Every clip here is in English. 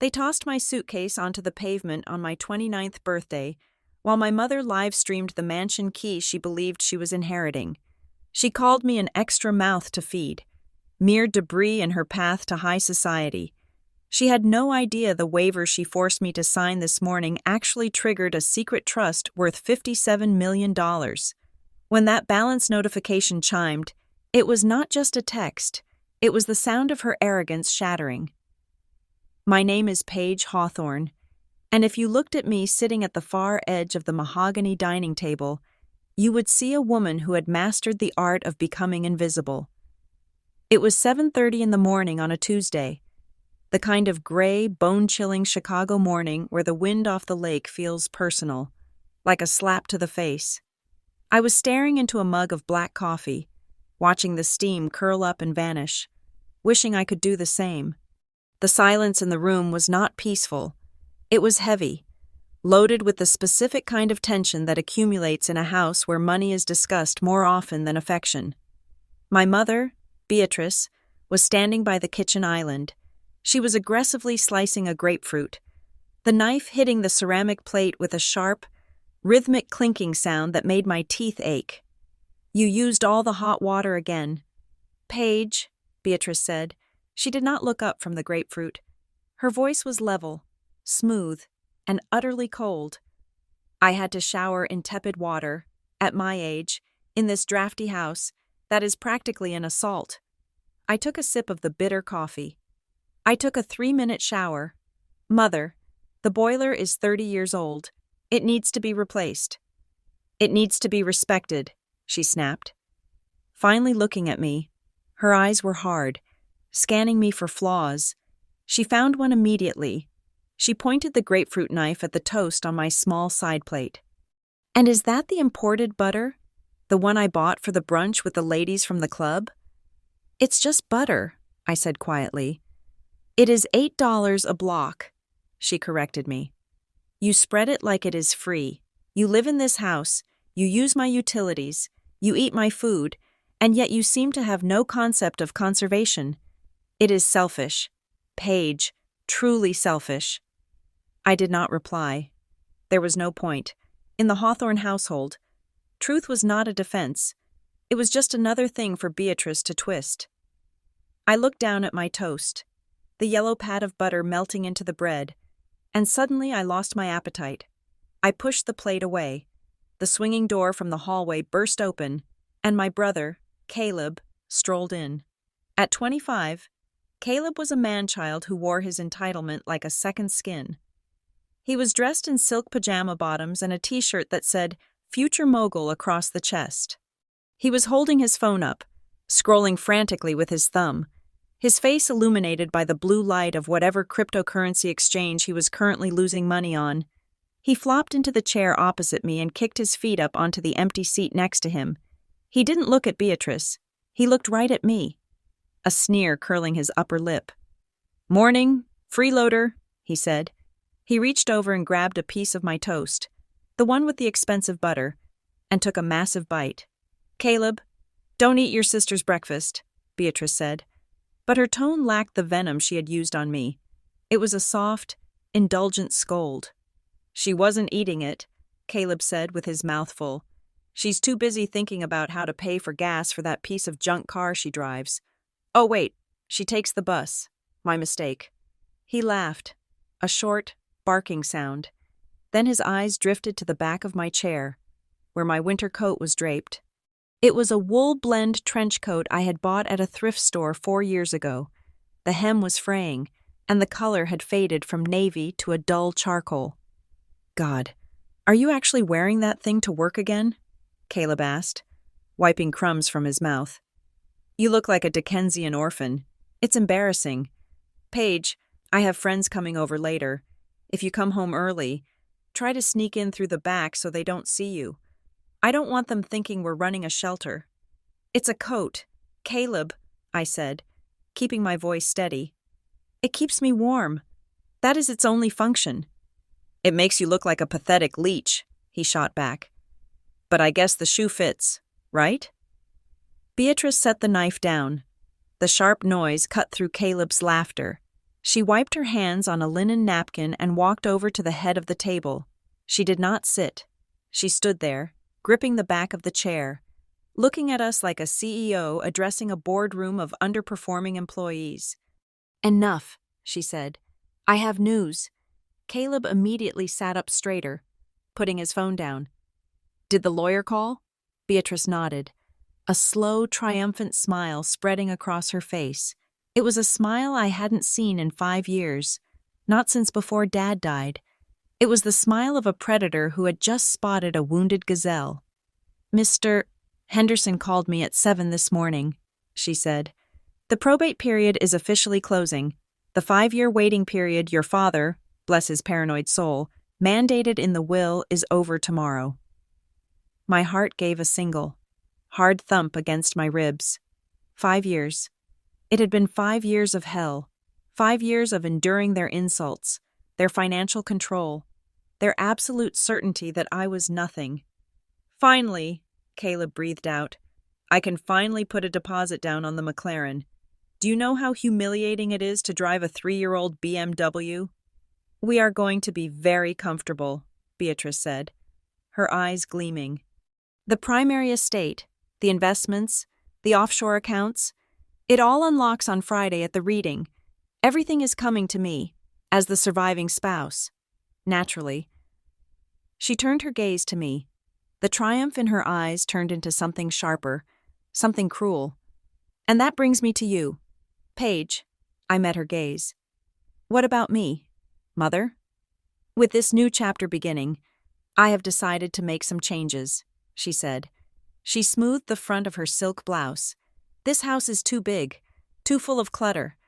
They tossed my suitcase onto the pavement on my 29th birthday, while my mother live-streamed the mansion key she believed she was inheriting. She called me an extra mouth to feed, mere debris in her path to high society. She had no idea the waiver she forced me to sign this morning actually triggered a secret trust worth $57 million. When that balance notification chimed, it was not just a text, it was the sound of her arrogance shattering. My name is Paige Hawthorne, and if you looked at me sitting at the far edge of the mahogany dining table, you would see a woman who had mastered the art of becoming invisible. It was 7:30 in the morning on a Tuesday, the kind of gray, bone-chilling Chicago morning where the wind off the lake feels personal, like a slap to the face. I was staring into a mug of black coffee, watching the steam curl up and vanish, wishing I could do the same. The silence in the room was not peaceful. It was heavy, loaded with the specific kind of tension that accumulates in a house where money is discussed more often than affection. My mother, Beatrice, was standing by the kitchen island. She was aggressively slicing a grapefruit, the knife hitting the ceramic plate with a sharp, rhythmic clinking sound that made my teeth ache. "You used all the hot water again." "Paige," Beatrice said. She did not look up from the grapefruit. Her voice was level, smooth, and utterly cold. "I had to shower in tepid water, at my age, in this drafty house, that is practically an assault." I took a sip of the bitter coffee. "I took a 3-minute shower. Mother, the boiler is 30 years old. It needs to be replaced." "It needs to be respected," she snapped. Finally looking at me, her eyes were hard, scanning me for flaws. She found one immediately. She pointed the grapefruit knife at the toast on my small side plate. "And is that the imported butter? The one I bought for the brunch with the ladies from the club?" "It's just butter," I said quietly. "It is $8 a block," she corrected me. "You spread it like it is free. You live in this house, you use my utilities, you eat my food, and yet you seem to have no concept of conservation. It is selfish. Paige, truly selfish." I did not reply. There was no point. In the Hawthorne household, truth was not a defense. It was just another thing for Beatrice to twist. I looked down at my toast, the yellow pad of butter melting into the bread, and suddenly I lost my appetite. I pushed the plate away. The swinging door from the hallway burst open, and my brother, Caleb, strolled in. At 25, Caleb was a man-child who wore his entitlement like a second skin. He was dressed in silk pajama bottoms and a t-shirt that said "Future Mogul" across the chest. He was holding his phone up, scrolling frantically with his thumb, his face illuminated by the blue light of whatever cryptocurrency exchange he was currently losing money on. He flopped into the chair opposite me and kicked his feet up onto the empty seat next to him. He didn't look at Beatrice. He looked right at me, a sneer curling his upper lip. "Morning, freeloader," he said. He reached over and grabbed a piece of my toast, the one with the expensive butter, and took a massive bite. "Caleb, don't eat your sister's breakfast," Beatrice said. But her tone lacked the venom she had used on me. It was a soft, indulgent scold. "She wasn't eating it," Caleb said with his mouth full. "She's too busy thinking about how to pay for gas for that piece of junk car she drives. Oh wait, she takes the bus. My mistake." He laughed, a short, barking sound. Then his eyes drifted to the back of my chair, where my winter coat was draped. It was a wool blend trench coat I had bought at a thrift store 4 years ago. The hem was fraying, and the color had faded from navy to a dull charcoal. "God, are you actually wearing that thing to work again?" Caleb asked, wiping crumbs from his mouth. "You look like a Dickensian orphan. It's embarrassing. Paige, I have friends coming over later. If you come home early, try to sneak in through the back so they don't see you. I don't want them thinking we're running a shelter." "It's a coat. Caleb," I said, keeping my voice steady. "It keeps me warm. That is its only function." "It makes you look like a pathetic leech," he shot back. "But I guess the shoe fits, right?" Beatrice set the knife down. The sharp noise cut through Caleb's laughter. She wiped her hands on a linen napkin and walked over to the head of the table. She did not sit. She stood there, gripping the back of the chair, looking at us like a CEO addressing a boardroom of underperforming employees. "Enough," she said. "I have news." Caleb immediately sat up straighter, putting his phone down. "Did the lawyer call?" Beatrice nodded, a slow, triumphant smile spreading across her face. It was a smile I hadn't seen in 5 years, not since before Dad died. It was the smile of a predator who had just spotted a wounded gazelle. "Mr. Henderson called me at 7 this morning," she said. "The probate period is officially closing. The 5-year waiting period your father, bless his paranoid soul, mandated in the will is over tomorrow." My heart gave a single, hard thump against my ribs. 5 years. It had been 5 years of hell, 5 years of enduring their insults, their financial control, their absolute certainty that I was nothing. "Finally," Caleb breathed out, "I can finally put a deposit down on the McLaren. Do you know how humiliating it is to drive a 3-year-old BMW? "We are going to be very comfortable," Beatrice said, her eyes gleaming. "The primary estate, the investments, the offshore accounts, it all unlocks on Friday at the reading. Everything is coming to me, as the surviving spouse. Naturally." She turned her gaze to me. The triumph in her eyes turned into something sharper, something cruel. "And that brings me to you, Paige." I met her gaze. "What about me, Mother?" "With this new chapter beginning, I have decided to make some changes," she said. She smoothed the front of her silk blouse. "This house is too big, too full of clutter.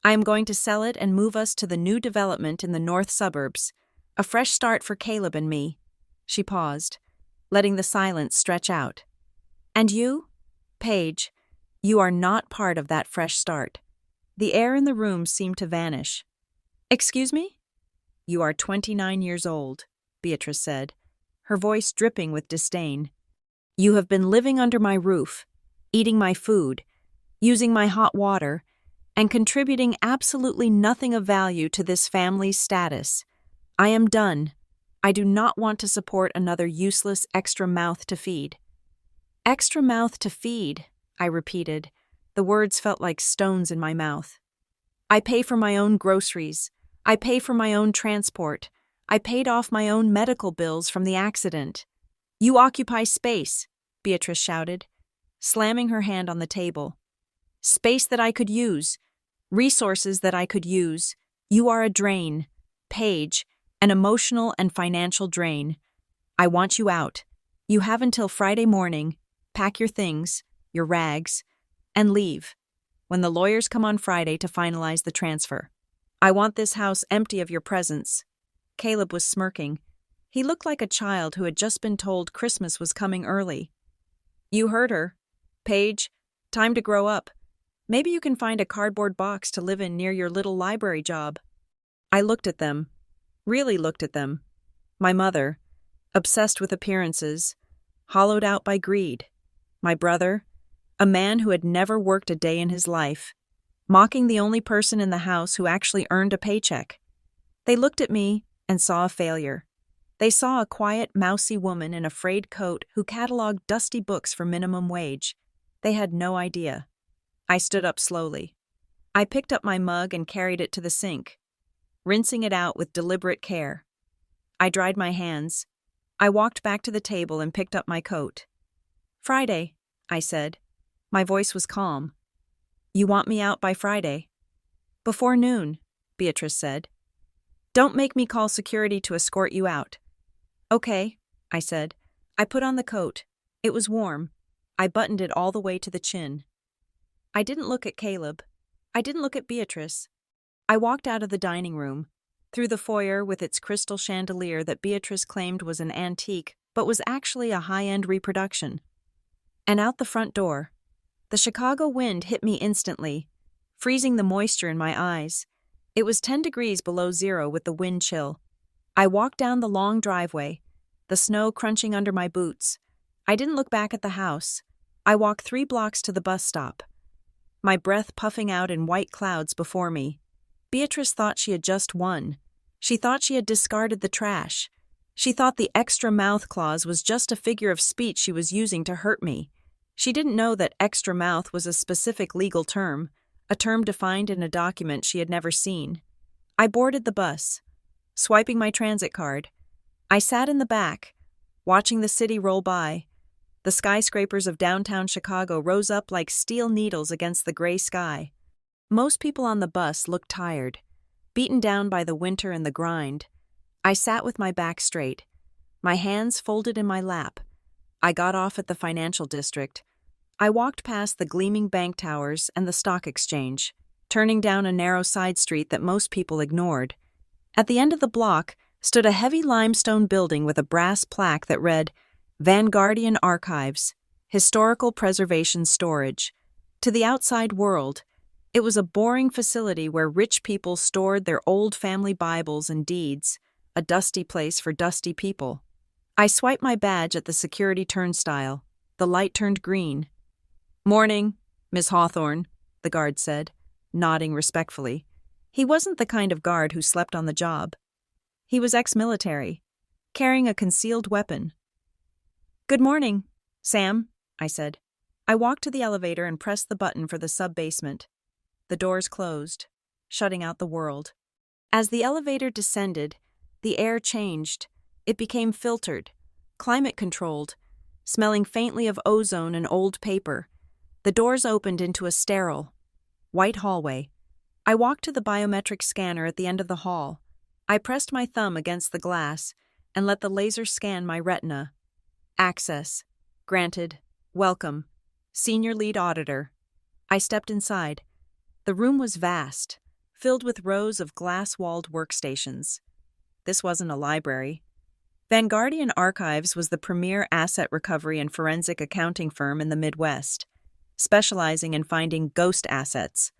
I am going to sell it and move us to the new development in the north suburbs. A fresh start for Caleb and me." She paused, letting the silence stretch out. "And you, Paige, you are not part of that fresh start." The air in the room seemed to vanish. "Excuse me?" "You are 29 years old," Beatrice said, her voice dripping with disdain. "You have been living under my roof, eating my food, using my hot water, and contributing absolutely nothing of value to this family's status. I am done. I do not want to support another useless extra mouth to feed." "Extra mouth to feed," I repeated. The words felt like stones in my mouth. "I pay for my own groceries. I pay for my own transport. I paid off my own medical bills from the accident." "You occupy space," Beatrice shouted, slamming her hand on the table. "Space that I could use. Resources that I could use. You are a drain, Paige, an emotional and financial drain. I want you out. You have until Friday morning. Pack your things, your rags, and leave, when the lawyers come on Friday to finalize the transfer. I want this house empty of your presence." Caleb was smirking. He looked like a child who had just been told Christmas was coming early. "You heard her. Paige, time to grow up. Maybe you can find a cardboard box to live in near your little library job." I looked at them, really looked at them. My mother, obsessed with appearances, hollowed out by greed. My brother, a man who had never worked a day in his life, mocking the only person in the house who actually earned a paycheck. They looked at me and saw a failure. They saw a quiet, mousy woman in a frayed coat who cataloged dusty books for minimum wage. They had no idea. I stood up slowly. I picked up my mug and carried it to the sink, rinsing it out with deliberate care. I dried my hands. I walked back to the table and picked up my coat. "Friday," I said. My voice was calm. "You want me out by Friday?" "Before noon," Beatrice said. "Don't make me call security to escort you out." "Okay," I said. I put on the coat. It was warm. I buttoned it all the way to the chin. I didn't look at Caleb. I didn't look at Beatrice. I walked out of the dining room, through the foyer with its crystal chandelier that Beatrice claimed was an antique but was actually a high-end reproduction, and out the front door. The Chicago wind hit me instantly, freezing the moisture in my eyes. It was 10 degrees below zero with the wind chill. I walked down the long driveway, the snow crunching under my boots. I didn't look back at the house. I walked 3 blocks to the bus stop, my breath puffing out in white clouds before me. Beatrice thought she had just won. She thought she had discarded the trash. She thought the extra mouth clause was just a figure of speech she was using to hurt me. She didn't know that extra mouth was a specific legal term, a term defined in a document she had never seen. I boarded the bus, swiping my transit card. I sat in the back, watching the city roll by. The skyscrapers of downtown Chicago rose up like steel needles against the gray sky. Most people on the bus looked tired, beaten down by the winter and the grind. I sat with my back straight, my hands folded in my lap. I got off at the financial district. I walked past the gleaming bank towers and the stock exchange, turning down a narrow side street that most people ignored. At the end of the block stood a heavy limestone building with a brass plaque that read, Vanguardian Archives, Historical Preservation Storage. To the outside world, it was a boring facility where rich people stored their old family Bibles and deeds, a dusty place for dusty people. I swiped my badge at the security turnstile. The light turned green. "Morning, Miss Hawthorne," the guard said, nodding respectfully. He wasn't the kind of guard who slept on the job. He was ex-military, carrying a concealed weapon. "Good morning, Sam," I said. I walked to the elevator and pressed the button for the sub-basement. The doors closed, shutting out the world. As the elevator descended, the air changed. It became filtered, climate-controlled, smelling faintly of ozone and old paper. The doors opened into a sterile, white hallway. I walked to the biometric scanner at the end of the hall. I pressed my thumb against the glass and let the laser scan my retina. Access. Granted. Welcome. Senior Lead Auditor. I stepped inside. The room was vast, filled with rows of glass-walled workstations. This wasn't a library. Vanguardian Archives was the premier asset recovery and forensic accounting firm in the Midwest, specializing in finding ghost assets,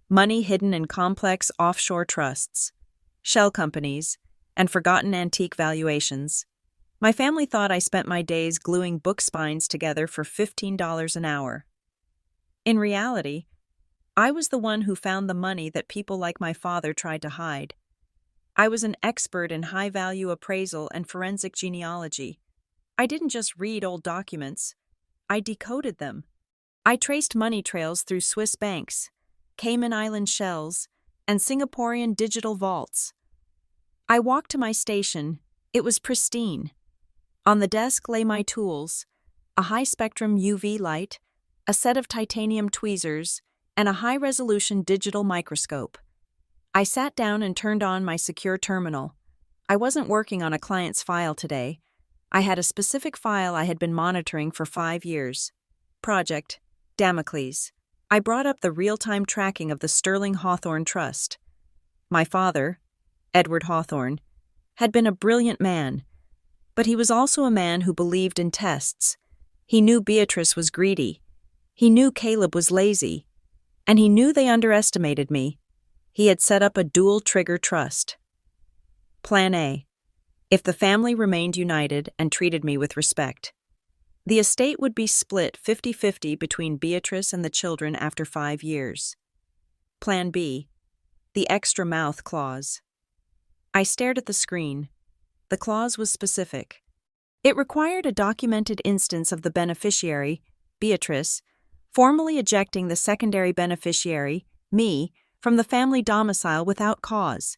money hidden in complex offshore trusts, shell companies, and forgotten antique valuations. My family thought I spent my days gluing book spines together for $15 an hour. In reality, I was the one who found the money that people like my father tried to hide. I was an expert in high-value appraisal and forensic genealogy. I didn't just read old documents. I decoded them. I traced money trails through Swiss banks, Cayman Island shells, and Singaporean digital vaults. I walked to my station. It was pristine. On the desk lay my tools, a high-spectrum UV light, a set of titanium tweezers, and a high-resolution digital microscope. I sat down and turned on my secure terminal. I wasn't working on a client's file today. I had a specific file I had been monitoring for 5 years. Project Damocles. I brought up the real-time tracking of the Sterling Hawthorne Trust. My father, Edward Hawthorne, had been a brilliant man, but he was also a man who believed in tests. He knew Beatrice was greedy. He knew Caleb was lazy. And he knew they underestimated me. He had set up a dual-trigger trust. Plan A. If the family remained united and treated me with respect. The estate would be split 50-50 between Beatrice and the children after 5 years. Plan B. The extra mouth clause. I stared at the screen. The clause was specific. It required a documented instance of the beneficiary, Beatrice, formally ejecting the secondary beneficiary, me, from the family domicile without cause,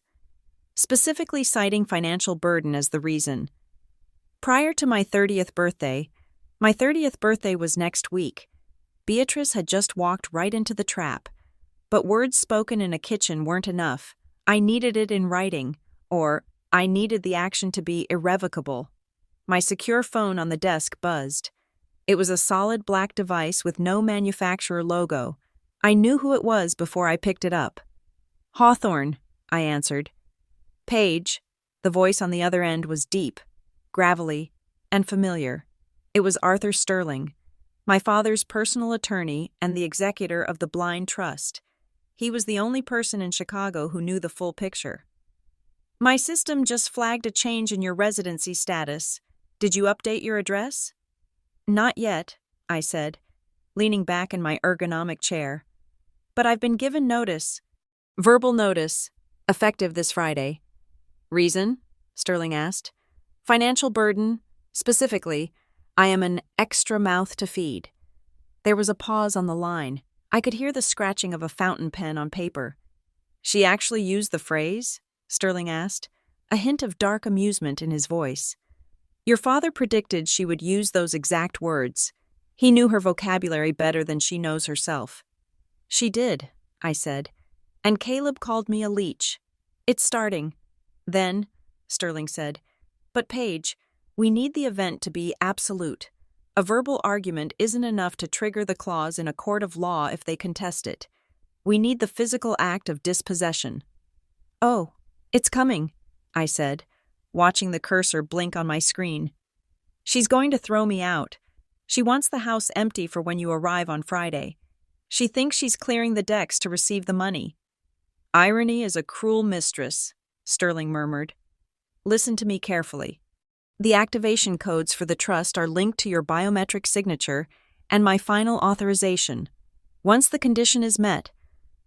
specifically citing financial burden as the reason. Prior to my 30th birthday was next week, Beatrice had just walked right into the trap, but words spoken in a kitchen weren't enough. I needed it in writing, or I needed the action to be irrevocable. My secure phone on the desk buzzed. It was a solid black device with no manufacturer logo. I knew who it was before I picked it up. "Hawthorne," I answered. "Page." The voice on the other end was deep, gravelly, and familiar. It was Arthur Sterling, my father's personal attorney and the executor of the Blind Trust. He was the only person in Chicago who knew the full picture. "My system just flagged a change in your residency status. Did you update your address?" "Not yet," I said, leaning back in my ergonomic chair. "But I've been given notice." "Verbal notice," Effective this Friday. Reason? Sterling asked. Financial burden. Specifically, I am an extra mouth to feed. There was a pause on the line. I could hear the scratching of a fountain pen on paper. She actually used the phrase? Sterling asked, a hint of dark amusement in his voice. Your father predicted she would use those exact words. He knew her vocabulary better than she knows herself. She did, I said, and Caleb called me a leech. It's starting. Then, Sterling said, but Paige, we need the event to be absolute. A verbal argument isn't enough to trigger the clause in a court of law if they contest it. We need the physical act of dispossession. Oh, it's coming, I said, watching the cursor blink on my screen. She's going to throw me out. She wants the house empty for when you arrive on Friday. She thinks she's clearing the decks to receive the money. Irony is a cruel mistress, Sterling murmured. Listen to me carefully. The activation codes for the trust are linked to your biometric signature and my final authorization. Once the condition is met,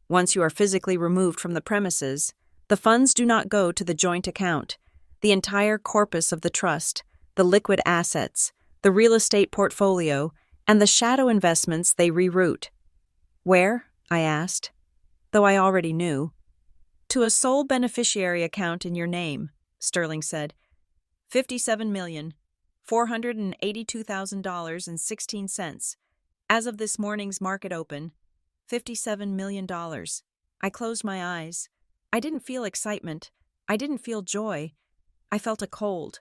once you are physically removed from the premises, the funds do not go to the joint account. The entire corpus of the trust, the liquid assets, the real estate portfolio, and the shadow investments they reroute. Where? I asked, though I already knew. To a sole beneficiary account in your name, Sterling said. $57,482,016. As of this morning's market open, $57 million. I closed my eyes. I didn't feel excitement. I didn't feel joy. I felt a cold,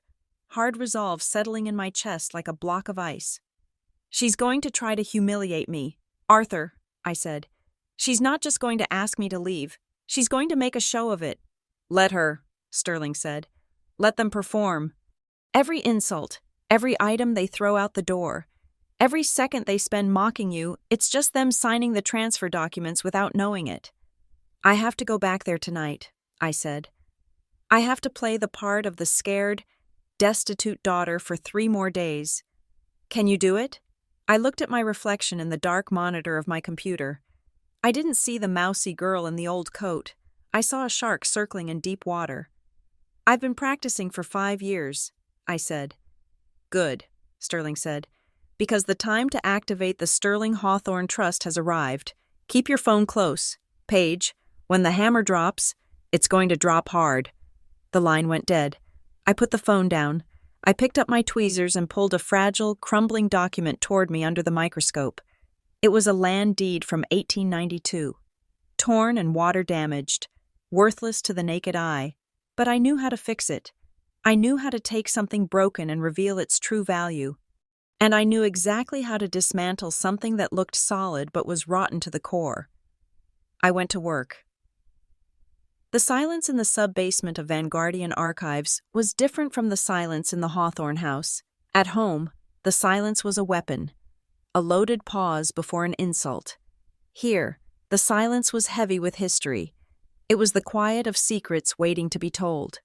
hard resolve settling in my chest like a block of ice. She's going to try to humiliate me. Arthur, I said. She's not just going to ask me to leave. She's going to make a show of it. Let her, Sterling said. Let them perform. Every insult, every item they throw out the door, every second they spend mocking you, it's just them signing the transfer documents without knowing it. I have to go back there tonight, I said. I have to play the part of the scared, destitute daughter for 3 more days. Can you do it? I looked at my reflection in the dark monitor of my computer. I didn't see the mousy girl in the old coat. I saw a shark circling in deep water. I've been practicing for 5 years, I said. Good, Sterling said, because the time to activate the Sterling Hawthorne Trust has arrived. Keep your phone close. Paige, when the hammer drops, it's going to drop hard. The line went dead. I put the phone down. I picked up my tweezers and pulled a fragile, crumbling document toward me under the microscope. It was a land deed from 1892. Torn and water-damaged, worthless to the naked eye. But I knew how to fix it. I knew how to take something broken and reveal its true value. And I knew exactly how to dismantle something that looked solid but was rotten to the core. I went to work. The silence in the sub-basement of Vanguardian Archives was different from the silence in the Hawthorne house. At home, the silence was a weapon, a loaded pause before an insult. Here, the silence was heavy with history. It was the quiet of secrets waiting to be told.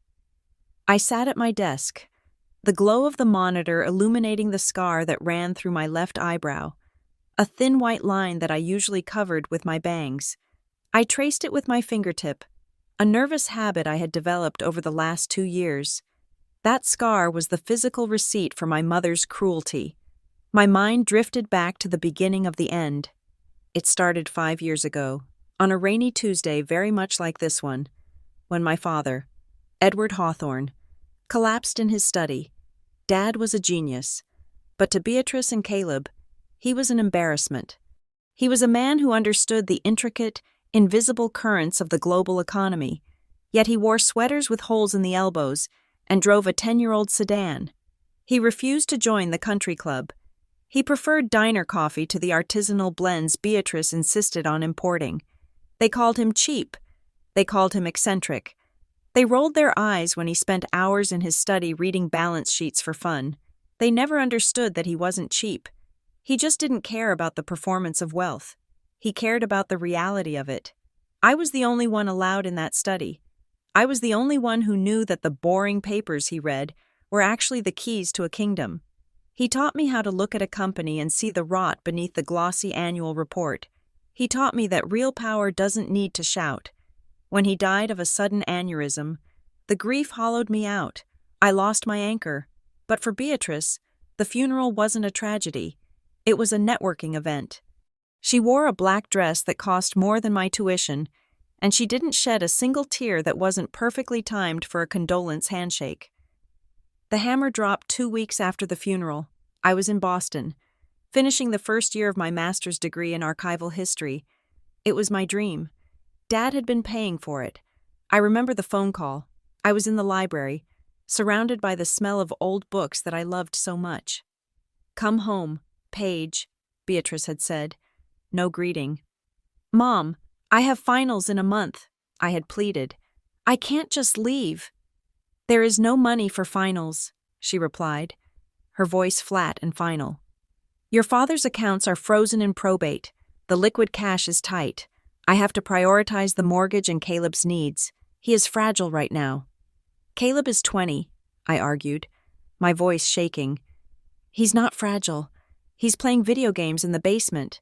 I sat at my desk, the glow of the monitor illuminating the scar that ran through my left eyebrow, a thin white line that I usually covered with my bangs. I traced it with my fingertip, a nervous habit I had developed over the last 2 years. That scar was the physical receipt for my mother's cruelty. My mind drifted back to the beginning of the end. It started 5 years ago, on a rainy Tuesday very much like this one, when my father, Edward Hawthorne, collapsed in his study. Dad was a genius, but to Beatrice and Caleb, he was an embarrassment. He was a man who understood the intricate, invisible currents of the global economy, yet he wore sweaters with holes in the elbows and drove a 10-year-old sedan. He refused to join the country club. He preferred diner coffee to the artisanal blends Beatrice insisted on importing. They called him cheap. They called him eccentric. They rolled their eyes when he spent hours in his study reading balance sheets for fun. They never understood that he wasn't cheap. He just didn't care about the performance of wealth. He cared about the reality of it. I was the only one allowed in that study. I was the only one who knew that the boring papers he read were actually the keys to a kingdom. He taught me how to look at a company and see the rot beneath the glossy annual report. He taught me that real power doesn't need to shout. When he died of a sudden aneurysm, the grief hollowed me out. I lost my anchor. But for Beatrice, the funeral wasn't a tragedy. It was a networking event. She wore a black dress that cost more than my tuition, and she didn't shed a single tear that wasn't perfectly timed for a condolence handshake. The hammer dropped 2 weeks after the funeral. I was in Boston, finishing the first year of my master's degree in archival history. It was my dream. Dad had been paying for it. I remember the phone call. I was in the library, surrounded by the smell of old books that I loved so much. "Come home, Paige," Beatrice had said. No greeting. "Mom, I have finals in a month," I had pleaded. "I can't just leave." "There is no money for finals," she replied, her voice flat and final. "Your father's accounts are frozen in probate. The liquid cash is tight. I have to prioritize the mortgage and Caleb's needs. He is fragile right now." "Caleb is 20, I argued, my voice shaking. "He's not fragile. He's playing video games in the basement.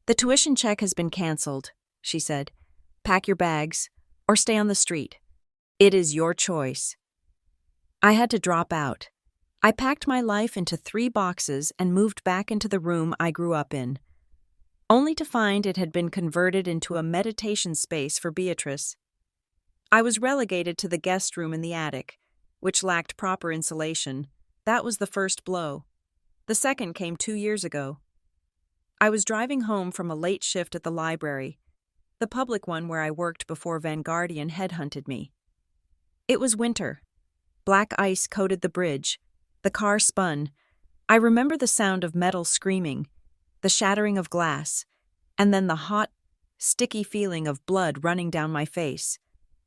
The tuition check has been canceled," she said. "Pack your bags, or stay on the street. It is your choice." I had to drop out. I packed my life into 3 boxes and moved back into the room I grew up in, only to find it had been converted into a meditation space for Beatrice. I was relegated to the guest room in the attic, which lacked proper insulation. That was the first blow. The second came 2 years ago. I was driving home from a late shift at the library, the public one where I worked before Vanguardian headhunted me. It was winter. Black ice coated the bridge. The car spun. I remember the sound of metal screaming, the shattering of glass, and then the hot, sticky feeling of blood running down my face.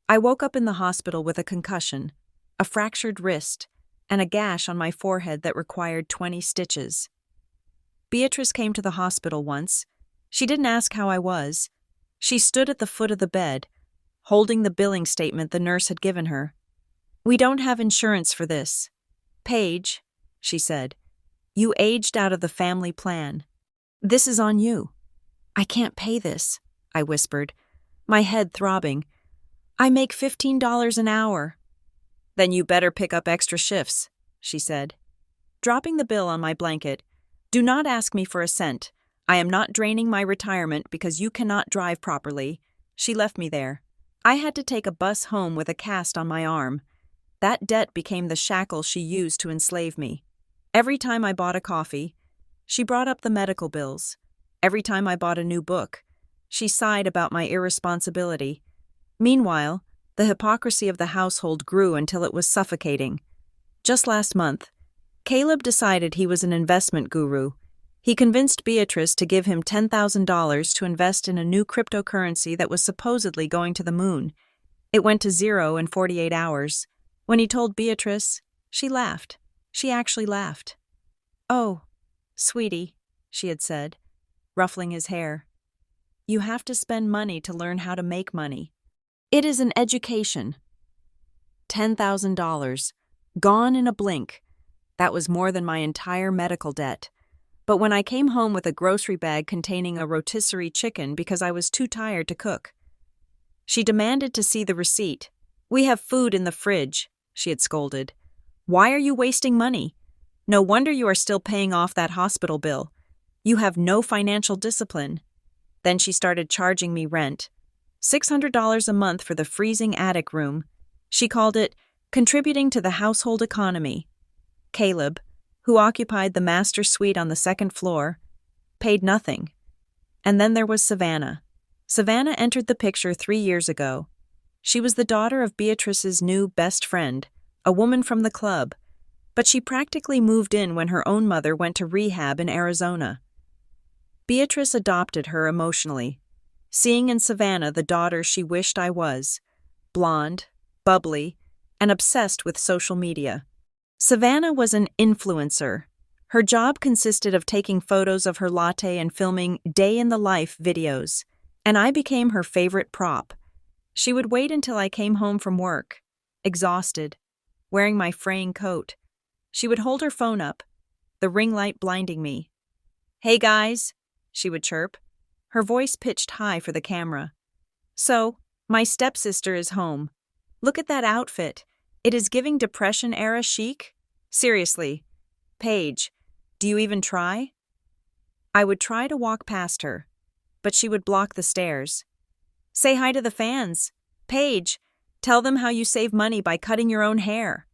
I woke up in the hospital with a concussion, a fractured wrist, and a gash on my forehead that required 20 stitches. Beatrice came to the hospital once. She didn't ask how I was. She stood at the foot of the bed, holding the billing statement the nurse had given her. "We don't have insurance for this. Paige," she said, "you aged out of the family plan. This is on you." "I can't pay this," I whispered, my head throbbing. "I make $15 an hour." "Then you better pick up extra shifts," she said. Dropping the bill on my blanket, "Do not ask me for a cent. I am not draining my retirement because you cannot drive properly." She left me there. I had to take a bus home with a cast on my arm. That debt became the shackle she used to enslave me. Every time I bought a coffee, she brought up the medical bills. Every time I bought a new book, she sighed about my irresponsibility. Meanwhile, the hypocrisy of the household grew until it was suffocating. Just last month, Caleb decided he was an investment guru. He convinced Beatrice to give him $10,000 to invest in a new cryptocurrency that was supposedly going to the moon. It went to zero in 48 hours. When he told Beatrice, she laughed. She actually laughed. "Oh, sweetie," she had said, ruffling his hair. "You have to spend money to learn how to make money. It is an education." $10,000, gone in a blink. That was more than my entire medical debt. But when I came home with a grocery bag containing a rotisserie chicken because I was too tired to cook, she demanded to see the receipt. "We have food in the fridge," she had scolded. "Why are you wasting money? No wonder you are still paying off that hospital bill. You have no financial discipline." Then she started charging me rent. $600 a month for the freezing attic room. She called it contributing to the household economy. Caleb, who occupied the master suite on the second floor, paid nothing. And then there was Savannah. Savannah entered the picture 3 years ago. She was the daughter of Beatrice's new best friend, a woman from the club, but she practically moved in when her own mother went to rehab in Arizona. Beatrice adopted her emotionally, seeing in Savannah the daughter she wished I was, blonde, bubbly, and obsessed with social media. Savannah was an influencer. Her job consisted of taking photos of her latte and filming day-in-the-life videos, and I became her favorite prop. She would wait until I came home from work, exhausted, wearing my fraying coat. She would hold her phone up, the ring light blinding me. "Hey guys," she would chirp, her voice pitched high for the camera. "So, My stepsister is home. Look at that outfit. It is giving Depression-era chic. Seriously. Paige, do you even try? I would try to walk past her, but she would block the stairs. Say hi to the fans. Paige, tell them how you save money by cutting your own hair.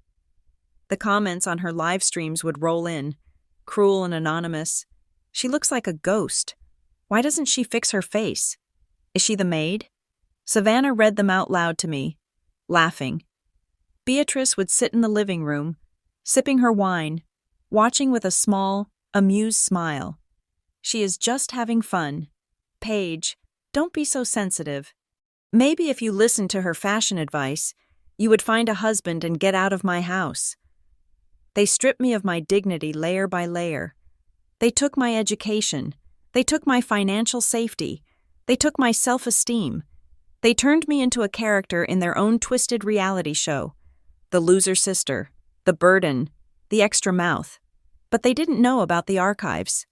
The comments on her live streams would roll in, cruel and anonymous. She looks like a ghost. Why doesn't she fix her face? Is she the maid? Savannah read them out loud to me, laughing. Beatrice would sit in the living room, sipping her wine, watching with a small, amused smile. She is just having fun. Paige, don't be so sensitive. Maybe if you listened to her fashion advice, you would find a husband and get out of my house. They stripped me of my dignity layer by layer. They took my education. They took my financial safety. They took my self-esteem. They turned me into a character in their own twisted reality show. The loser sister, the burden, the extra mouth. But they didn't know about the archives.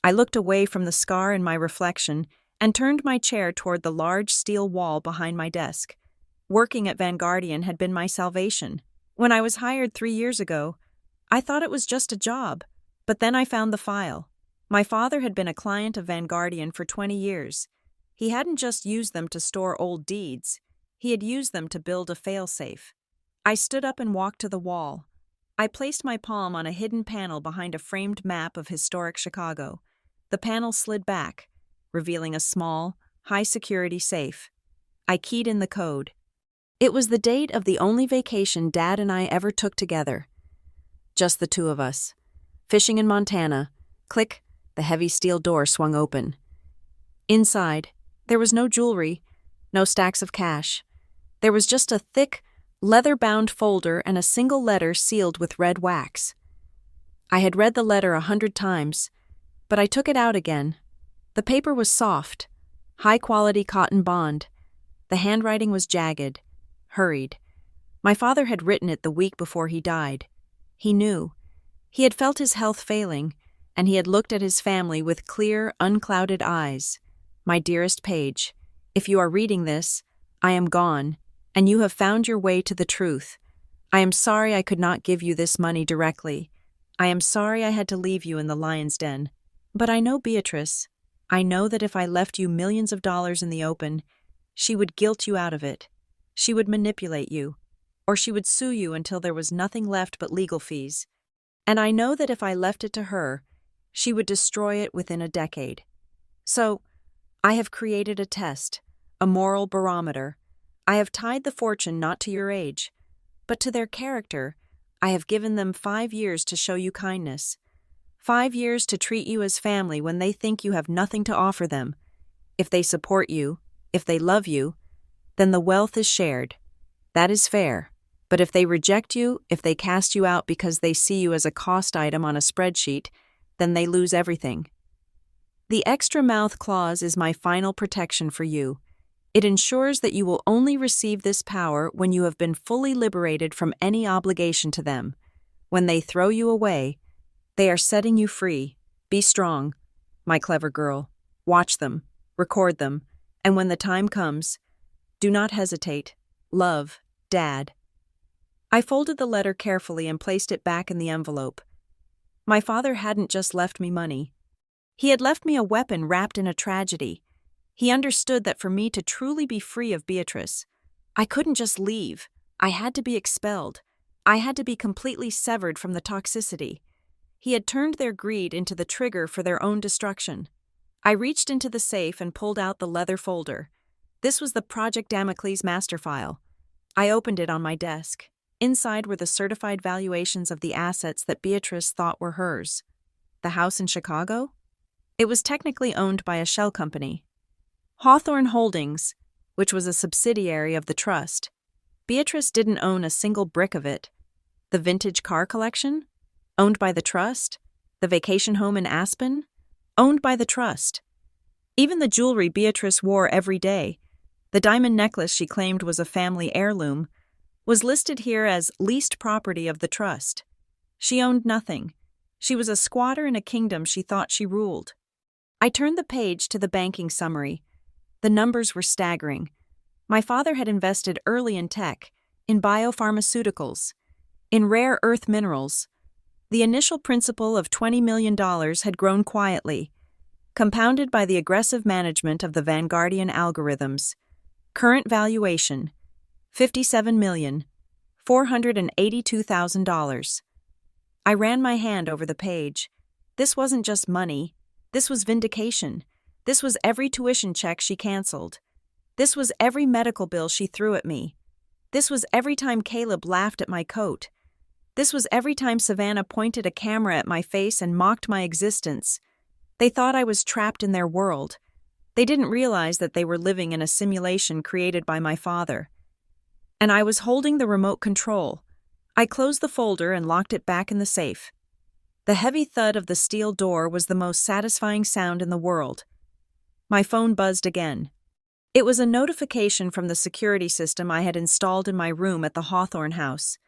I looked away from the scar in my reflection and turned my chair toward the large steel wall behind my desk. Working at Vanguardian had been my salvation. When I was hired 3 years ago, I thought it was just a job, but then I found the file. My father had been a client of Vanguardian for 20 years. He hadn't just used them to store old deeds. He had used them to build a failsafe. I stood up and walked to the wall. I placed my palm on a hidden panel behind a framed map of historic Chicago. The panel slid back, revealing a small, high-security safe. I keyed in the code. It was the date of the only vacation Dad and I ever took together. Just the two of us. Fishing in Montana. Click, the heavy steel door swung open. Inside, there was no jewelry, no stacks of cash. There was just a thick, leather-bound folder and a single letter sealed with red wax. I had read the letter 100 times, but I took it out again. The paper was soft, high-quality cotton bond. The handwriting was jagged, hurried. My father had written it the week before he died. He knew. He had felt his health failing, and he had looked at his family with clear, unclouded eyes. My dearest Paige, if you are reading this, I am gone, and you have found your way to the truth. I am sorry I could not give you this money directly. I am sorry I had to leave you in the lion's den. But I know Beatrice. I know that if I left you millions of dollars in the open, she would guilt you out of it. She would manipulate you, or she would sue you until there was nothing left but legal fees. And I know that if I left it to her, she would destroy it within a decade. So, I have created a test, a moral barometer. I have tied the fortune not to your age, but to their character. I have given them 5 years to show you kindness. 5 years to treat you as family when they think you have nothing to offer them. If they support you, if they love you, then the wealth is shared. That is fair. But if they reject you, if they cast you out because they see you as a cost item on a spreadsheet, then they lose everything. The extra mouth clause is my final protection for you. It ensures that you will only receive this power when you have been fully liberated from any obligation to them. When they throw you away, they are setting you free. Be strong, my clever girl. Watch them, record them, and when the time comes, do not hesitate. Love, Dad. I folded the letter carefully and placed it back in the envelope. My father hadn't just left me money. He had left me a weapon wrapped in a tragedy. He understood that for me to truly be free of Beatrice, I couldn't just leave. I had to be expelled. I had to be completely severed from the toxicity. He had turned their greed into the trigger for their own destruction. I reached into the safe and pulled out the leather folder. This was the Project Damocles master file. I opened it on my desk. Inside were the certified valuations of the assets that Beatrice thought were hers. The house in Chicago? It was technically owned by a shell company, Hawthorne Holdings, which was a subsidiary of the trust. Beatrice didn't own a single brick of it. The vintage car collection? Owned by the trust. The vacation home in Aspen? Owned by the trust. Even the jewelry Beatrice wore every day, the diamond necklace she claimed was a family heirloom, was listed here as leased property of the trust. She owned nothing. She was a squatter in a kingdom she thought she ruled. I turned the page to the banking summary. The numbers were staggering. My father had invested early in tech, in biopharmaceuticals, in rare earth minerals. The initial principal of $20 million had grown quietly, compounded by the aggressive management of the Vanguardian algorithms. Current valuation, $57,482,000. I ran my hand over the page. This wasn't just money. This was vindication. This was every tuition check she canceled. This was every medical bill she threw at me. This was every time Caleb laughed at my coat. This was every time Savannah pointed a camera at my face and mocked my existence. They thought I was trapped in their world. They didn't realize that they were living in a simulation created by my father. And I was holding the remote control. I closed the folder and locked it back in the safe. The heavy thud of the steel door was the most satisfying sound in the world. My phone buzzed again. It was a notification from the security system I had installed in my room at the Hawthorne house.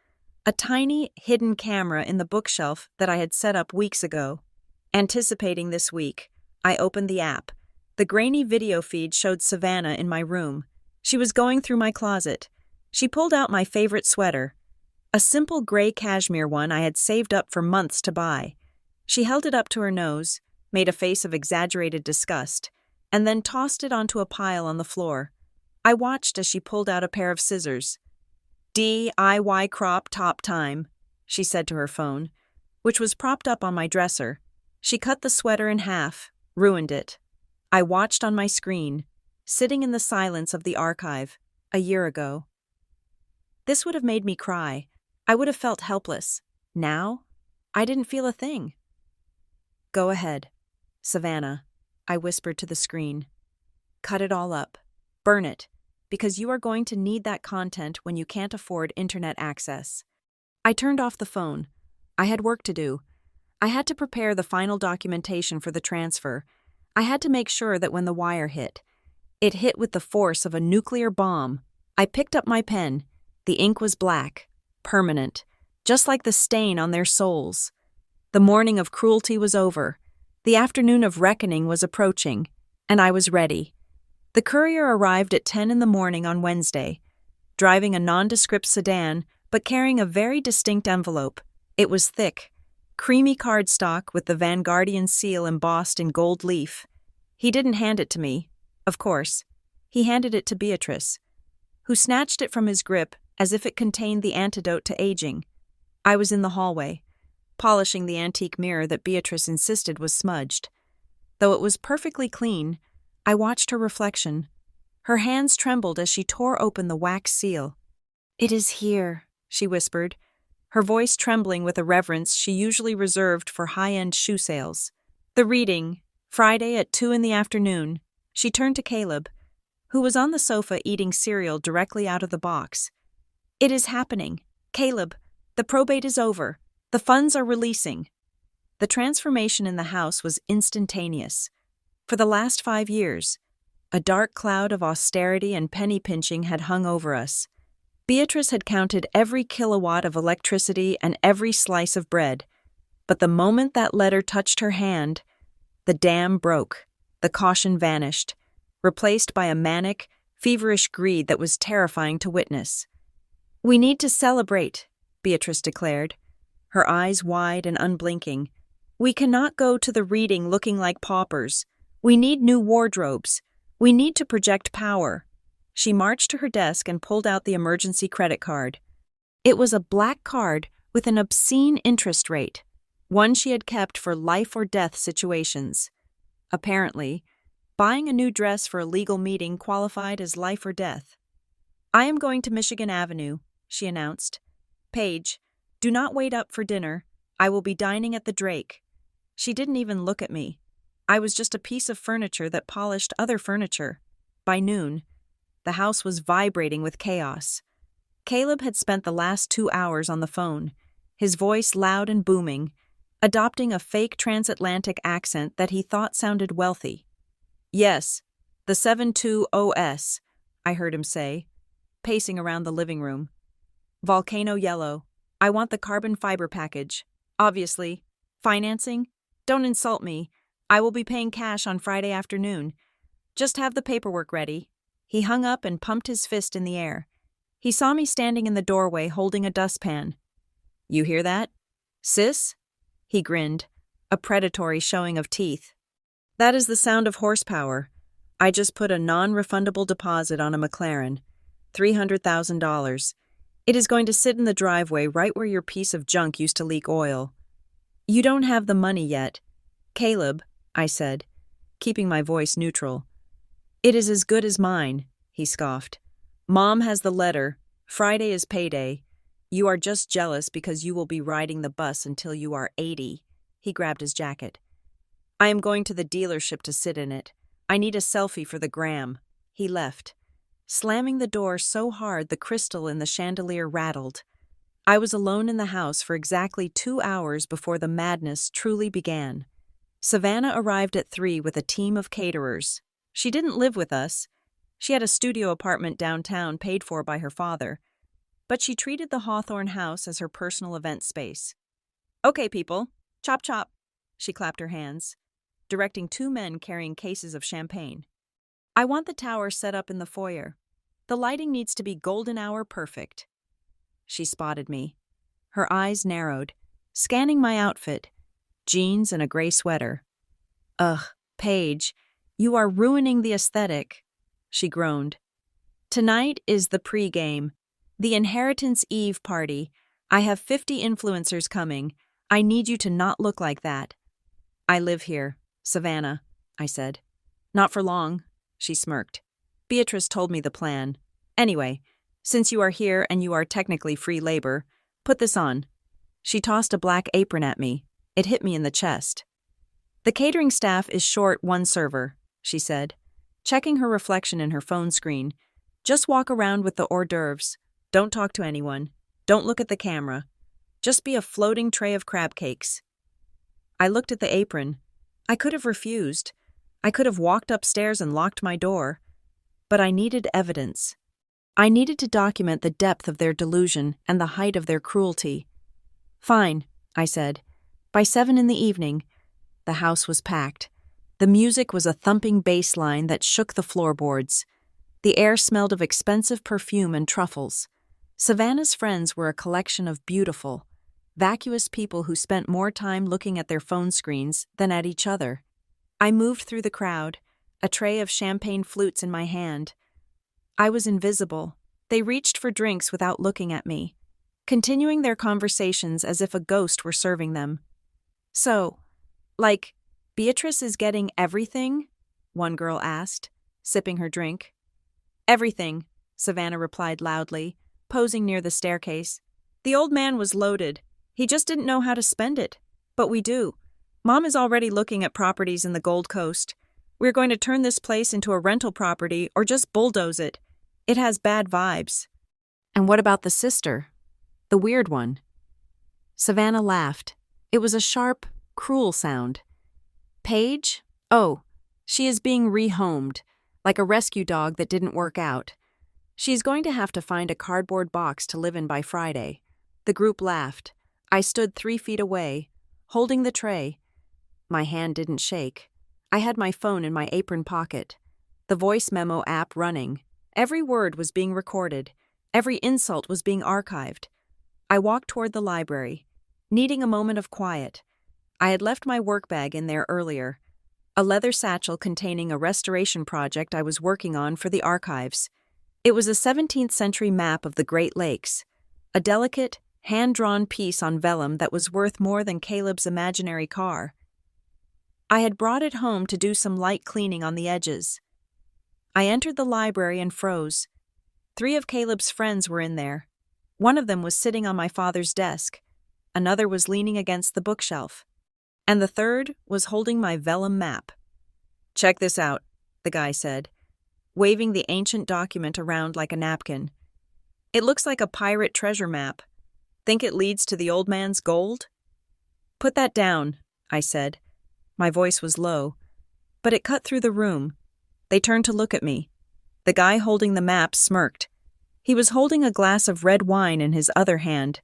A tiny, hidden camera in the bookshelf that I had set up weeks ago. Anticipating this week, I opened the app. The grainy video feed showed Savannah in my room. She was going through my closet. She pulled out my favorite sweater, a simple gray cashmere one I had saved up for months to buy. She held it up to her nose, made a face of exaggerated disgust, and then tossed it onto a pile on the floor. I watched as she pulled out a pair of scissors. DIY crop top time, she said to her phone, which was propped up on my dresser. She cut the sweater in half, ruined it. I watched on my screen, sitting in the silence of the archive, a year ago. This would have made me cry. I would have felt helpless. Now, I didn't feel a thing. Go ahead, Savannah, I whispered to the screen. Cut it all up. Burn it, because you are going to need that content when you can't afford internet access. I turned off the phone. I had work to do. I had to prepare the final documentation for the transfer. I had to make sure that when the wire hit, it hit with the force of a nuclear bomb. I picked up my pen. The ink was black, permanent, just like the stain on their souls. The morning of cruelty was over. The afternoon of reckoning was approaching, and I was ready. The courier arrived at 10 in the morning on Wednesday, driving a nondescript sedan, but carrying a very distinct envelope. It was thick, creamy cardstock with the Vanguardian seal embossed in gold leaf. He didn't hand it to me, of course. He handed it to Beatrice, who snatched it from his grip as if it contained the antidote to aging. I was in the hallway, polishing the antique mirror that Beatrice insisted was smudged. Though it was perfectly clean, I watched her reflection. Her hands trembled as she tore open the wax seal. "It is here," she whispered, her voice trembling with a reverence she usually reserved for high-end shoe sales. The reading, Friday at 2 in the afternoon. She turned to Caleb, who was on the sofa eating cereal directly out of the box. "It is happening. Caleb, the probate is over. The funds are releasing." The transformation in the house was instantaneous. For the last 5 years, a dark cloud of austerity and penny-pinching had hung over us. Beatrice had counted every kilowatt of electricity and every slice of bread. But the moment that letter touched her hand, the dam broke, the caution vanished, replaced by a manic, feverish greed that was terrifying to witness. "We need to celebrate," Beatrice declared, her eyes wide and unblinking. "We cannot go to the reading looking like paupers. We need new wardrobes. We need to project power." She marched to her desk and pulled out the emergency credit card. It was a black card with an obscene interest rate, one she had kept for life-or-death situations. Apparently, buying a new dress for a legal meeting qualified as life or death. "I am going to Michigan Avenue," she announced. "Paige, do not wait up for dinner. I will be dining at the Drake." She didn't even look at me. I was just a piece of furniture that polished other furniture. By noon, the house was vibrating with chaos. Caleb had spent the last 2 hours on the phone, his voice loud and booming, adopting a fake transatlantic accent that he thought sounded wealthy. "Yes, the 72OS, I heard him say, pacing around the living room. "Volcano yellow. I want the carbon fiber package. Obviously. Financing? Don't insult me. I will be paying cash on Friday afternoon. Just have the paperwork ready." He hung up and pumped his fist in the air. He saw me standing in the doorway holding a dustpan. "You hear that, sis?" He grinned, a predatory showing of teeth. "That is the sound of horsepower. I just put a non-refundable deposit on a McLaren, $300,000. It is going to sit in the driveway right where your piece of junk used to leak oil. You don't have the money yet, Caleb," I said, keeping my voice neutral. "It is as good as mine," he scoffed. "Mom has the letter. Friday is payday. You are just jealous because you will be riding the bus until you are 80. He grabbed his jacket. "I am going to the dealership to sit in it. I need a selfie for the gram." He left, slamming the door so hard the crystal in the chandelier rattled. I was alone in the house for exactly 2 hours before the madness truly began. Savannah arrived at 3 with a team of caterers. She didn't live with us. She had a studio apartment downtown paid for by her father, but she treated the Hawthorne house as her personal event space. "Okay, people, chop chop," she clapped her hands, directing 2 men carrying cases of champagne. "I want the tower set up in the foyer. The lighting needs to be golden hour perfect." She spotted me. Her eyes narrowed, scanning my outfit, jeans and a gray sweater. "Ugh, Paige, you are ruining the aesthetic," she groaned. "Tonight is the pre-game, the Inheritance Eve party. I have 50 influencers coming. I need you to not look like that." "I live here, Savannah," I said. "Not for long," she smirked. "Beatrice told me the plan. Anyway, since you are here and you are technically free labor, put this on." She tossed a black apron at me. It hit me in the chest. "The catering staff is short 1 server," she said, checking her reflection in her phone screen. "Just walk around with the hors d'oeuvres. Don't talk to anyone. Don't look at the camera. Just be a floating tray of crab cakes." I looked at the apron. I could have refused. I could have walked upstairs and locked my door. But I needed evidence. I needed to document the depth of their delusion and the height of their cruelty. "Fine," I said. By 7 in the evening, the house was packed. The music was a thumping bass line that shook the floorboards. The air smelled of expensive perfume and truffles. Savannah's friends were a collection of beautiful, vacuous people who spent more time looking at their phone screens than at each other. I moved through the crowd, a tray of champagne flutes in my hand. I was invisible. They reached for drinks without looking at me, continuing their conversations as if a ghost were serving them. "So, like, Beatrice is getting everything?" one girl asked, sipping her drink. "Everything," Savannah replied loudly, posing near the staircase. "The old man was loaded. He just didn't know how to spend it. But we do. Mom is already looking at properties in the Gold Coast. We're going to turn this place into a rental property or just bulldoze it. It has bad vibes." "And what about the sister? The weird one?" Savannah laughed. It was a sharp, cruel sound. "Paige? Oh, she is being rehomed, like a rescue dog that didn't work out. She's going to have to find a cardboard box to live in by Friday." The group laughed. I stood 3 feet away, holding the tray. My hand didn't shake. I had my phone in my apron pocket, the voice memo app running. Every word was being recorded. Every insult was being archived. I walked toward the library, needing a moment of quiet. I had left my work bag in there earlier, a leather satchel containing a restoration project I was working on for the archives. It was a 17th century map of the Great Lakes, a delicate, hand-drawn piece on vellum that was worth more than Caleb's imaginary car. I had brought it home to do some light cleaning on the edges. I entered the library and froze. 3 of Caleb's friends were in there. One of them was sitting on my father's desk. Another was leaning against the bookshelf. And the third was holding my vellum map. "Check this out," the guy said, waving the ancient document around like a napkin. "It looks like a pirate treasure map. Think it leads to the old man's gold?" "Put that down," I said. My voice was low, but it cut through the room. They turned to look at me. The guy holding the map smirked. He was holding a glass of red wine in his other hand.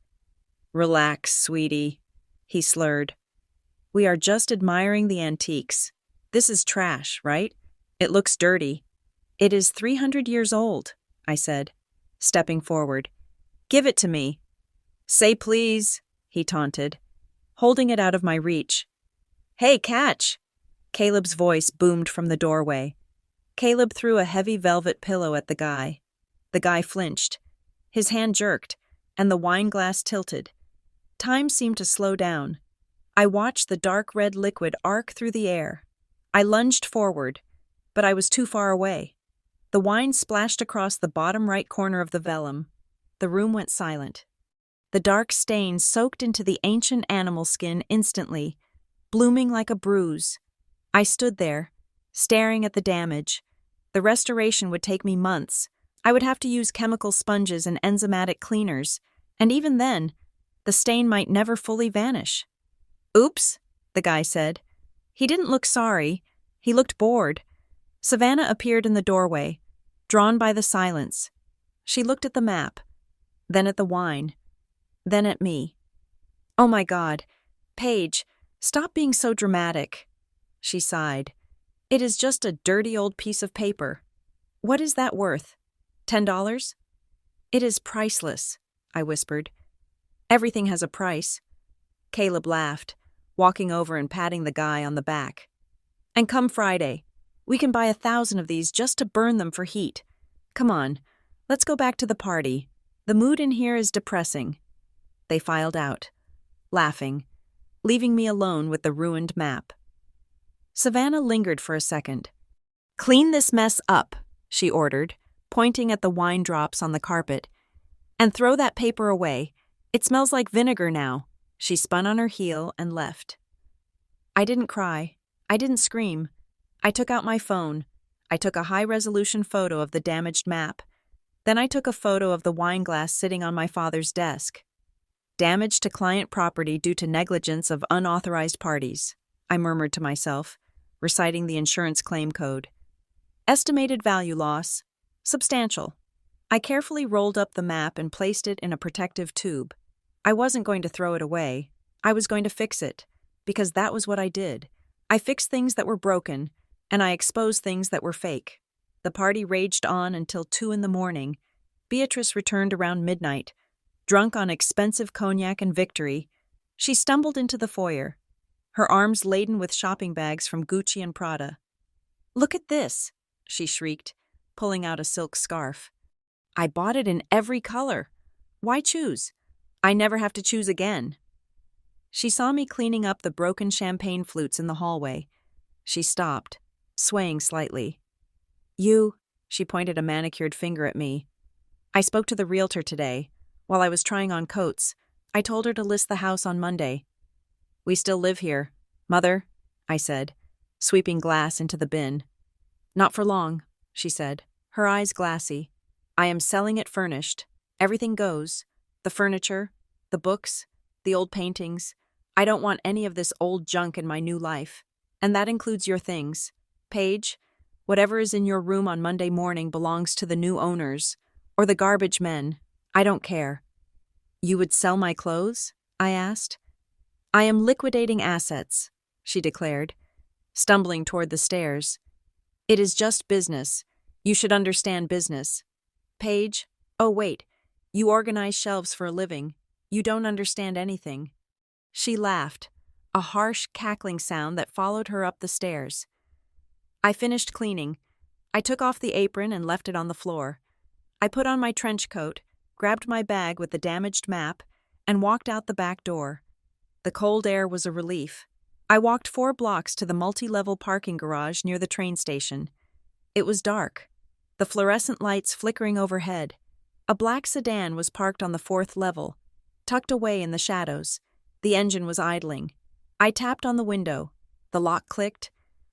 "Relax, sweetie," he slurred. "We are just admiring the antiques. This is trash, right? It looks dirty. It is 300 years old, I said, stepping forward. Give it to me. Say please, he taunted, holding it out of my reach. Hey, catch! Caleb's voice boomed from the doorway. Caleb threw a heavy velvet pillow at the guy. The guy flinched. His hand jerked, and the wine glass tilted. Time seemed to slow down. I watched the dark red liquid arc through the air. I lunged forward, but I was too far away. The wine splashed across the bottom right corner of the vellum. The room went silent. The dark stain soaked into the ancient animal skin instantly, blooming like a bruise. I stood there, staring at the damage. The restoration would take me months. I would have to use chemical sponges and enzymatic cleaners, and even then, the stain might never fully vanish. Oops, the guy said. He didn't look sorry. He looked bored. Savannah appeared in the doorway, drawn by the silence. She looked at the map, then at the wine, then at me. Oh my God, Paige, stop being so dramatic. She sighed. It is just a dirty old piece of paper. What is that worth? $10? It is priceless, I whispered. Everything has a price. Caleb laughed, walking over and patting the guy on the back. And come Friday, we can buy 1,000 of these just to burn them for heat. Come on, let's go back to the party. The mood in here is depressing. They filed out, laughing, leaving me alone with the ruined map. Savannah lingered for a second. Clean this mess up, she ordered, pointing at the wine drops on the carpet. And throw that paper away. It smells like vinegar now. She spun on her heel and left. I didn't cry. I didn't scream. I took out my phone. I took a high-resolution photo of the damaged map. Then I took a photo of the wine glass sitting on my father's desk. Damage to client property due to negligence of unauthorized parties, I murmured to myself, reciting the insurance claim code. Estimated value loss, substantial. I carefully rolled up the map and placed it in a protective tube. I wasn't going to throw it away. I was going to fix it, because that was what I did. I fixed things that were broken, and I exposed things that were fake. The party raged on until 2 a.m. Beatrice returned around midnight, drunk on expensive cognac and victory. She stumbled into the foyer, her arms laden with shopping bags from Gucci and Prada. Look at this, she shrieked, pulling out a silk scarf. I bought it in every color. Why choose? I never have to choose again. She saw me cleaning up the broken champagne flutes in the hallway. She stopped, swaying slightly. She pointed a manicured finger at me. I spoke to the realtor today. While I was trying on coats, I told her to list the house on Monday. We still live here, Mother, I said, sweeping glass into the bin. Not for long, she said, her eyes glassy. I am selling it furnished. Everything goes. The furniture, the books, the old paintings. I don't want any of this old junk in my new life. And that includes your things. Paige, whatever is in your room on Monday morning belongs to the new owners, or the garbage men. I don't care. You would sell my clothes? I asked. I am liquidating assets, she declared, stumbling toward the stairs. It is just business. You should understand business. Paige, oh wait, you organize shelves for a living. You don't understand anything. She laughed, a harsh, cackling sound that followed her up the stairs. I finished cleaning. I took off the apron and left it on the floor. I put on my trench coat, grabbed my bag with the damaged map, and walked out the back door. The cold air was a relief. I walked 4 blocks to the multi-level parking garage near the train station. It was dark, the fluorescent lights flickering overhead. A black sedan was parked on the 4th level, tucked away in the shadows. The engine was idling. I tapped on the window. The lock clicked.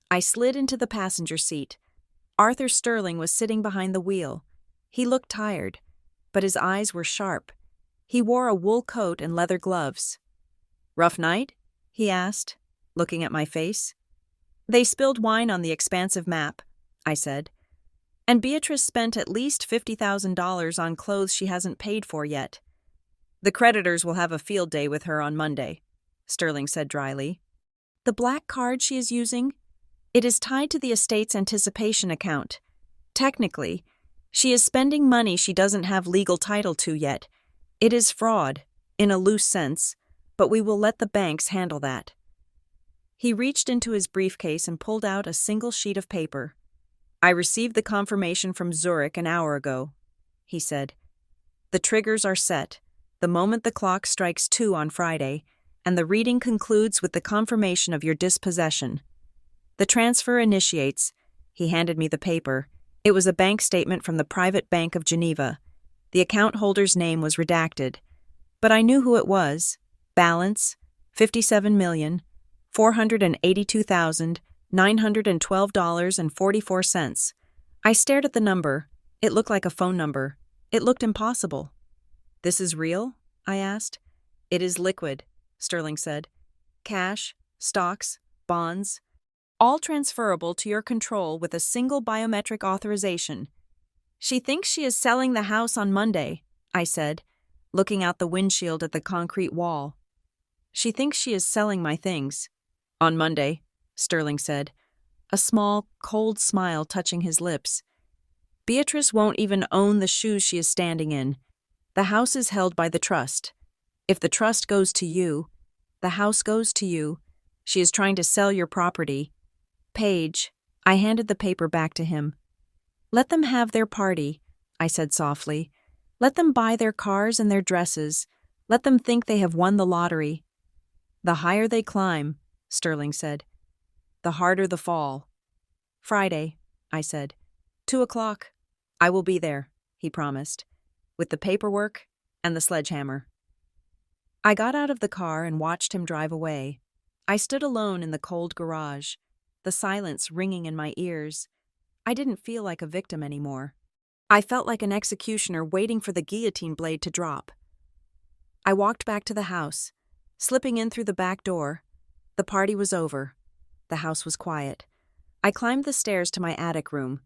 I slid into the passenger seat. Arthur Sterling was sitting behind the wheel. He looked tired, but his eyes were sharp. He wore a wool coat and leather gloves. Rough night? He asked, looking at my face. They spilled wine on the expansive map, I said. And Beatrice spent at least $50,000 on clothes she hasn't paid for yet. The creditors will have a field day with her on Monday, Sterling said dryly. The black card she is using? It is tied to the estate's anticipation account. Technically, she is spending money she doesn't have legal title to yet. It is fraud, in a loose sense, but we will let the banks handle that. He reached into his briefcase and pulled out a single sheet of paper. I received the confirmation from Zurich an hour ago, he said. The triggers are set, the moment the clock strikes 2 on Friday, and the reading concludes with the confirmation of your dispossession. The transfer initiates. He handed me the paper. It was a bank statement from the Private Bank of Geneva. The account holder's name was redacted, but I knew who it was. Balance, $57,482,912.44. I stared at the number. It looked like a phone number. It looked impossible. This is real? I asked. It is liquid, Sterling said. Cash, stocks, bonds, all transferable to your control with a single biometric authorization. She thinks she is selling the house on Monday, I said, looking out the windshield at the concrete wall. She thinks she is selling my things. On Monday, Sterling said, a small, cold smile touching his lips. Beatrice won't even own the shoes she is standing in. The house is held by the trust. If the trust goes to you, the house goes to you. She is trying to sell your property. Paige, I handed the paper back to him. Let them have their party, I said softly. Let them buy their cars and their dresses. Let them think they have won the lottery. The higher they climb, Sterling said, the harder the fall. Friday, I said. 2 o'clock. I will be there, he promised, with the paperwork and the sledgehammer. I got out of the car and watched him drive away. I stood alone in the cold garage, the silence ringing in my ears. I didn't feel like a victim anymore. I felt like an executioner waiting for the guillotine blade to drop. I walked back to the house, slipping in through the back door. The party was over. The house was quiet. I climbed the stairs to my attic room,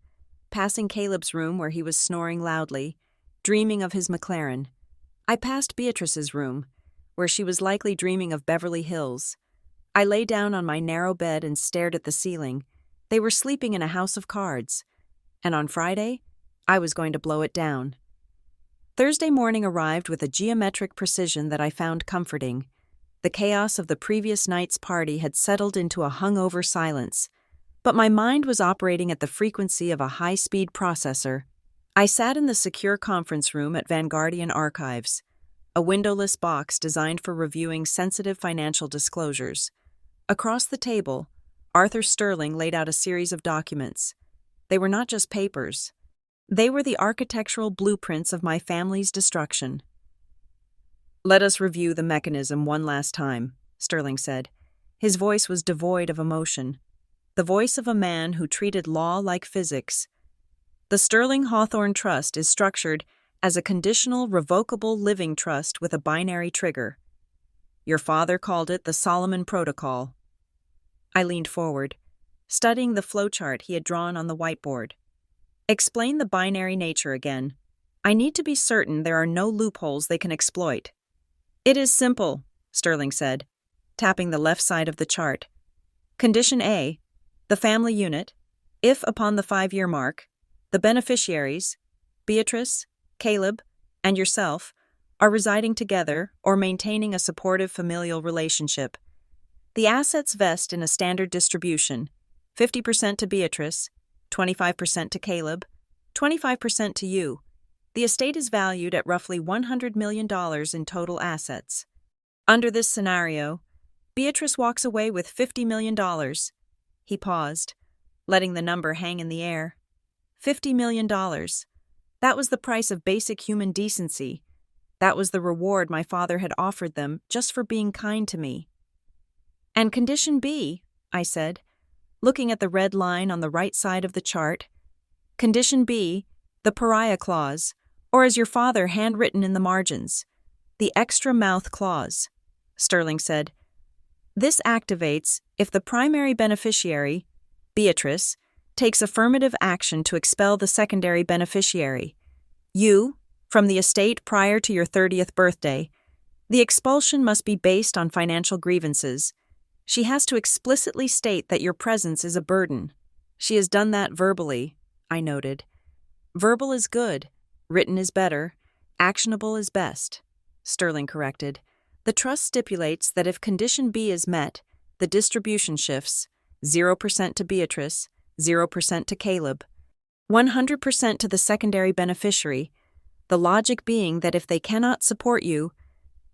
passing Caleb's room where he was snoring loudly, dreaming of his McLaren. I passed Beatrice's room, where she was likely dreaming of Beverly Hills. I lay down on my narrow bed and stared at the ceiling. They were sleeping in a house of cards. And on Friday, I was going to blow it down. Thursday morning arrived with a geometric precision that I found comforting. The chaos of the previous night's party had settled into a hungover silence, but my mind was operating at the frequency of a high-speed processor. I sat in the secure conference room at Vanguardian Archives, a windowless box designed for reviewing sensitive financial disclosures. Across the table, Arthur Sterling laid out a series of documents. They were not just papers. They were the architectural blueprints of my family's destruction. Let us review the mechanism one last time, Sterling said. His voice was devoid of emotion, the voice of a man who treated law like physics. The Sterling Hawthorne Trust is structured as a conditional, revocable living trust with a binary trigger. Your father called it the Solomon Protocol. I leaned forward, studying the flowchart he had drawn on the whiteboard. Explain the binary nature again. I need to be certain there are no loopholes they can exploit. It is simple, Sterling said, tapping the left side of the chart. Condition A, the family unit, if upon the 5-year mark, the beneficiaries, Beatrice, Caleb, and yourself, are residing together or maintaining a supportive familial relationship. The assets vest in a standard distribution, 50% to Beatrice, 25% to Caleb, 25% to you. The estate is valued at roughly $100 million in total assets. Under this scenario, Beatrice walks away with $50 million. He paused, letting the number hang in the air. $50 million. That was the price of basic human decency. That was the reward my father had offered them just for being kind to me. And condition B, I said, looking at the red line on the right side of the chart. Condition B, the pariah clause, or as your father handwritten in the margins, the extra mouth clause, Sterling said. This activates if the primary beneficiary, Beatrice, takes affirmative action to expel the secondary beneficiary, you, from the estate prior to your 30th birthday. The expulsion must be based on financial grievances. She has to explicitly state that your presence is a burden. She has done that verbally, I noted. Verbal is good, written is better, actionable is best, Sterling corrected. The trust stipulates that if condition B is met, the distribution shifts 0% to Beatrice, 0% to Caleb, 100% to the secondary beneficiary, the logic being that if they cannot support you,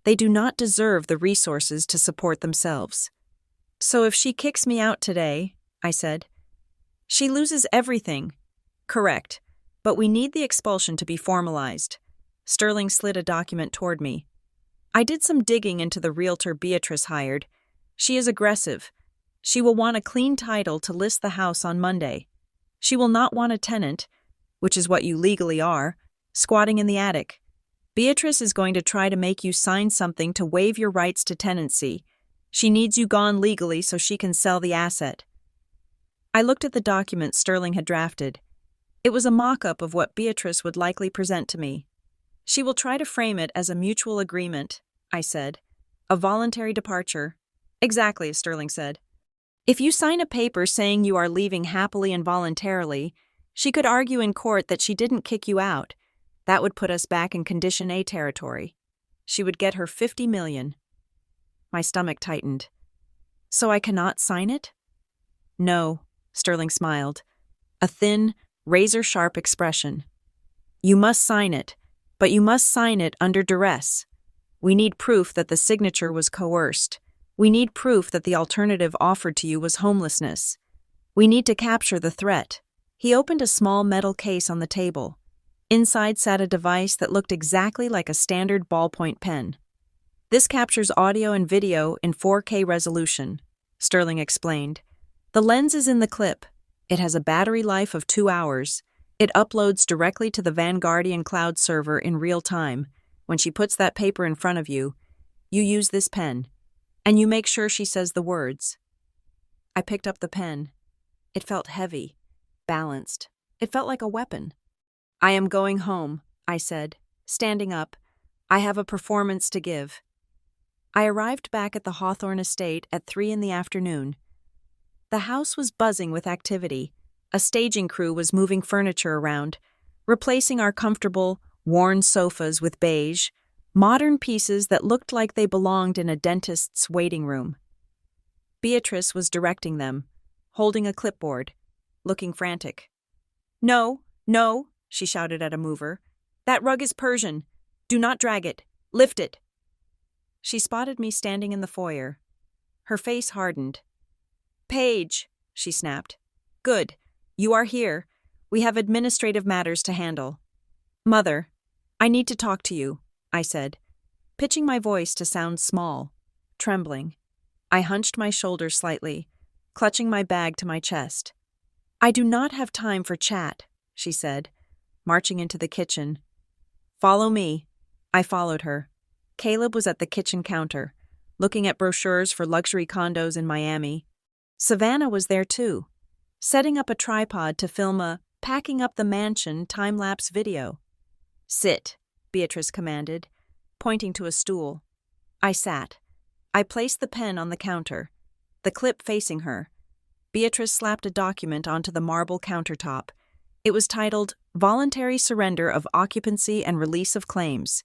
they do not deserve the resources to support themselves. So if she kicks me out today, I said, she loses everything. Correct, but we need the expulsion to be formalized. Sterling slid a document toward me. I did some digging into the realtor Beatrice hired. She is aggressive. She will want a clean title to list the house on Monday. She will not want a tenant, which is what you legally are, squatting in the attic. Beatrice is going to try to make you sign something to waive your rights to tenancy. She needs you gone legally so she can sell the asset. I looked at the document Sterling had drafted. It was a mock-up of what Beatrice would likely present to me. She will try to frame it as a mutual agreement, I said. A voluntary departure. Exactly, Sterling said. If you sign a paper saying you are leaving happily and voluntarily, she could argue in court that she didn't kick you out. That would put us back in Condition A territory. She would get her $50 million. My stomach tightened. So I cannot sign it? No, Sterling smiled. A thin, razor-sharp expression. You must sign it, but you must sign it under duress. We need proof that the signature was coerced. We need proof that the alternative offered to you was homelessness. We need to capture the threat. He opened a small metal case on the table. Inside sat a device that looked exactly like a standard ballpoint pen. This captures audio and video in 4K resolution, Sterling explained. The lens is in the clip. It has a battery life of 2 hours. It uploads directly to the Vanguardian cloud server in real time. When she puts that paper in front of you, you use this pen, and you make sure she says the words. I picked up the pen. It felt heavy, balanced. It felt like a weapon. I am going home, I said, standing up. I have a performance to give. I arrived back at the Hawthorne estate at 3 p.m. The house was buzzing with activity. A staging crew was moving furniture around, replacing our comfortable, worn sofas with beige, modern pieces that looked like they belonged in a dentist's waiting room. Beatrice was directing them, holding a clipboard, looking frantic. No, no, she shouted at a mover. That rug is Persian. Do not drag it. Lift it. She spotted me standing in the foyer. Her face hardened. Paige, she snapped. Good. You are here. We have administrative matters to handle. Mother, I need to talk to you, I said, pitching my voice to sound small, trembling. I hunched my shoulders slightly, clutching my bag to my chest. I do not have time for chat, she said, marching into the kitchen. Follow me. I followed her. Caleb was at the kitchen counter, looking at brochures for luxury condos in Miami. Savannah was there too, setting up a tripod to film a packing up the mansion time-lapse video. Sit, Beatrice commanded, pointing to a stool. I sat. I placed the pen on the counter, the clip facing her. Beatrice slapped a document onto the marble countertop. It was titled Voluntary Surrender of Occupancy and Release of Claims.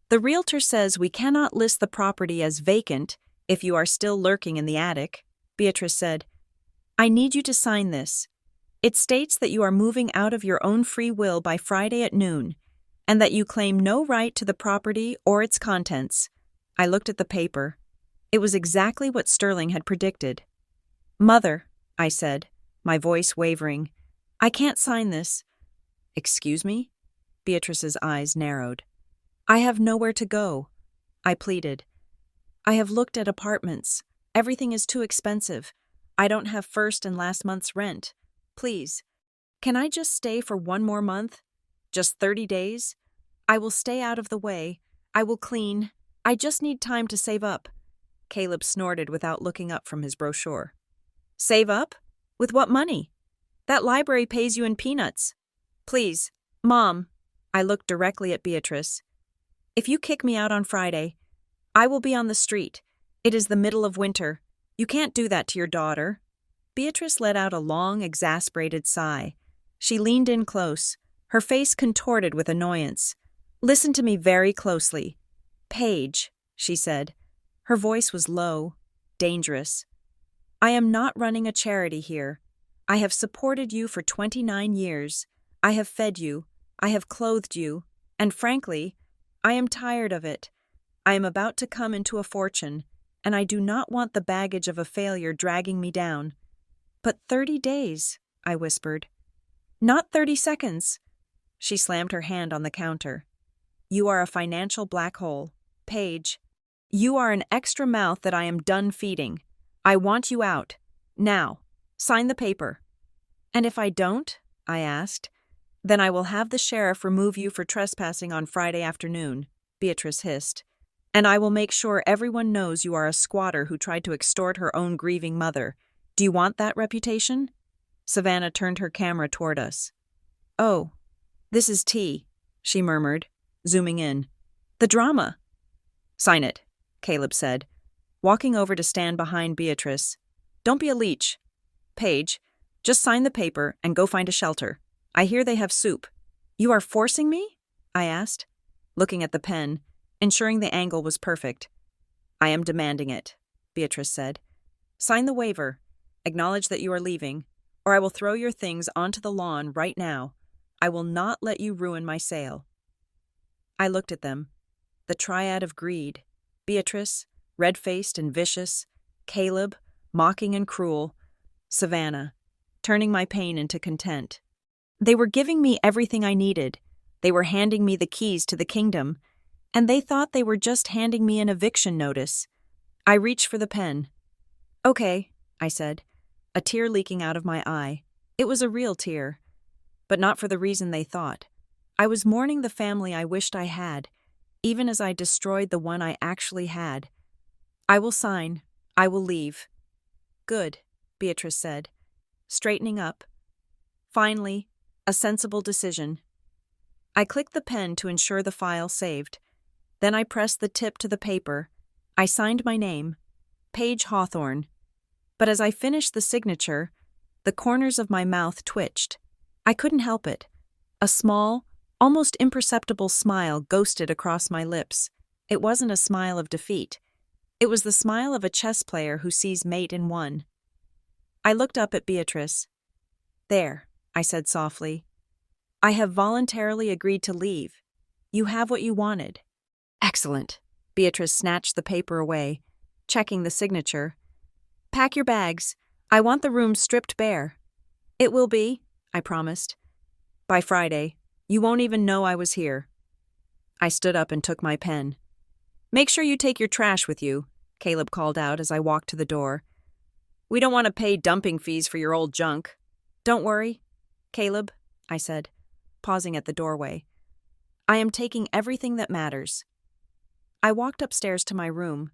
The realtor says we cannot list the property as vacant if you are still lurking in the attic, Beatrice said. I need you to sign this. It states that you are moving out of your own free will by Friday at noon, and that you claim no right to the property or its contents. I looked at the paper. It was exactly what Sterling had predicted. Mother, I said, my voice wavering, I can't sign this. Excuse me? Beatrice's eyes narrowed. I have nowhere to go, I pleaded. I have looked at apartments. Everything is too expensive. I don't have first and last month's rent. Please, can I just stay for one more month? Just 30 days? I will stay out of the way. I will clean. I just need time to save up. Caleb snorted without looking up from his brochure. Save up? With what money? That library pays you in peanuts. Please, Mom. I looked directly at Beatrice. If you kick me out on Friday, I will be on the street. It is the middle of winter. You can't do that to your daughter. Beatrice let out a long, exasperated sigh. She leaned in close, Her face contorted with annoyance. "Listen to me very closely. Paige," she said. Her voice was low, dangerous. "I am not running a charity here. I have supported you for 29 years. I have fed you. I have clothed you. And frankly, I am tired of it. I am about to come into a fortune, and I do not want the baggage of a failure dragging me down." "But 30 days," I whispered. "Not 30 seconds." She slammed her hand on the counter. "You are a financial black hole. Paige, you are an extra mouth that I am done feeding. I want you out. Now, sign the paper." "And if I don't?" I asked. "Then I will have the sheriff remove you for trespassing on Friday afternoon," Beatrice hissed. "And I will make sure everyone knows you are a squatter who tried to extort her own grieving mother. Do you want that reputation?" Savannah turned her camera toward us. "Oh, this is T," she murmured, zooming in. "The drama." "Sign it," Caleb said, walking over to stand behind Beatrice. "Don't be a leech. Paige, just sign the paper and go find a shelter. I hear they have soup." "You are forcing me?" I asked, looking at the pen, ensuring the angle was perfect. "I am demanding it," Beatrice said. "Sign the waiver, acknowledge that you are leaving, or I will throw your things onto the lawn right now. I will not let you ruin my sale." I looked at them. The triad of greed. Beatrice, red-faced and vicious. Caleb, mocking and cruel. Savannah, turning my pain into content. They were giving me everything I needed. They were handing me the keys to the kingdom. And they thought they were just handing me an eviction notice. I reached for the pen. "Okay," I said, a tear leaking out of my eye. It was a real tear. But not for the reason they thought. I was mourning the family I wished I had, even as I destroyed the one I actually had. "I will sign. I will leave." "Good," Beatrice said, straightening up. Finally, a sensible decision. I clicked the pen to ensure the file saved. Then I pressed the tip to the paper. I signed my name, Paige Hawthorne. But as I finished the signature, the corners of my mouth twitched. I couldn't help it. A small, almost imperceptible smile ghosted across my lips. It wasn't a smile of defeat. It was the smile of a chess player who sees mate in one. I looked up at Beatrice. "There," I said softly. "I have voluntarily agreed to leave. You have what you wanted." "Excellent." Beatrice snatched the paper away, checking the signature. "Pack your bags. I want the room stripped bare." "It will be," I promised. "By Friday. You won't even know I was here." I stood up and took my pen. "Make sure you take your trash with you," Caleb called out as I walked to the door. "We don't want to pay dumping fees for your old junk." "Don't worry, Caleb," I said, pausing at the doorway. "I am taking everything that matters." I walked upstairs to my room.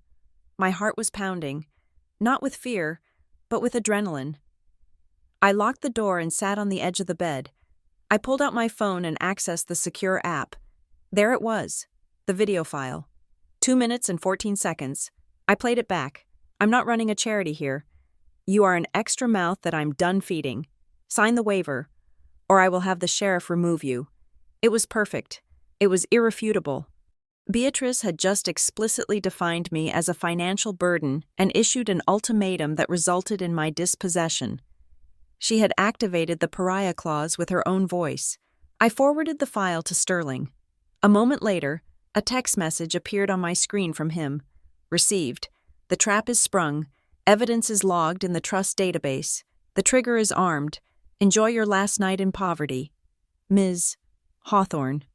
My heart was pounding, not with fear, but with adrenaline. I locked the door and sat on the edge of the bed. I pulled out my phone and accessed the secure app. There it was, the video file. 2 minutes and 14 seconds. I played it back. "I'm not running a charity here. You are an extra mouth that I'm done feeding. Sign the waiver, or I will have the sheriff remove you." It was perfect. It was irrefutable. Beatrice had just explicitly defined me as a financial burden and issued an ultimatum that resulted in my dispossession. She had activated the pariah clause with her own voice. I forwarded the file to Sterling. A moment later, a text message appeared on my screen from him. "Received. The trap is sprung. Evidence is logged in the trust database. The trigger is armed. Enjoy your last night in poverty. Ms. Hawthorne."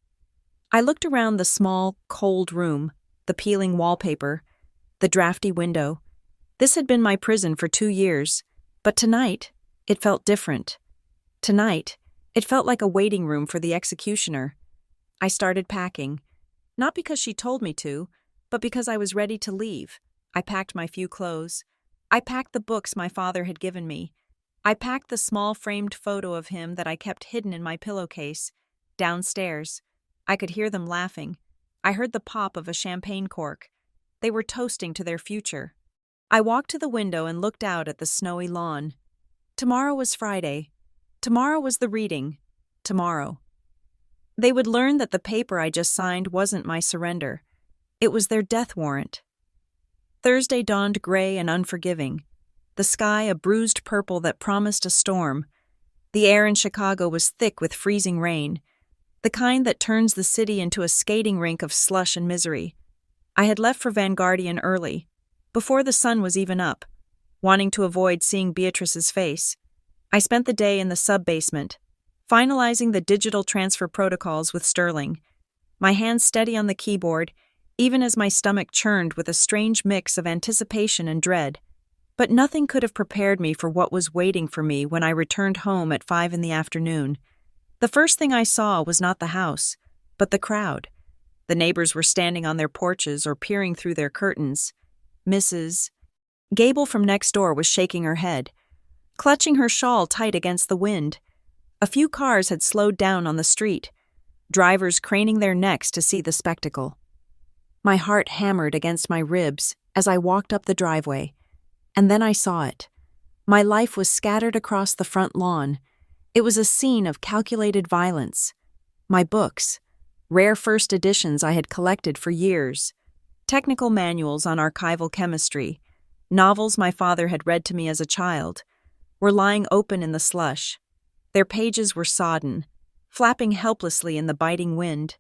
I looked around the small, cold room, the peeling wallpaper, the drafty window. This had been my prison for 2 years, but tonight, it felt different. Tonight, it felt like a waiting room for the executioner. I started packing, not because she told me to, but because I was ready to leave. I packed my few clothes. I packed the books my father had given me. I packed the small framed photo of him that I kept hidden in my pillowcase. Downstairs, I could hear them laughing. I heard the pop of a champagne cork. They were toasting to their future. I walked to the window and looked out at the snowy lawn. Tomorrow was Friday. Tomorrow was the reading. Tomorrow. They would learn that the paper I just signed wasn't my surrender. It was their death warrant. Thursday dawned gray and unforgiving. The sky a bruised purple that promised a storm. The air in Chicago was thick with freezing rain, the kind that turns the city into a skating rink of slush and misery. I had left for Van Guardian early, before the sun was even up, wanting to avoid seeing Beatrice's face. I spent the day in the sub-basement, finalizing the digital transfer protocols with Sterling, my hands steady on the keyboard, even as my stomach churned with a strange mix of anticipation and dread. But nothing could have prepared me for what was waiting for me when I returned home at 5 p.m. The first thing I saw was not the house, but the crowd. The neighbors were standing on their porches or peering through their curtains. Mrs. Gable from next door was shaking her head, clutching her shawl tight against the wind. A few cars had slowed down on the street, drivers craning their necks to see the spectacle. My heart hammered against my ribs as I walked up the driveway, and then I saw it. My life was scattered across the front lawn. It was a scene of calculated violence. My books, rare first editions I had collected for years, technical manuals on archival chemistry, novels my father had read to me as a child, were lying open in the slush. Their pages were sodden, flapping helplessly in the biting wind.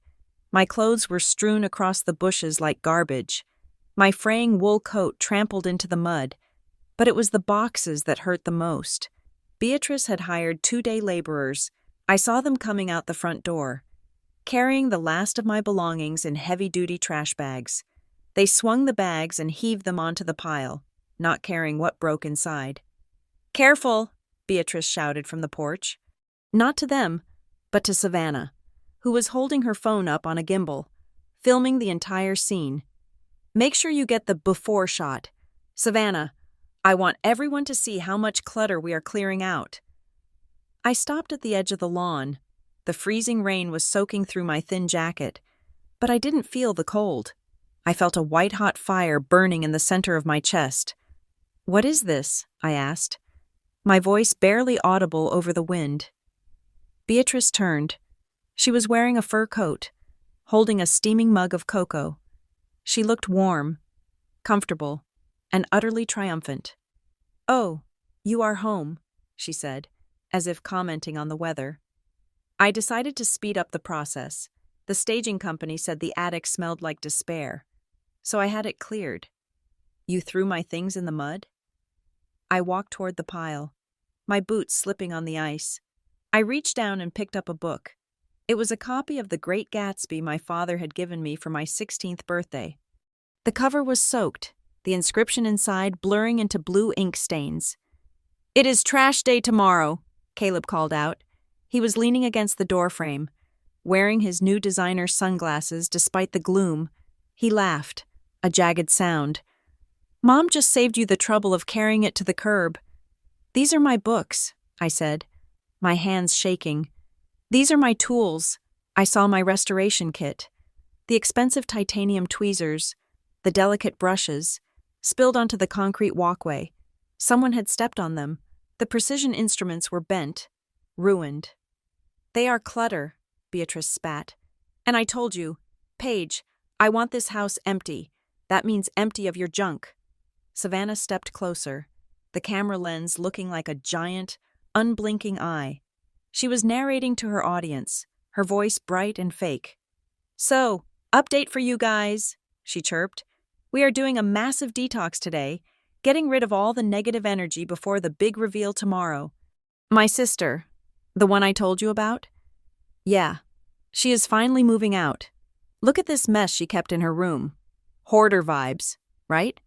My clothes were strewn across the bushes like garbage, my fraying wool coat trampled into the mud. But it was the boxes that hurt the most. Beatrice had hired 2-day laborers. I saw them coming out the front door, carrying the last of my belongings in heavy-duty trash bags. They swung the bags and heaved them onto the pile, not caring what broke inside. "Careful!" Beatrice shouted from the porch. Not to them, but to Savannah, who was holding her phone up on a gimbal, filming the entire scene. "Make sure you get the before shot. Savannah, I want everyone to see how much clutter we are clearing out." I stopped at the edge of the lawn. The freezing rain was soaking through my thin jacket, but I didn't feel the cold. I felt a white-hot fire burning in the center of my chest. "What is this?" I asked, my voice barely audible over the wind. Beatrice turned. She was wearing a fur coat, holding a steaming mug of cocoa. She looked warm, comfortable, and utterly triumphant. "Oh, you are home," she said, as if commenting on the weather. I decided to speed up the process. The staging company said the attic smelled like despair, so I had it cleared. "You threw my things in the mud?" I walked toward the pile, my boots slipping on the ice. I reached down and picked up a book. It was a copy of The Great Gatsby my father had given me for my 16th birthday. The cover was soaked, the inscription inside blurring into blue ink stains. "It is trash day tomorrow," Caleb called out. He was leaning against the doorframe, wearing his new designer sunglasses despite the gloom. He laughed, a jagged sound. "Mom just saved you the trouble of carrying it to the curb." "These are my books," I said, my hands shaking. "These are my tools." I saw my restoration kit. The expensive titanium tweezers, the delicate brushes, spilled onto the concrete walkway. Someone had stepped on them. The precision instruments were bent, ruined. "They are clutter," Beatrice spat. "And I told you, Paige, I want this house empty. That means empty of your junk." Savannah stepped closer, the camera lens looking like a giant, unblinking eye. She was narrating to her audience, her voice bright and fake. "So, update for you guys," she chirped. "We are doing a massive detox today, getting rid of all the negative energy before the big reveal tomorrow. My sister, the one I told you about? Yeah, she is finally moving out. Look at this mess she kept in her room. Hoarder vibes, right?"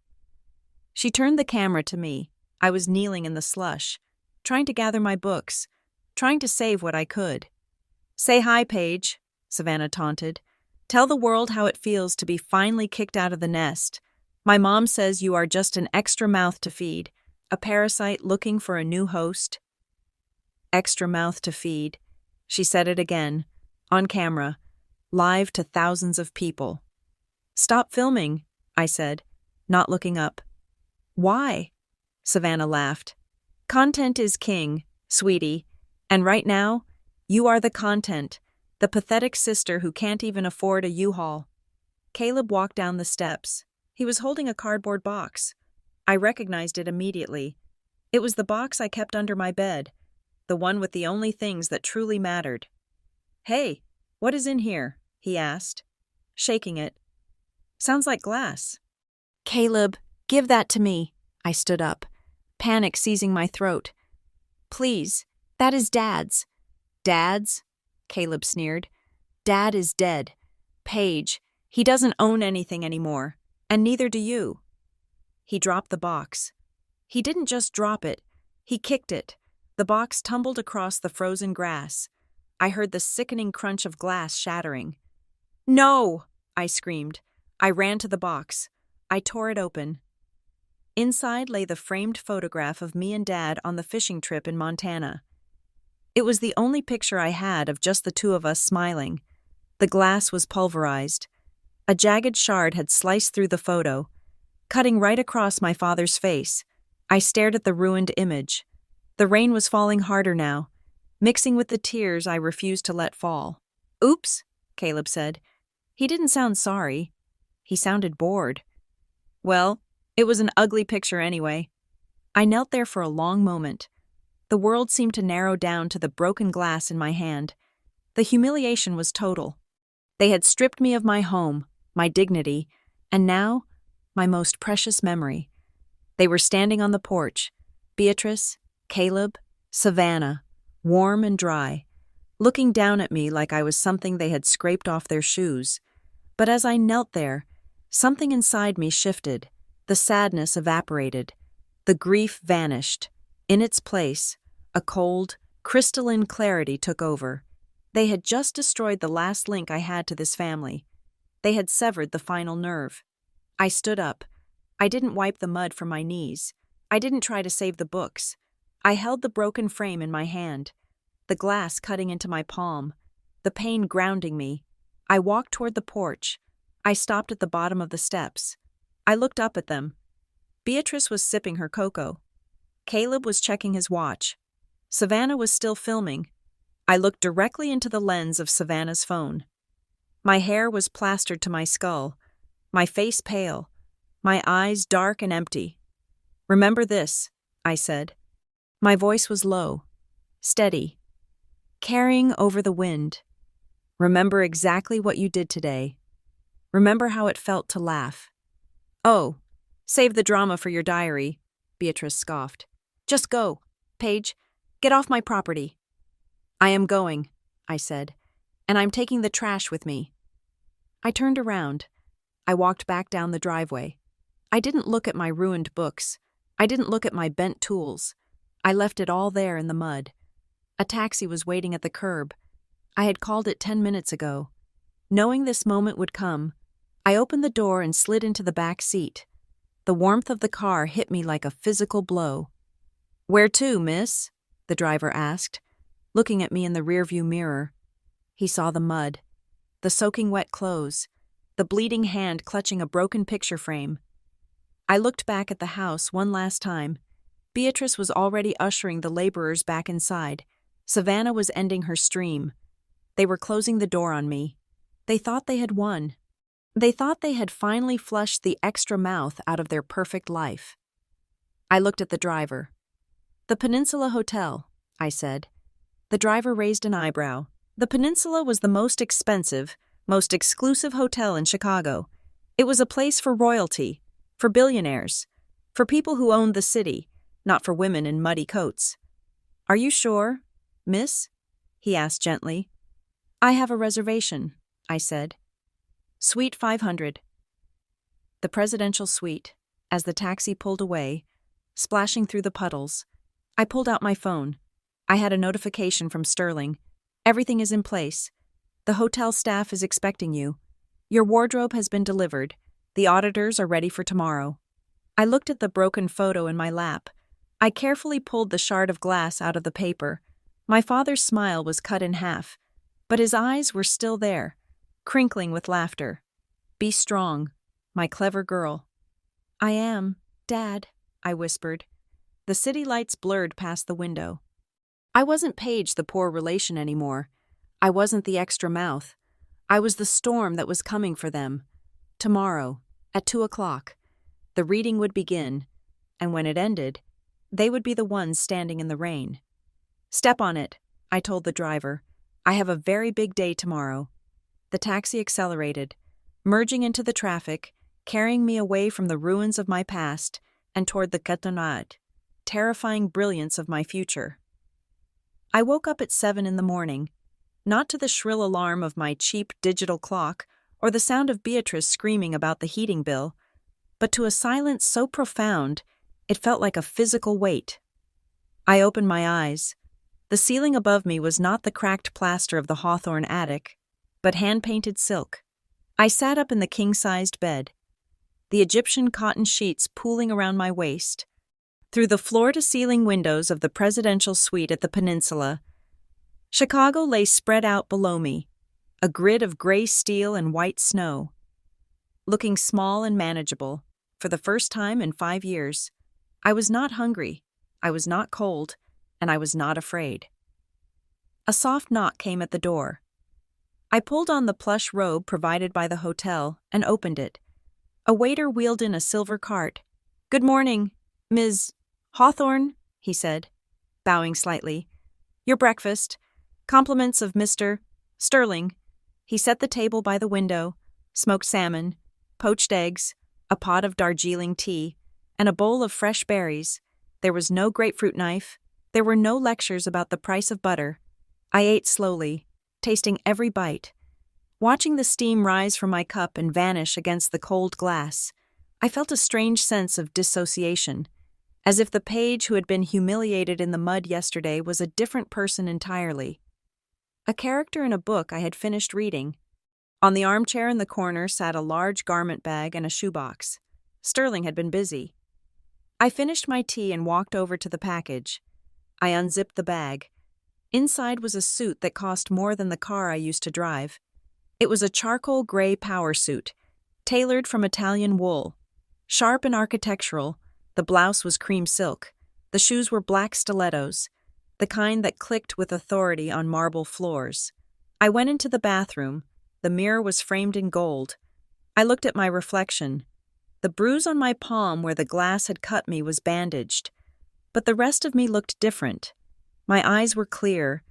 She turned the camera to me. I was kneeling in the slush, trying to gather my books, trying to save what I could. "Say hi, Paige," Savannah taunted. "Tell the world how it feels to be finally kicked out of the nest. My mom says you are just an extra mouth to feed, a parasite looking for a new host." Extra mouth to feed. She said it again, on camera, live to thousands of people. "Stop filming," I said, not looking up. "Why?" Savannah laughed. "Content is king, sweetie, and right now, you are the content. The pathetic sister who can't even afford a U-Haul. Caleb walked down the steps. He was holding a cardboard box. I recognized it immediately. It was the box I kept under my bed, the one with the only things that truly mattered. "Hey, what is in here?" he asked, shaking it. "Sounds like glass." "Caleb, give that to me." I stood up, panic seizing my throat. "Please, that is Dad's." "Dad's?" Caleb sneered. "Dad is dead. Paige, he doesn't own anything anymore, and neither do you." He dropped the box. He didn't just drop it, he kicked it. The box tumbled across the frozen grass. I heard the sickening crunch of glass shattering. "No!" I screamed. I ran to the box. I tore it open. Inside lay the framed photograph of me and Dad on the fishing trip in Montana. It was the only picture I had of just the two of us smiling. The glass was pulverized. A jagged shard had sliced through the photo, cutting right across my father's face. I stared at the ruined image. The rain was falling harder now, mixing with the tears I refused to let fall. "Oops," Caleb said. He didn't sound sorry. He sounded bored. Well, it was an ugly picture anyway. I knelt there for a long moment. The world seemed to narrow down to the broken glass in my hand. The humiliation was total. They had stripped me of my home, my dignity, and now, my most precious memory. They were standing on the porch, Beatrice, Caleb, Savannah, warm and dry, looking down at me like I was something they had scraped off their shoes. But as I knelt there, something inside me shifted. The sadness evaporated. The grief vanished. In its place, a cold, crystalline clarity took over. They had just destroyed the last link I had to this family. They had severed the final nerve. I stood up. I didn't wipe the mud from my knees. I didn't try to save the books. I held the broken frame in my hand, the glass cutting into my palm, the pain grounding me. I walked toward the porch. I stopped at the bottom of the steps. I looked up at them. Beatrice was sipping her cocoa. Caleb was checking his watch. Savannah was still filming. I looked directly into the lens of Savannah's phone. My hair was plastered to my skull, my face pale, my eyes dark and empty. "Remember this," I said. My voice was low, steady, carrying over the wind. "Remember exactly what you did today. Remember how it felt to laugh." "Oh, save the drama for your diary," Beatrice scoffed. "Just go, Paige. Get off my property." "I am going," I said, "and I'm taking the trash with me." I turned around. I walked back down the driveway. I didn't look at my ruined books. I didn't look at my bent tools. I left it all there in the mud. A taxi was waiting at the curb. I had called it 10 minutes ago. Knowing this moment would come, I opened the door and slid into the back seat. The warmth of the car hit me like a physical blow. "Where to, miss?" the driver asked, looking at me in the rearview mirror. He saw the mud, the soaking wet clothes, the bleeding hand clutching a broken picture frame. I looked back at the house one last time. Beatrice was already ushering the laborers back inside. Savannah was ending her stream. They were closing the door on me. They thought they had won. They thought they had finally flushed the extra mouth out of their perfect life. I looked at the driver. "The Peninsula Hotel," I said. The driver raised an eyebrow. The Peninsula was the most expensive, most exclusive hotel in Chicago. It was a place for royalty, for billionaires, for people who owned the city, not for women in muddy coats. "Are you sure, miss?" he asked gently. "I have a reservation," I said. "Suite 500. The presidential suite. As the taxi pulled away, splashing through the puddles, I pulled out my phone. I had a notification from Sterling. "Everything is in place. The hotel staff is expecting you. Your wardrobe has been delivered. The auditors are ready for tomorrow." I looked at the broken photo in my lap. I carefully pulled the shard of glass out of the paper. My father's smile was cut in half, but his eyes were still there, crinkling with laughter. "Be strong, my clever girl." "I am, Dad," I whispered. The city lights blurred past the window. I wasn't Paige the poor relation anymore. I wasn't the extra mouth. I was the storm that was coming for them. Tomorrow, at 2 o'clock, the reading would begin, and when it ended, they would be the ones standing in the rain. "Step on it," I told the driver. "I have a very big day tomorrow." The taxi accelerated, merging into the traffic, carrying me away from the ruins of my past and toward the cantonade, terrifying brilliance of my future. I woke up at 7 in the morning, not to the shrill alarm of my cheap digital clock or the sound of Beatrice screaming about the heating bill, but to a silence so profound it felt like a physical weight. I opened my eyes. The ceiling above me was not the cracked plaster of the Hawthorne attic, but hand-painted silk. I sat up in the king-sized bed, the Egyptian cotton sheets pooling around my waist. Through the floor-to-ceiling windows of the presidential suite at the peninsula, Chicago lay spread out below me, a grid of gray steel and white snow. Looking small and manageable, for the first time in 5 years, I was not hungry, I was not cold, and I was not afraid. A soft knock came at the door. I pulled on the plush robe provided by the hotel and opened it. A waiter wheeled in a silver cart. "Good morning, Ms. Hawthorne," he said, bowing slightly. "Your breakfast. Compliments of Mr. Sterling." He set the table by the window, smoked salmon, poached eggs, a pot of Darjeeling tea, and a bowl of fresh berries. There was no grapefruit knife. There were no lectures about the price of butter. I ate slowly, tasting every bite. Watching the steam rise from my cup and vanish against the cold glass, I felt a strange sense of dissociation, as if the page who had been humiliated in the mud yesterday was a different person entirely. A character in a book I had finished reading. On the armchair in the corner sat a large garment bag and a shoebox. Sterling had been busy. I finished my tea and walked over to the package. I unzipped the bag. Inside was a suit that cost more than the car I used to drive. It was a charcoal gray power suit, tailored from Italian wool. Sharp and architectural, the blouse was cream silk. The shoes were black stilettos, the kind that clicked with authority on marble floors. I went into the bathroom. The mirror was framed in gold. I looked at my reflection. The bruise on my palm where the glass had cut me was bandaged, but the rest of me looked different. My eyes were clear.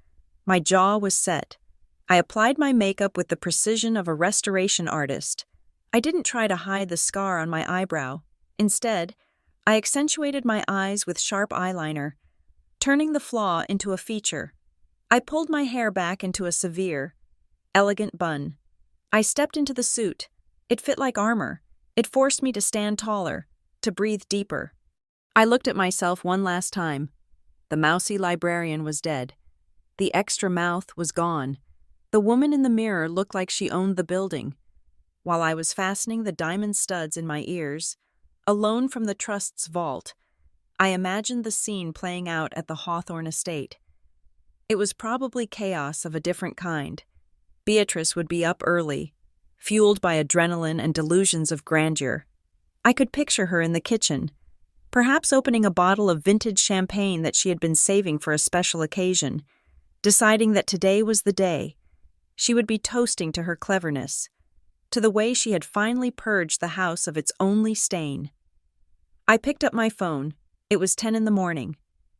My jaw was set. I applied my makeup with the precision of a restoration artist. I didn't try to hide the scar on my eyebrow. Instead, I accentuated my eyes with sharp eyeliner, turning the flaw into a feature. I pulled my hair back into a severe, elegant bun. I stepped into the suit. It fit like armor. It forced me to stand taller, to breathe deeper. I looked at myself one last time. The mousy librarian was dead. The extra mouth was gone. The woman in the mirror looked like she owned the building. While I was fastening the diamond studs in my ears, alone from the trust's vault, I imagined the scene playing out at the Hawthorne estate. It was probably chaos of a different kind. Beatrice would be up early, fueled by adrenaline and delusions of grandeur. I could picture her in the kitchen, perhaps opening a bottle of vintage champagne that she had been saving for a special occasion, deciding that today was the day. She would be toasting to her cleverness, to the way she had finally purged the house of its only stain. I picked up my phone. It was 10 in the morning.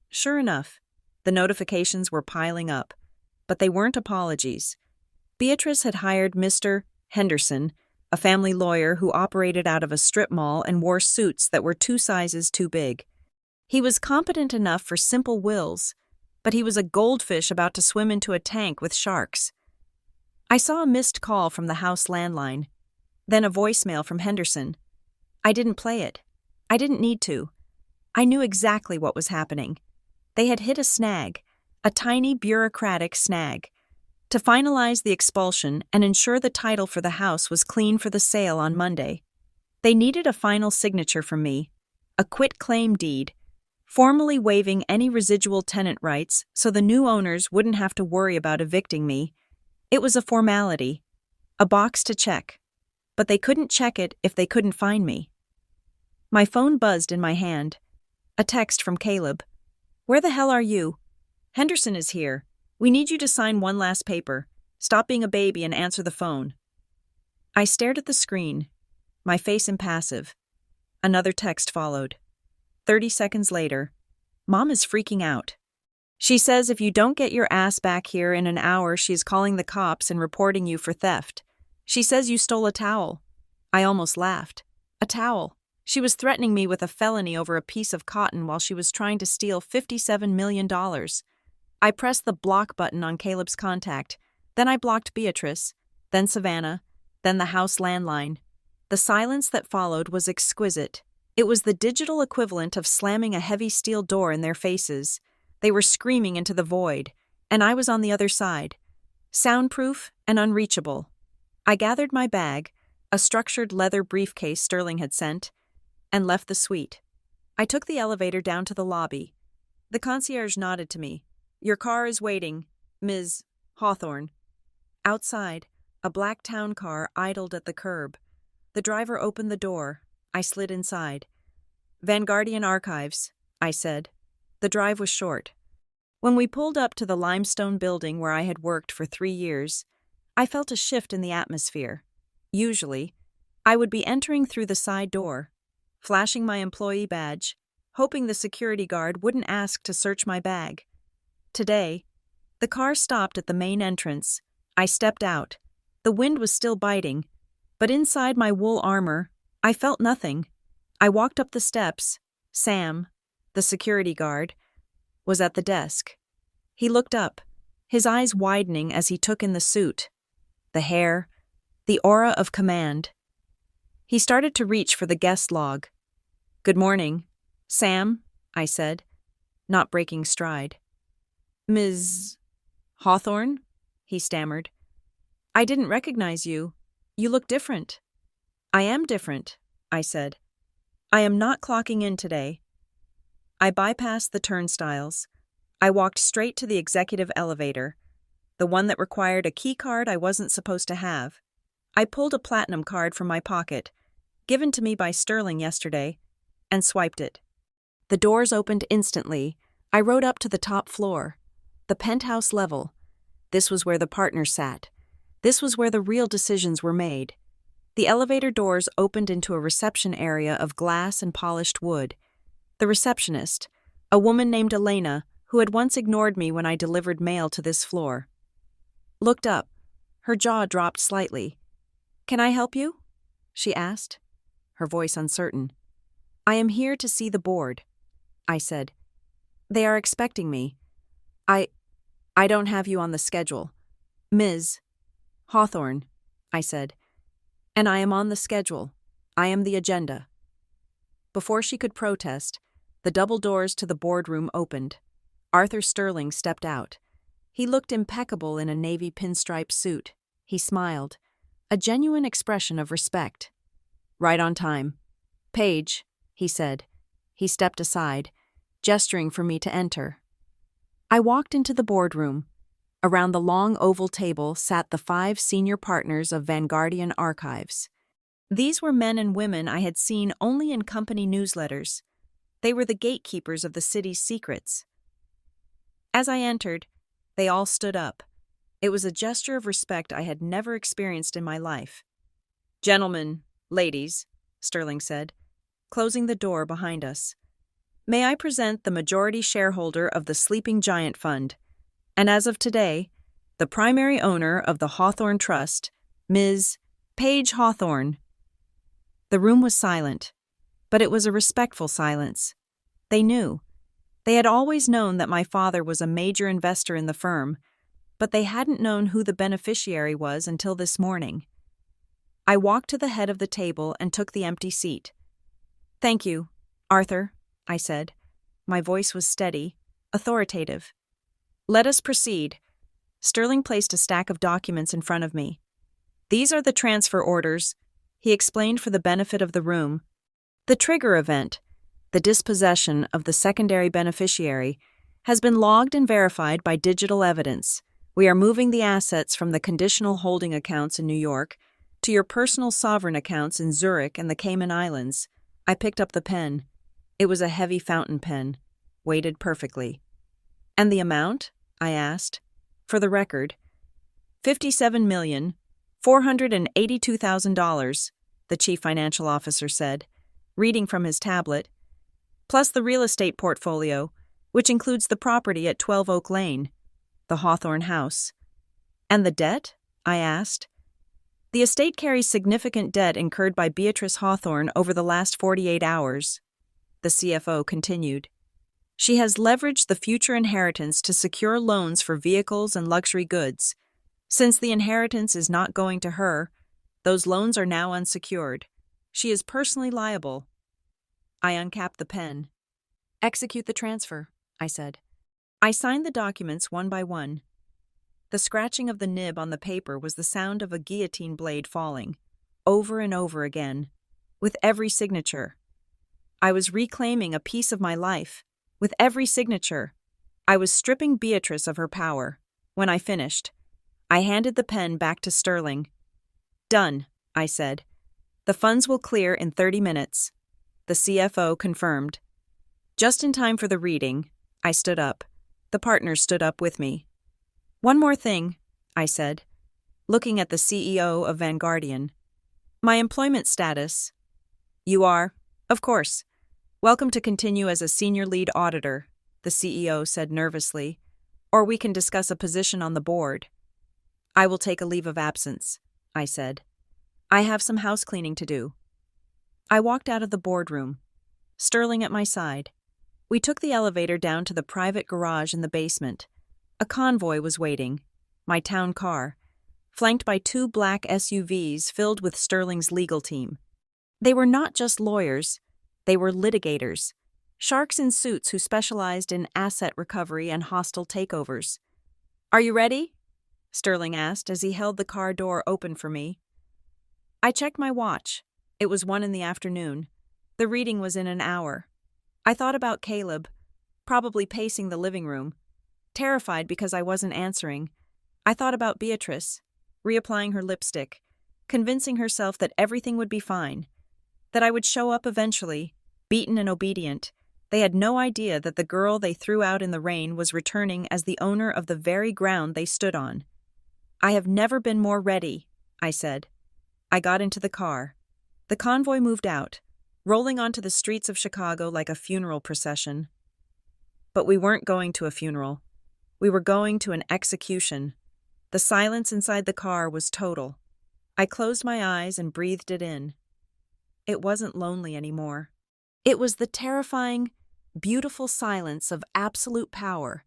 Sure enough, the notifications were piling up, but they weren't apologies. Beatrice had hired Mr. Henderson, a family lawyer who operated out of a strip mall and wore suits that were 2 sizes too big. He was competent enough for simple wills, but he was a goldfish about to swim into a tank with sharks. I saw a missed call from the house landline, then a voicemail from Henderson. I didn't play it. I didn't need to. I knew exactly what was happening. They had hit a snag, a tiny bureaucratic snag. To finalize the expulsion and ensure the title for the house was clean for the sale on Monday, they needed a final signature from me, a quit-claim deed, formally waiving any residual tenant rights so the new owners wouldn't have to worry about evicting me. It was a formality, a box to check, but they couldn't check it if they couldn't find me. My phone buzzed in my hand. A text from Caleb. "Where the hell are you? Henderson is here. We need you to sign one last paper. Stop being a baby and answer the phone. I stared at the screen, my face impassive. Another text followed. 30 seconds later, Mom is freaking out. She says if you don't get your ass back here in an hour, she is calling the cops and reporting you for theft. She says you stole a towel. I almost laughed. A towel. She was threatening me with a felony over a piece of cotton while she was trying to steal $57 million. I pressed the block button on Caleb's contact. Then I blocked Beatrice, then Savannah, then the house landline. The silence that followed was exquisite. It was the digital equivalent of slamming a heavy steel door in their faces. They were screaming into the void, and I was on the other side, soundproof and unreachable. I gathered my bag, a structured leather briefcase Sterling had sent, and left the suite. I took the elevator down to the lobby. The concierge nodded to me. Your car is waiting, Ms. Hawthorne. Outside, a black town car idled at the curb. The driver opened the door. I slid inside. Vanguardian Archives, I said. The drive was short. When we pulled up to the limestone building where I had worked for 3 years, I felt a shift in the atmosphere. Usually, I would be entering through the side door, flashing my employee badge, hoping the security guard wouldn't ask to search my bag. Today, the car stopped at the main entrance. I stepped out. The wind was still biting, but inside my wool armor, I felt nothing. I walked up the steps. Sam, the security guard, was at the desk. He looked up, his eyes widening as he took in the suit, the hair, the aura of command. He started to reach for the guest log. Good morning, Sam, I said, not breaking stride. Ms. Hawthorne? He stammered. I didn't recognize you. You look different. I am different, I said. I am not clocking in today. I bypassed the turnstiles. I walked straight to the executive elevator, the one that required a key card I wasn't supposed to have. I pulled a platinum card from my pocket, given to me by Sterling yesterday, and swiped it. The doors opened instantly. I rode up to the top floor, the penthouse level. This was where the partners sat. This was where the real decisions were made. The elevator doors opened into a reception area of glass and polished wood. The receptionist, a woman named Elena, who had once ignored me when I delivered mail to this floor, looked up. Her jaw dropped slightly. Can I help you? She asked, her voice uncertain. I am here to see the board, I said. They are expecting me. I don't have you on the schedule. Ms. Hawthorne, I said. And I am on the schedule. I am the agenda. Before she could protest, the double doors to the boardroom opened. Arthur Sterling stepped out. He looked impeccable in a navy pinstripe suit. He smiled, a genuine expression of respect. Right on time. Paige, he said. He stepped aside, gesturing for me to enter. I walked into the boardroom. Around the long oval table sat the 5 senior partners of Vanguardian Archives. These were men and women I had seen only in company newsletters. They were the gatekeepers of the city's secrets. As I entered, they all stood up. It was a gesture of respect I had never experienced in my life. Gentlemen, ladies, Sterling said, closing the door behind us. May I present the majority shareholder of the Sleeping Giant Fund, and as of today, the primary owner of the Hawthorne Trust, Ms. Paige Hawthorne. The room was silent, but it was a respectful silence. They knew. They had always known that my father was a major investor in the firm, but they hadn't known who the beneficiary was until this morning. I walked to the head of the table and took the empty seat. Thank you, Arthur, I said. My voice was steady, authoritative. Let us proceed. Sterling placed a stack of documents in front of me. These are the transfer orders, he explained for the benefit of the room. The trigger event, the dispossession of the secondary beneficiary, has been logged and verified by digital evidence. We are moving the assets from the conditional holding accounts in New York to your personal sovereign accounts in Zurich and the Cayman Islands. I picked up the pen. It was a heavy fountain pen, weighted perfectly. And the amount? I asked. For the record, $57,482,000, the chief financial officer said, reading from his tablet, plus the real estate portfolio, which includes the property at 12 Oak Lane, the Hawthorne house. And the debt? I asked. The estate carries significant debt incurred by Beatrice Hawthorne over the last 48 hours, the CFO continued. She has leveraged the future inheritance to secure loans for vehicles and luxury goods. Since the inheritance is not going to her, those loans are now unsecured. She is personally liable. I uncapped the pen. Execute the transfer, I said. I signed the documents one by one. The scratching of the nib on the paper was the sound of a guillotine blade falling, over and over again, with every signature. I was reclaiming a piece of my life. With every signature, I was stripping Beatrice of her power. When I finished, I handed the pen back to Sterling. Done, I said. The funds will clear in 30 minutes. The CFO confirmed. Just in time for the reading, I stood up. The partners stood up with me. One more thing, I said, looking at the CEO of Vanguardian. My employment status. You are, of course, welcome to continue as a senior lead auditor, the CEO said nervously, or we can discuss a position on the board. I will take a leave of absence, I said. I have some house cleaning to do. I walked out of the boardroom, Sterling at my side. We took the elevator down to the private garage in the basement. A convoy was waiting, my town car, flanked by 2 black SUVs filled with Sterling's legal team. They were not just lawyers, they were litigators, sharks in suits who specialized in asset recovery and hostile takeovers. Are you ready? Sterling asked as he held the car door open for me. I checked my watch. It was 1 p.m. The reading was in an hour. I thought about Caleb, probably pacing the living room. Terrified because I wasn't answering, I thought about Beatrice, reapplying her lipstick, convincing herself that everything would be fine, that I would show up eventually, beaten and obedient. They had no idea that the girl they threw out in the rain was returning as the owner of the very ground they stood on. I have never been more ready, I said. I got into the car. The convoy moved out, rolling onto the streets of Chicago like a funeral procession. But we weren't going to a funeral. We were going to an execution. The silence inside the car was total. I closed my eyes and breathed it in. It wasn't lonely anymore. It was the terrifying, beautiful silence of absolute power,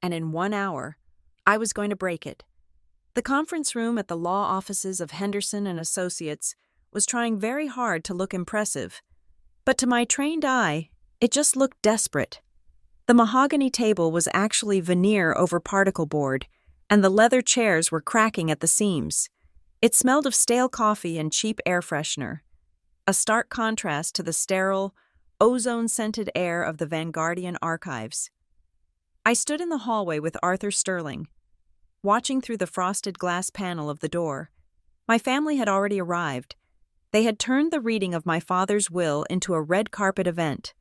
and in 1 hour, I was going to break it. The conference room at the law offices of Henderson and Associates was trying very hard to look impressive, but to my trained eye, it just looked desperate. The mahogany table was actually veneer over particle board, and the leather chairs were cracking at the seams. It smelled of stale coffee and cheap air freshener, a stark contrast to the sterile, ozone-scented air of the Vanguardian archives. I stood in the hallway with Arthur Sterling, watching through the frosted glass panel of the door. My family had already arrived. They had turned the reading of my father's will into a red carpet event.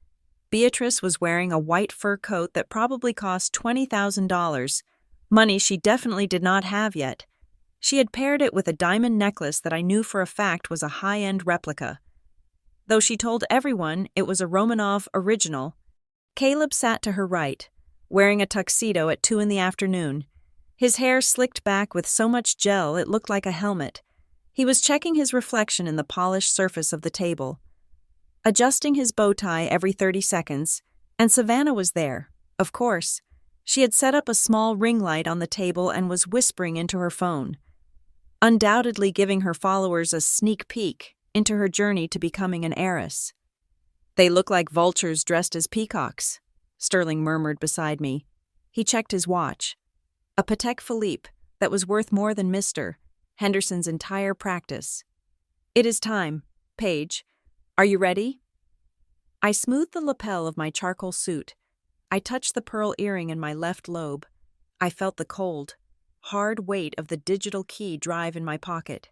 Beatrice was wearing a white fur coat that probably cost $20,000, money she definitely did not have yet. She had paired it with a diamond necklace that I knew for a fact was a high-end replica. Though she told everyone it was a Romanov original, Caleb sat to her right, wearing a tuxedo at 2 p.m. His hair slicked back with so much gel it looked like a helmet. He was checking his reflection in the polished surface of the table, adjusting his bow tie every 30 seconds, and Savannah was there, of course. She had set up a small ring light on the table and was whispering into her phone, undoubtedly giving her followers a sneak peek into her journey to becoming an heiress. They look like vultures dressed as peacocks, Sterling murmured beside me. He checked his watch. A Patek Philippe that was worth more than Mr. Henderson's entire practice. It is time, Paige. Are you ready? I smoothed the lapel of my charcoal suit. I touched the pearl earring in my left lobe. I felt the cold, hard weight of the digital key drive in my pocket.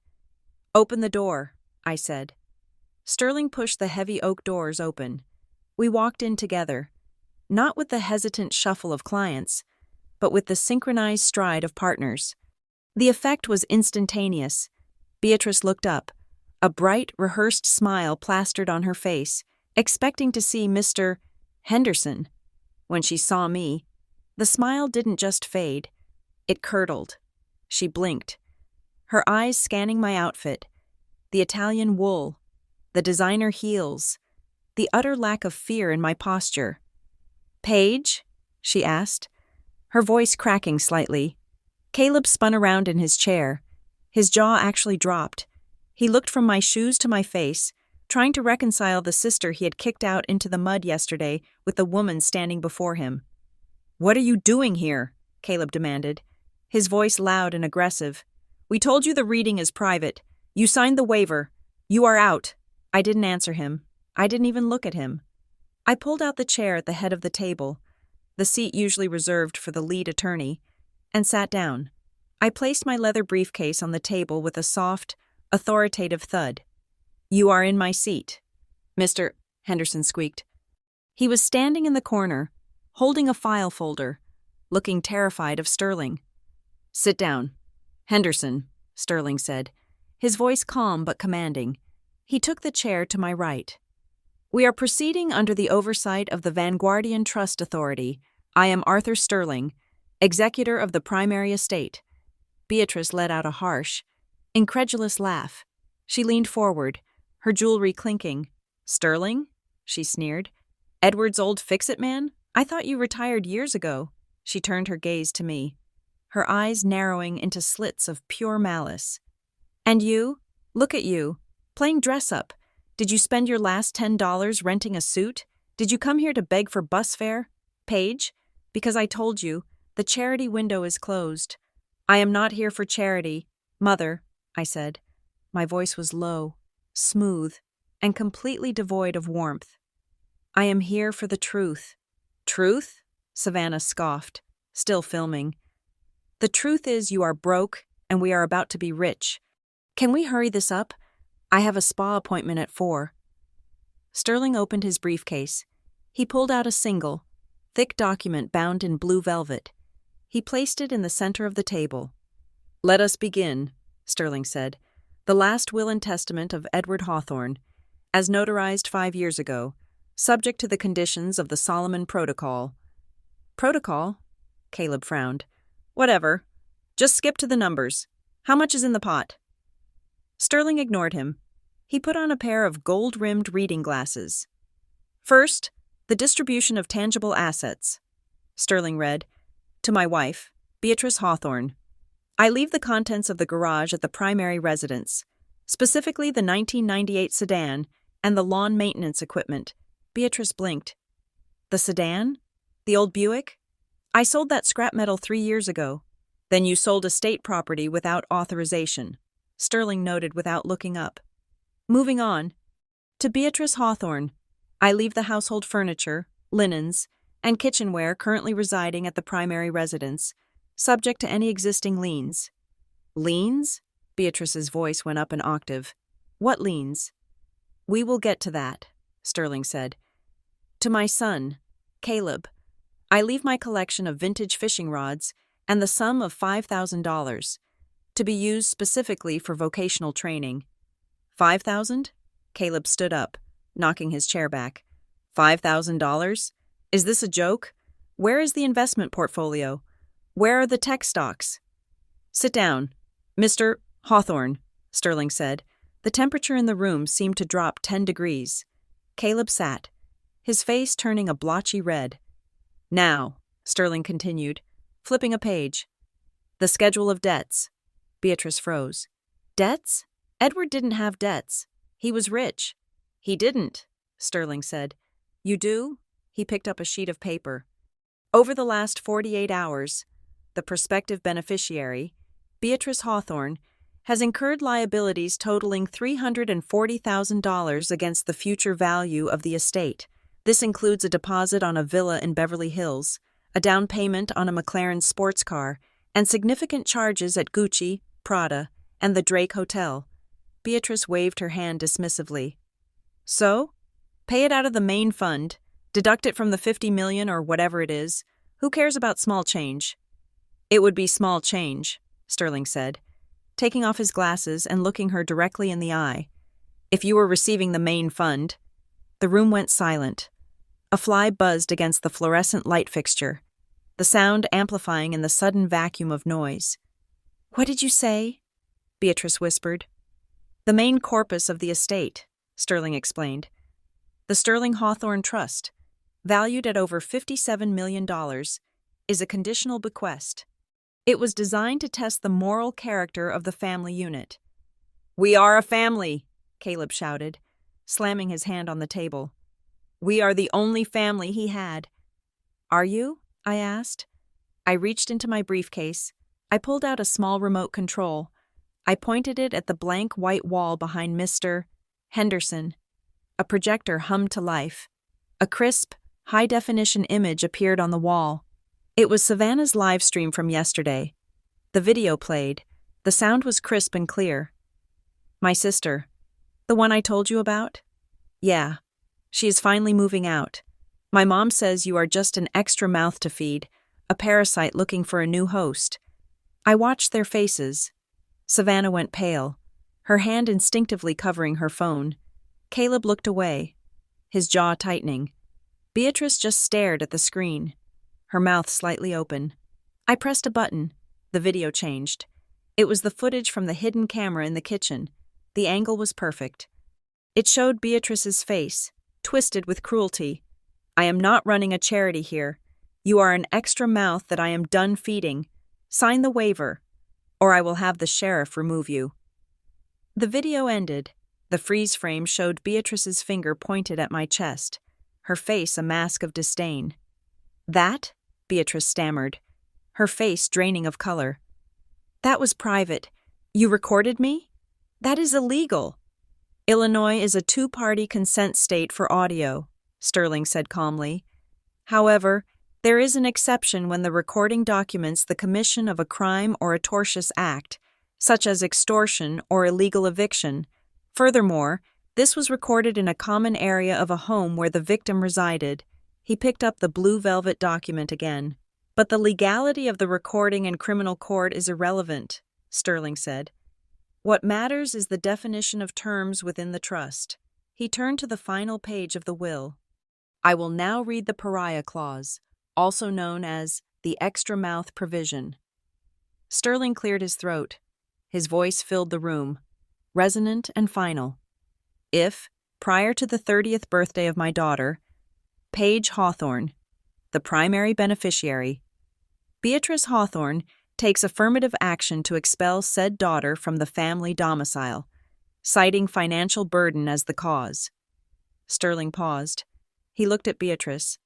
Open the door, I said. Sterling pushed the heavy oak doors open. We walked in together, not with the hesitant shuffle of clients, but with the synchronized stride of partners. The effect was instantaneous. Beatrice looked up, a bright, rehearsed smile plastered on her face, expecting to see Mr. Henderson. When she saw me, the smile didn't just fade, it curdled. She blinked, her eyes scanning my outfit, the Italian wool, the designer heels, the utter lack of fear in my posture. "Paige?" she asked, her voice cracking slightly. Caleb spun around in his chair. His jaw actually dropped. He looked from my shoes to my face, trying to reconcile the sister he had kicked out into the mud yesterday with the woman standing before him. "What are you doing here?" Caleb demanded, his voice loud and aggressive. "We told you the reading is private. You signed the waiver. You are out." I didn't answer him. I didn't even look at him. I pulled out the chair at the head of the table, the seat usually reserved for the lead attorney, and sat down. I placed my leather briefcase on the table with a soft, authoritative thud. "You are in my seat," Mr. Henderson squeaked. He was standing in the corner, holding a file folder, looking terrified of Sterling. "Sit down, Henderson," Sterling said, his voice calm but commanding. He took the chair to my right. "We are proceeding under the oversight of the Vanguardian Trust Authority. I am Arthur Sterling, executor of the primary estate." Beatrice let out a harsh, incredulous laugh. She leaned forward, her jewelry clinking. "Sterling?" she sneered. "Edward's old fix-it man? I thought you retired years ago." She turned her gaze to me, her eyes narrowing into slits of pure malice. "And you? Look at you, playing dress-up. Did you spend your last $10 renting a suit? Did you come here to beg for bus fare? Paige? Because I told you, the charity window is closed." "I am not here for charity, Mother," I said. My voice was low, smooth, and completely devoid of warmth. "I am here for the truth." "Truth?" Savannah scoffed, still filming. "The truth is you are broke, and we are about to be rich. Can we hurry this up? I have a spa appointment at 4. Sterling opened his briefcase. He pulled out a single, thick document bound in blue velvet. He placed it in the center of the table. "Let us begin," Sterling said. "The last will and testament of Edward Hawthorne, as notarized 5 years ago, subject to the conditions of the Solomon Protocol." "Protocol?" Caleb frowned. "Whatever. Just skip to the numbers. How much is in the pot?" Sterling ignored him. He put on a pair of gold-rimmed reading glasses. "First, the distribution of tangible assets." Sterling read, "To my wife, Beatrice Hawthorne. I leave the contents of the garage at the primary residence, specifically the 1998 sedan and the lawn maintenance equipment." Beatrice blinked. "The sedan? The old Buick? I sold that scrap metal 3 years ago." "Then you sold estate property without authorization," Sterling noted without looking up. "Moving on. To Beatrice Hawthorne, I leave the household furniture, linens, and kitchenware currently residing at the primary residence, subject to any existing liens." "Liens?" Beatrice's voice went up an octave. "What liens?" "We will get to that," Sterling said. "To my son, Caleb, I leave my collection of vintage fishing rods and the sum of $5,000, to be used specifically for vocational training." "$5,000? Caleb stood up, knocking his chair back. $5,000? Is this a joke? Where is the investment portfolio? Where are the tech stocks?" "Sit down, Mr. Hawthorne," Sterling said. The temperature in the room seemed to drop 10 degrees. Caleb sat, his face turning a blotchy red. "Now," Sterling continued, flipping a page. "The schedule of debts." Beatrice froze. "Debts? Edward didn't have debts. He was rich." "He didn't," Sterling said. "You do?" He picked up a sheet of paper. "Over the last 48 hours, the prospective beneficiary, Beatrice Hawthorne, has incurred liabilities totaling $340,000 against the future value of the estate. This includes a deposit on a villa in Beverly Hills, a down payment on a McLaren sports car, and significant charges at Gucci, Prada, and the Drake Hotel." Beatrice waved her hand dismissively. "So? Pay it out of the main fund, deduct it from the $50 million or whatever it is. Who cares about small change?" "It would be small change," Sterling said, taking off his glasses and looking her directly in the eye. "If you were receiving the main fund." The room went silent. A fly buzzed against the fluorescent light fixture, the sound amplifying in the sudden vacuum of noise. "What did you say?" Beatrice whispered. "The main corpus of the estate," Sterling explained. "The Sterling Hawthorne Trust, valued at over $57 million, is a conditional bequest. It was designed to test the moral character of the family unit." "We are a family," Caleb shouted, slamming his hand on the table. "We are the only family he had." "Are you?" I asked. I reached into my briefcase. I pulled out a small remote control. I pointed it at the blank white wall behind Mr. Henderson. A projector hummed to life. A crisp, high-definition image appeared on the wall. It was Savannah's live stream from yesterday. The video played. The sound was crisp and clear. "My sister. The one I told you about?" "Yeah. She is finally moving out. My mom says you are just an extra mouth to feed, a parasite looking for a new host." I watched their faces. Savannah went pale, her hand instinctively covering her phone. Caleb looked away, his jaw tightening. Beatrice just stared at the screen, her mouth slightly open. I pressed a button. The video changed. It was the footage from the hidden camera in the kitchen. The angle was perfect. It showed Beatrice's face, twisted with cruelty. "I am not running a charity here. You are an extra mouth that I am done feeding. Sign the waiver, or I will have the sheriff remove you." The video ended. The freeze frame showed Beatrice's finger pointed at my chest, her face a mask of disdain. "That?" Beatrice stammered, her face draining of color. "That was private. You recorded me? That is illegal." "Illinois is a two-party consent state for audio," Sterling said calmly. "However, there is an exception when the recording documents the commission of a crime or a tortious act, such as extortion or illegal eviction. Furthermore, this was recorded in a common area of a home where the victim resided." He picked up the blue velvet document again. "But the legality of the recording in criminal court is irrelevant," Sterling said. "What matters is the definition of terms within the trust." He turned to the final page of the will. "I will now read the pariah clause, also known as the extra mouth provision." Sterling cleared his throat. His voice filled the room, resonant and final. "If, prior to the 30th birthday of my daughter, Paige Hawthorne, the primary beneficiary, Beatrice Hawthorne takes affirmative action to expel said daughter from the family domicile, citing financial burden as the cause." Sterling paused. He looked at Beatrice.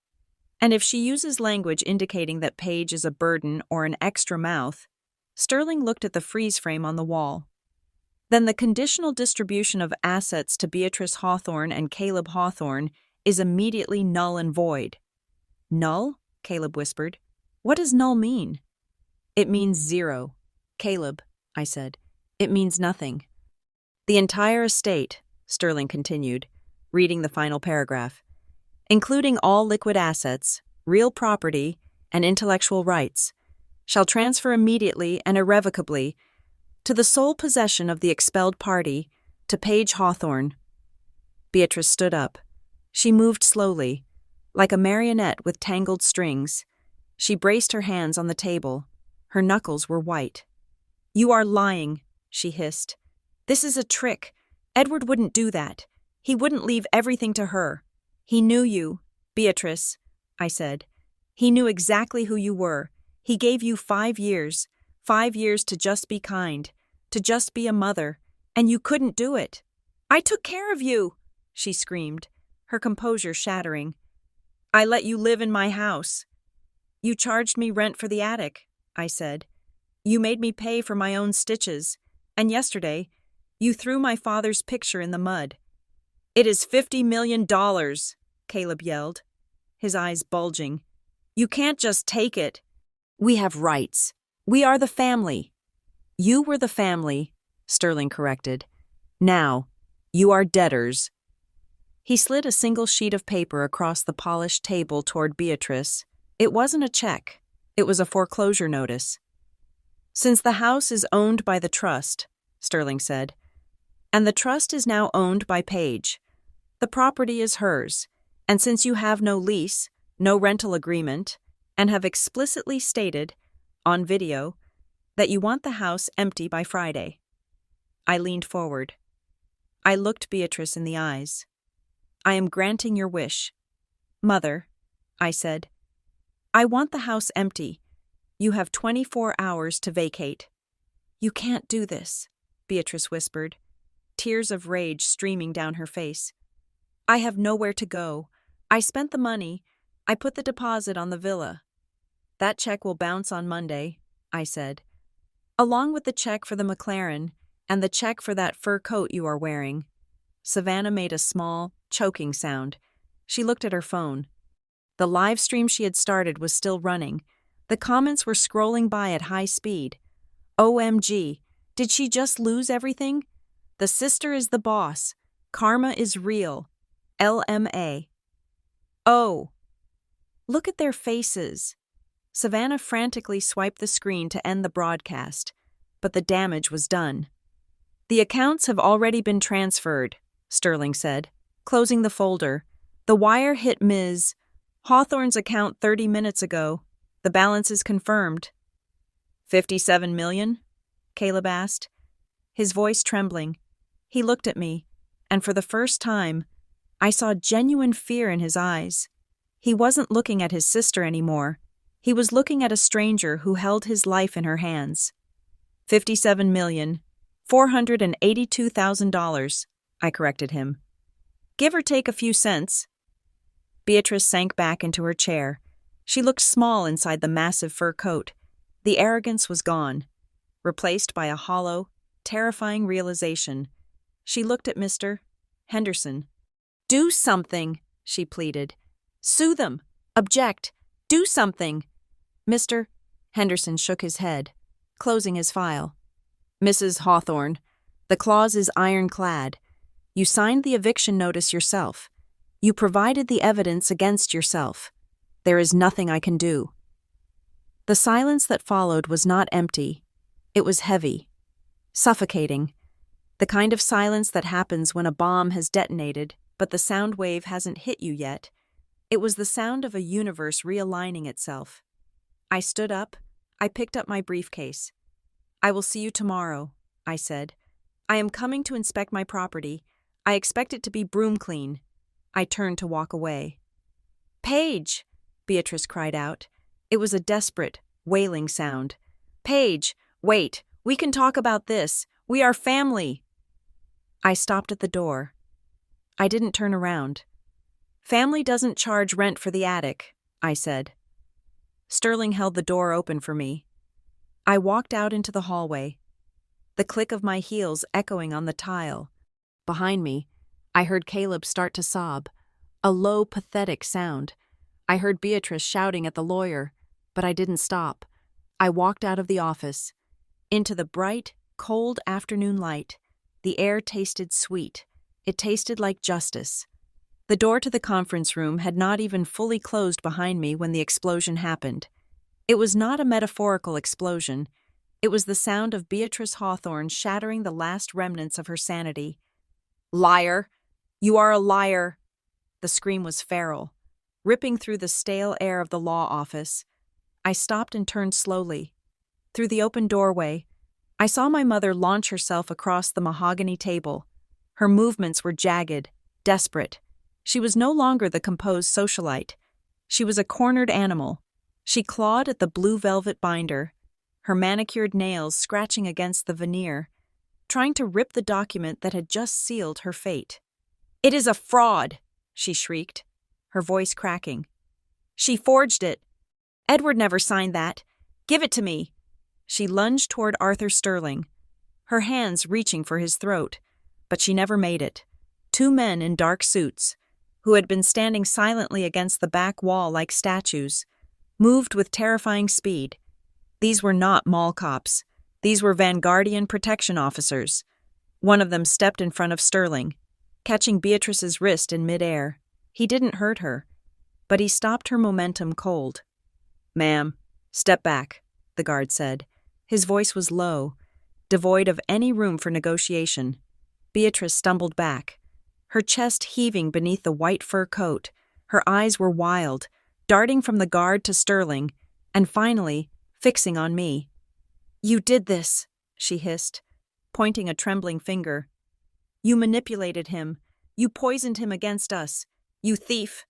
"And if she uses language indicating that Paige is a burden or an extra mouth," Sterling looked at the freeze frame on the wall. "Then the conditional distribution of assets to Beatrice Hawthorne and Caleb Hawthorne is immediately null and void." "Null?" Caleb whispered. "What does null mean?" "It means zero." "Caleb," I said, "it means nothing." "The entire estate," Sterling continued, reading the final paragraph, "including all liquid assets, real property, and intellectual rights, shall transfer immediately and irrevocably to the sole possession of the expelled party, to Paige Hawthorne." Beatrice stood up. She moved slowly, like a marionette with tangled strings. She braced her hands on the table. Her knuckles were white. "You are lying," she hissed. "This is a trick. Edward wouldn't do that. He wouldn't leave everything to her. He knew you, Beatrice," I said. "He knew exactly who you were. He gave you 5 years, 5 years to just be kind, to just be a mother, and you couldn't do it." "I took care of you," she screamed, her composure shattering. "I let you live in my house." "You charged me rent for the attic," I said. "You made me pay for my own stitches, and yesterday, you threw my father's picture in the mud." "It is $50 million, Caleb yelled, his eyes bulging. "You can't just take it." "We have rights. We are the family." "You were the family," Sterling corrected. "Now, you are debtors." He slid a single sheet of paper across the polished table toward Beatrice. It wasn't a check. It was a foreclosure notice. Since the house is owned by the trust, Sterling said, and the trust is now owned by Paige. The property is hers, and since you have no lease, no rental agreement, and have explicitly stated, on video, that you want the house empty by Friday. I leaned forward. I looked Beatrice in the eyes. I am granting your wish. Mother, I said, I want the house empty. You have 24 hours to vacate. You can't do this, Beatrice whispered, tears of rage streaming down her face. I have nowhere to go. I spent the money. I put the deposit on the villa. That check will bounce on Monday, I said, along with the check for the McLaren and the check for that fur coat you are wearing. Savannah made a small, choking sound. She looked at her phone. The live stream she had started was still running. The comments were scrolling by at high speed. OMG, did she just lose everything? The sister is the boss. Karma is real. LMA. Oh. Look at their faces. Savannah frantically swiped the screen to end the broadcast, but the damage was done. The accounts have already been transferred, Sterling said, closing the folder. The wire hit Ms. Hawthorne's account 30 minutes ago. The balance is confirmed. 57 million? Caleb asked, his voice trembling. He looked at me, and for the first time, I saw genuine fear in his eyes. He wasn't looking at his sister anymore. He was looking at a stranger who held his life in her hands. $57,482,000, I corrected him. Give or take a few cents. Beatrice sank back into her chair. She looked small inside the massive fur coat. The arrogance was gone, replaced by a hollow, terrifying realization. She looked at Mr. Henderson. Do something, she pleaded. Sue them. Object. Do something. Mr. Henderson shook his head, closing his file. Mrs. Hawthorne, the clause is ironclad. You signed the eviction notice yourself. You provided the evidence against yourself. There is nothing I can do. The silence that followed was not empty. It was heavy, suffocating, the kind of silence that happens when a bomb has detonated, but the sound wave hasn't hit you yet. It was the sound of a universe realigning itself. I stood up. I picked up my briefcase. I will see you tomorrow, I said. I am coming to inspect my property. I expect it to be broom clean. I turned to walk away. Paige, Beatrice cried out. It was a desperate, wailing sound. Paige, wait, we can talk about this. We are family. I stopped at the door. I didn't turn around. Family doesn't charge rent for the attic, I said. Sterling held the door open for me. I walked out into the hallway, the click of my heels echoing on the tile. Behind me, I heard Caleb start to sob, a low, pathetic sound. I heard Beatrice shouting at the lawyer, but I didn't stop. I walked out of the office, into the bright, cold afternoon light. The air tasted sweet. It tasted like justice. The door to the conference room had not even fully closed behind me when the explosion happened. It was not a metaphorical explosion. It was the sound of Beatrice Hawthorne shattering the last remnants of her sanity. Liar! You are a liar! The scream was feral, ripping through the stale air of the law office. I stopped and turned slowly. Through the open doorway, I saw my mother launch herself across the mahogany table. Her movements were jagged, desperate. She was no longer the composed socialite. She was a cornered animal. She clawed at the blue velvet binder, her manicured nails scratching against the veneer, trying to rip the document that had just sealed her fate. It is a fraud, she shrieked, her voice cracking. She forged it. Edward never signed that. Give it to me. She lunged toward Arthur Sterling, her hands reaching for his throat, but she never made it. Two men in dark suits, who had been standing silently against the back wall like statues, moved with terrifying speed. These were not mall cops. These were Vanguardian protection officers. One of them stepped in front of Sterling, catching Beatrice's wrist in midair. He didn't hurt her, but he stopped her momentum cold. Ma'am, step back, the guard said, His voice was low, devoid of any room for negotiation. Beatrice stumbled back, her chest heaving beneath the white fur coat. Her eyes were wild, darting from the guard to Sterling, and finally fixing on me. "You did this," she hissed, pointing a trembling finger. "You manipulated him. You poisoned him against us. You thief."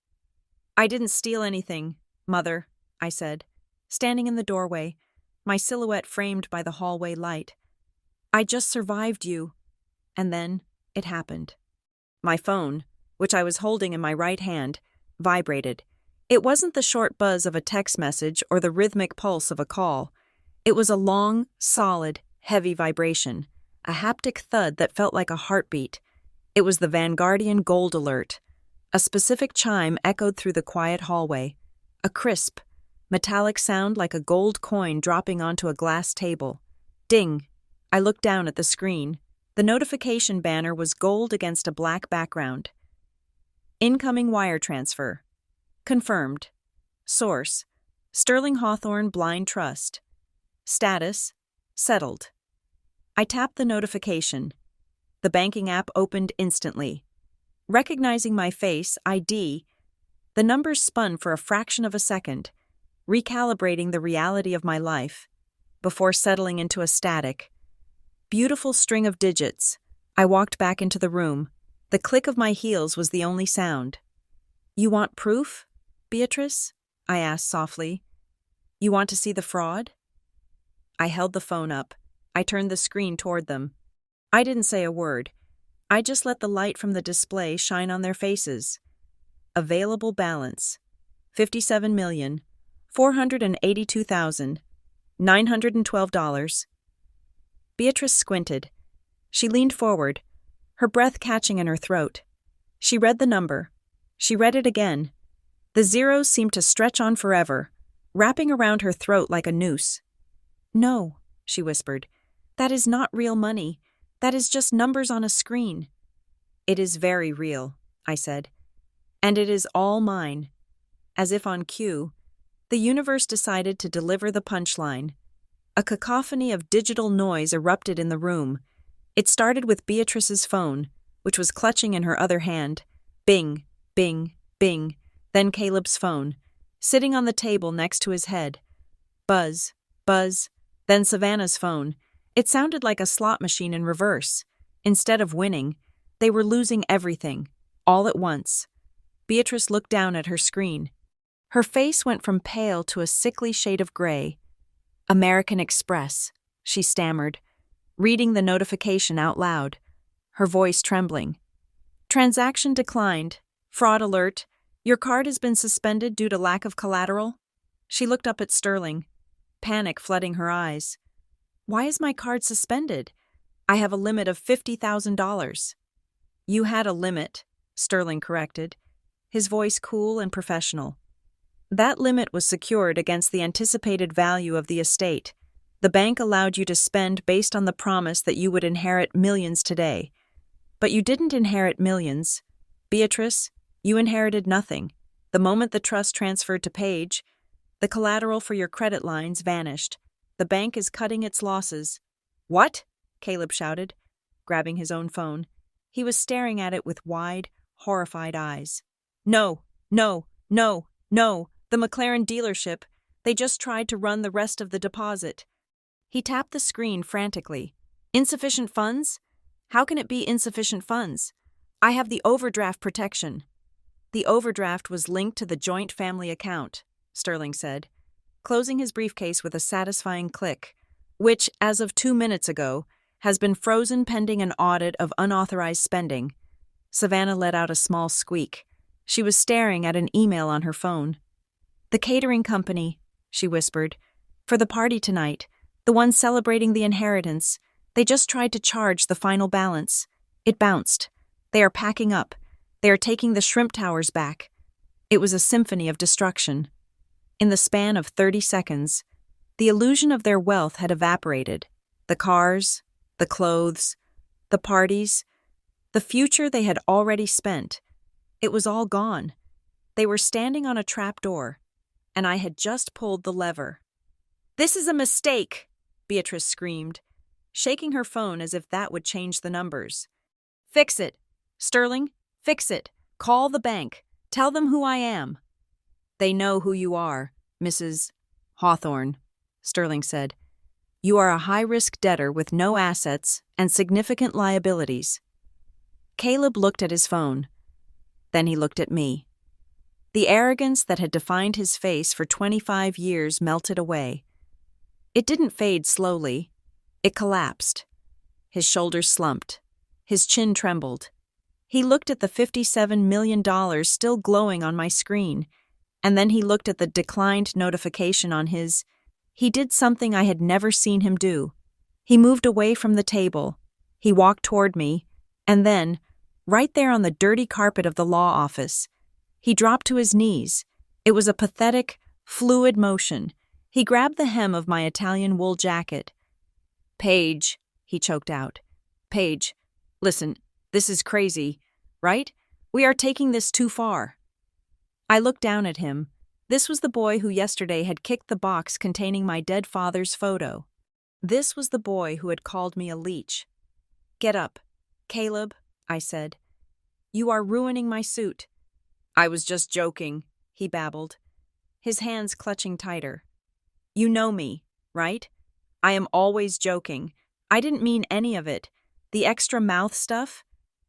"I didn't steal anything, Mother," I said, standing in the doorway, my silhouette framed by the hallway light. "I just survived you." And then it happened. My phone, which I was holding in my right hand, vibrated. It wasn't the short buzz of a text message or the rhythmic pulse of a call. It was a long, solid, heavy vibration, a haptic thud that felt like a heartbeat. It was the Vanguardian Gold Alert. A specific chime echoed through the quiet hallway, a crisp, metallic sound like a gold coin dropping onto a glass table. Ding! I looked down at the screen. The notification banner was gold against a black background. Incoming wire transfer. Confirmed. Source: Sterling Hawthorne Blind Trust. Status: settled. I tapped the notification. The banking app opened instantly. Recognizing my face, ID, the numbers spun for a fraction of a second, recalibrating the reality of my life, before settling into a static, beautiful string of digits. I walked back into the room. The click of my heels was the only sound. "You want proof, Beatrice?" I asked softly. "You want to see the fraud?" I held the phone up. I turned the screen toward them. I didn't say a word. I just let the light from the display shine on their faces. Available balance: $57,482,912. Beatrice squinted. She leaned forward, her breath catching in her throat. She read the number. She read it again. The zeros seemed to stretch on forever, wrapping around her throat like a noose. "No," she whispered. "That is not real money. That is just numbers on a screen." "It is very real," I said. "And it is all mine." As if on cue, the universe decided to deliver the punchline. A cacophony of digital noise erupted in the room. It started with Beatrice's phone, which was clutching in her other hand. Bing, bing, bing. Then Caleb's phone, sitting on the table next to his head. Buzz, buzz. Then Savannah's phone. It sounded like a slot machine in reverse. Instead of winning, they were losing everything, all at once. Beatrice looked down at her screen. Her face went from pale to a sickly shade of gray. "American Express," she stammered, reading the notification out loud, her voice trembling. "Transaction declined. Fraud alert. Your card has been suspended due to lack of collateral." She looked up at Sterling, panic flooding her eyes. "Why is my card suspended? I have a limit of $50,000. "You had a limit," Sterling corrected, his voice cool and professional. "That limit was secured against the anticipated value of the estate. The bank allowed you to spend based on the promise that you would inherit millions today. But you didn't inherit millions. Beatrice, you inherited nothing. The moment the trust transferred to Paige, the collateral for your credit lines vanished. The bank is cutting its losses." "What?" Caleb shouted, grabbing his own phone. He was staring at it with wide, horrified eyes. "No, no, no, no. The McLaren dealership. They just tried to run the rest of the deposit." He tapped the screen frantically. "Insufficient funds? How can it be insufficient funds? I have the overdraft protection." "The overdraft was linked to the joint family account," Sterling said, closing his briefcase with a satisfying click, "which, as of 2 minutes ago, has been frozen pending an audit of unauthorized spending." Savannah let out a small squeak. She was staring at an email on her phone. "The catering company," she whispered, "for the party tonight, the one celebrating the inheritance, they just tried to charge the final balance. It bounced. They are packing up. They are taking the shrimp towers back." It was a symphony of destruction. In the span of 30 seconds, the illusion of their wealth had evaporated. The cars, the clothes, the parties, the future they had already spent. It was all gone. They were standing on a trapdoor, and I had just pulled the lever. "This is a mistake," Beatrice screamed, shaking her phone as if that would change the numbers. Fix it! Sterling, fix it! Call the bank! Tell them who I am! They know who you are, Mrs. Hawthorne, Sterling said. You are a high-risk debtor with no assets and significant liabilities. Caleb looked at his phone. Then he looked at me. The arrogance that had defined his face for 25 years melted away. It didn't fade slowly. It collapsed. His shoulders slumped. His chin trembled. He looked at the $57 million still glowing on my screen, and then he looked at the declined notification on his. He did something I had never seen him do. He moved away from the table. He walked toward me, and then, right there on the dirty carpet of the law office, he dropped to his knees. It was a pathetic, fluid motion. He grabbed the hem of my Italian wool jacket. Paige, he choked out. Paige, listen, this is crazy, right? We are taking this too far. I looked down at him. This was the boy who yesterday had kicked the box containing my dead father's photo. This was the boy who had called me a leech. Get up, Caleb, I said. You are ruining my suit. I was just joking, he babbled, his hands clutching tighter. You know me, right? I am always joking. I didn't mean any of it. The extra mouth stuff?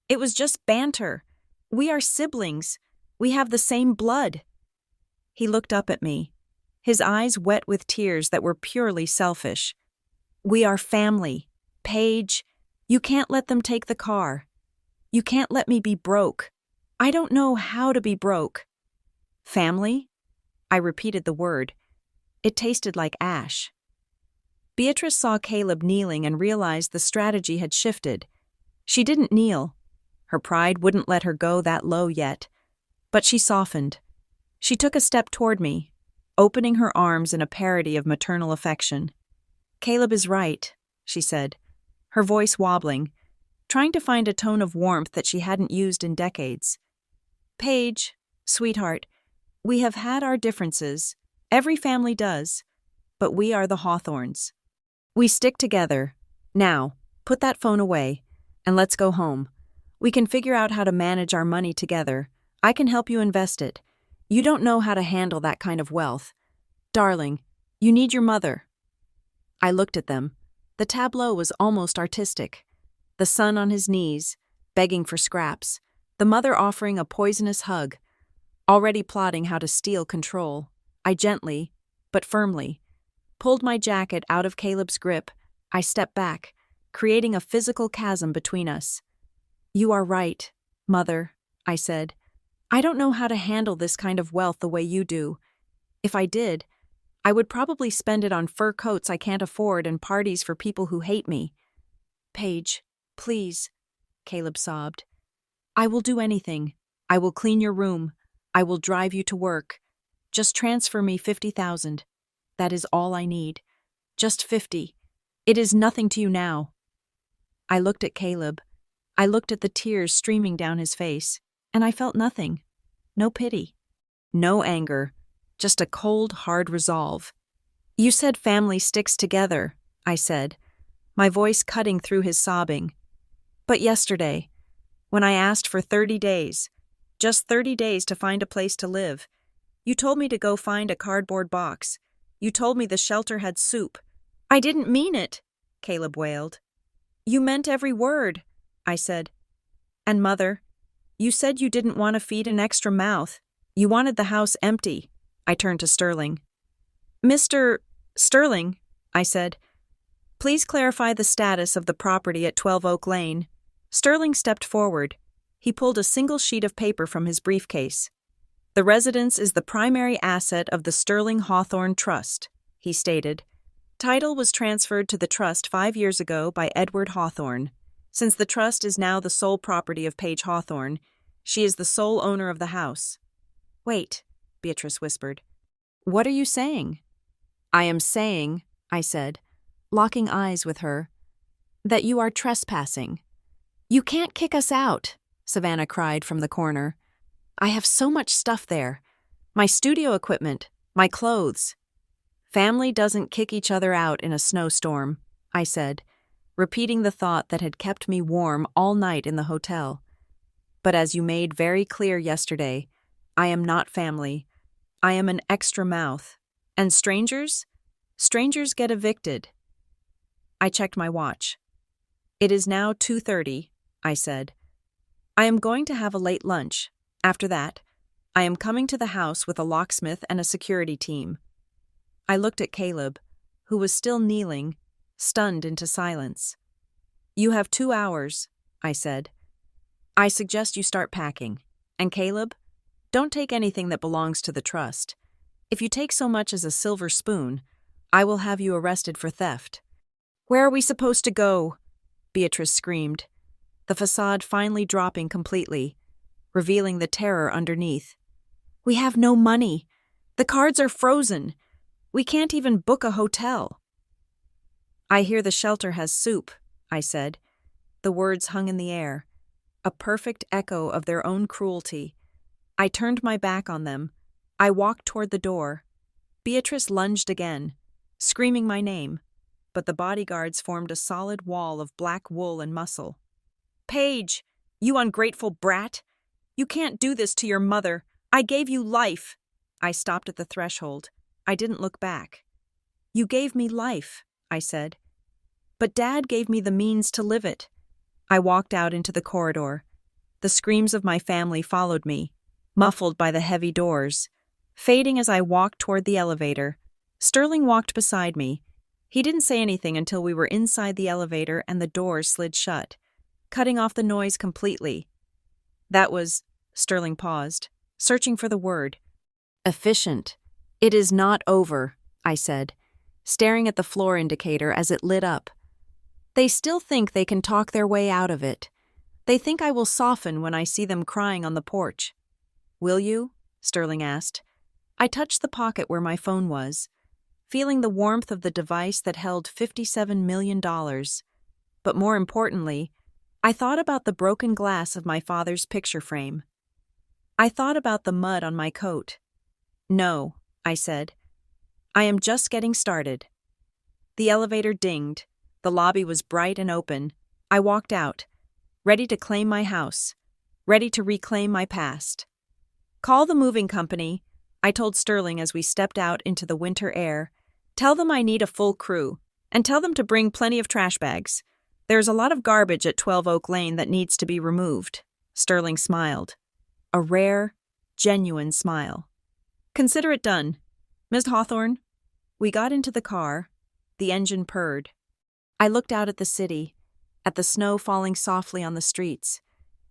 It was just banter. We are siblings. We have the same blood. He looked up at me, his eyes wet with tears that were purely selfish. We are family. Paige, you can't let them take the car. You can't let me be broke. I don't know how to be broke. Family? I repeated the word. It tasted like ash. Beatrice saw Caleb kneeling and realized the strategy had shifted. She didn't kneel. Her pride wouldn't let her go that low yet. But she softened. She took a step toward me, opening her arms in a parody of maternal affection. Caleb is right, she said, her voice wobbling, trying to find a tone of warmth that she hadn't used in decades. Paige, sweetheart, we have had our differences. Every family does. But we are the Hawthorns. We stick together. Now, put that phone away, and let's go home. We can figure out how to manage our money together. I can help you invest it. You don't know how to handle that kind of wealth. Darling, you need your mother. I looked at them. The tableau was almost artistic. The son on his knees, begging for scraps. The mother offering a poisonous hug. Already plotting how to steal control, I gently, but firmly, pulled my jacket out of Caleb's grip. I stepped back, creating a physical chasm between us. You are right, Mother, I said. I don't know how to handle this kind of wealth the way you do. If I did, I would probably spend it on fur coats I can't afford and parties for people who hate me. Paige, please, Caleb sobbed. I will do anything. I will clean your room. I will drive you to work. Just transfer me $50,000. That is all I need. Just 50. It is nothing to you now. I looked at Caleb. I looked at the tears streaming down his face, and I felt nothing. No pity. No anger. Just a cold, hard resolve. You said family sticks together, I said, my voice cutting through his sobbing. But yesterday, when I asked for 30 days, just 30 days to find a place to live, you told me to go find a cardboard box. You told me the shelter had soup. I didn't mean it, Caleb wailed. You meant every word, I said. And Mother, you said you didn't want to feed an extra mouth. You wanted the house empty. I turned to Sterling. Mr. Sterling, I said, please clarify the status of the property at 12 Oak Lane. Sterling stepped forward. He pulled a single sheet of paper from his briefcase. The residence is the primary asset of the Sterling Hawthorne Trust, he stated. Title was transferred to the trust 5 years ago by Edward Hawthorne. Since the trust is now the sole property of Paige Hawthorne, she is the sole owner of the house. Wait, Beatrice whispered. What are you saying? I am saying, I said, locking eyes with her, that you are trespassing. You can't kick us out, Savannah cried from the corner. I have so much stuff there. My studio equipment, my clothes. Family doesn't kick each other out in a snowstorm, I said, repeating the thought that had kept me warm all night in the hotel. But as you made very clear yesterday, I am not family. I am an extra mouth. And strangers? Strangers get evicted. I checked my watch. It is now 2:30, I said. I am going to have a late lunch. After that, I am coming to the house with a locksmith and a security team. I looked at Caleb, who was still kneeling, stunned into silence. You have 2 hours, I said. I suggest you start packing. And Caleb, don't take anything that belongs to the trust. If you take so much as a silver spoon, I will have you arrested for theft. Where are we supposed to go? Beatrice screamed, the facade finally dropping completely, revealing the terror underneath. We have no money. The cards are frozen. We can't even book a hotel. I hear the shelter has soup, I said. The words hung in the air, a perfect echo of their own cruelty. I turned my back on them. I walked toward the door. Beatrice lunged again, screaming my name, but the bodyguards formed a solid wall of black wool and muscle. Paige, you ungrateful brat! You can't do this to your mother. I gave you life. I stopped at the threshold. I didn't look back. You gave me life, I said. But Dad gave me the means to live it. I walked out into the corridor. The screams of my family followed me, muffled by the heavy doors. Fading as I walked toward the elevator, Sterling walked beside me. He didn't say anything until we were inside the elevator and the doors slid shut, cutting off the noise completely. That was, Sterling paused, searching for the word. Efficient. It is not over, I said, staring at the floor indicator as it lit up. They still think they can talk their way out of it. They think I will soften when I see them crying on the porch. Will you? Sterling asked. I touched the pocket where my phone was, feeling the warmth of the device that held $57 million. But more importantly, I thought about the broken glass of my father's picture frame. I thought about the mud on my coat. No, I said. I am just getting started. The elevator dinged. The lobby was bright and open. I walked out, ready to claim my house, ready to reclaim my past. Call the moving company, I told Sterling as we stepped out into the winter air. Tell them I need a full crew, and tell them to bring plenty of trash bags. There's a lot of garbage at 12 Oak Lane that needs to be removed. Sterling smiled. A rare, genuine smile. Consider it done. Miss Hawthorne? We got into the car. The engine purred. I looked out at the city, at the snow falling softly on the streets.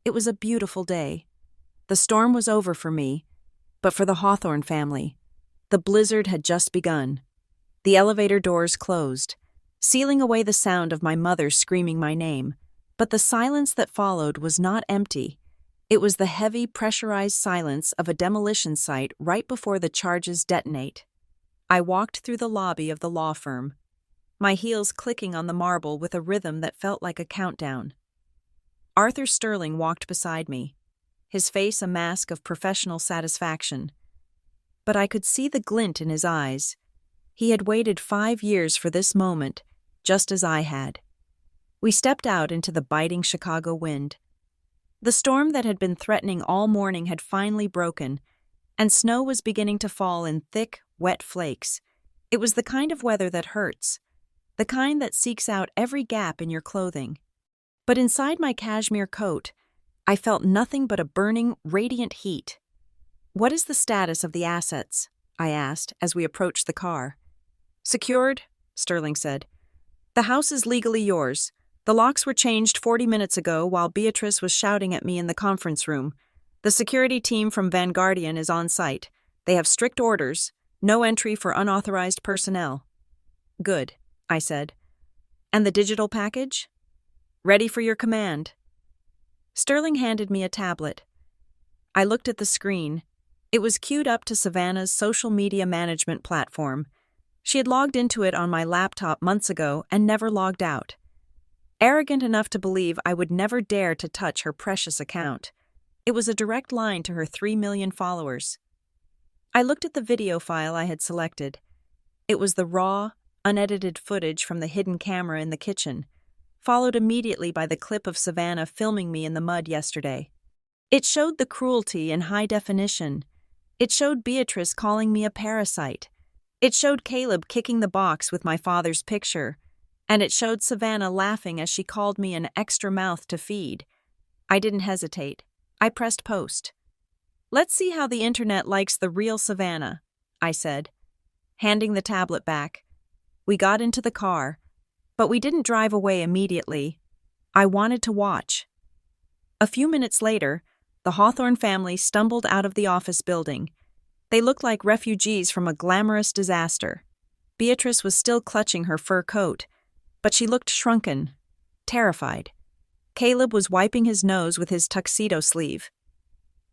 It was a beautiful day. The storm was over for me, but for the Hawthorne family, the blizzard had just begun. The elevator doors closed, sealing away the sound of my mother screaming my name. But the silence that followed was not empty. It was the heavy, pressurized silence of a demolition site right before the charges detonate. I walked through the lobby of the law firm, my heels clicking on the marble with a rhythm that felt like a countdown. Arthur Sterling walked beside me, his face a mask of professional satisfaction. But I could see the glint in his eyes. He had waited 5 years for this moment, just as I had. We stepped out into the biting Chicago wind. The storm that had been threatening all morning had finally broken, and snow was beginning to fall in thick, wet flakes. It was the kind of weather that hurts, the kind that seeks out every gap in your clothing. But inside my cashmere coat, I felt nothing but a burning, radiant heat. What is the status of the assets? I asked as we approached the car. Secured, Sterling said. The house is legally yours. The locks were changed 40 minutes ago while Beatrice was shouting at me in the conference room. The security team from Vanguardian is on site. They have strict orders, no entry for unauthorized personnel. Good, I said. And the digital package? Ready for your command. Sterling handed me a tablet. I looked at the screen. It was queued up to Savannah's social media management platform. She had logged into it on my laptop months ago and never logged out. Arrogant enough to believe I would never dare to touch her precious account. It was a direct line to her 3 million followers. I looked at the video file I had selected. It was the raw, unedited footage from the hidden camera in the kitchen, followed immediately by the clip of Savannah filming me in the mud yesterday. It showed the cruelty in high definition. It showed Beatrice calling me a parasite. It showed Caleb kicking the box with my father's picture. And it showed Savannah laughing as she called me an extra mouth to feed. I didn't hesitate. I pressed post. "Let's see how the internet likes the real Savannah," I said, handing the tablet back. We got into the car, but we didn't drive away immediately. I wanted to watch. A few minutes later, the Hawthorne family stumbled out of the office building. They looked like refugees from a glamorous disaster. Beatrice was still clutching her fur coat, but she looked shrunken, terrified. Caleb was wiping his nose with his tuxedo sleeve.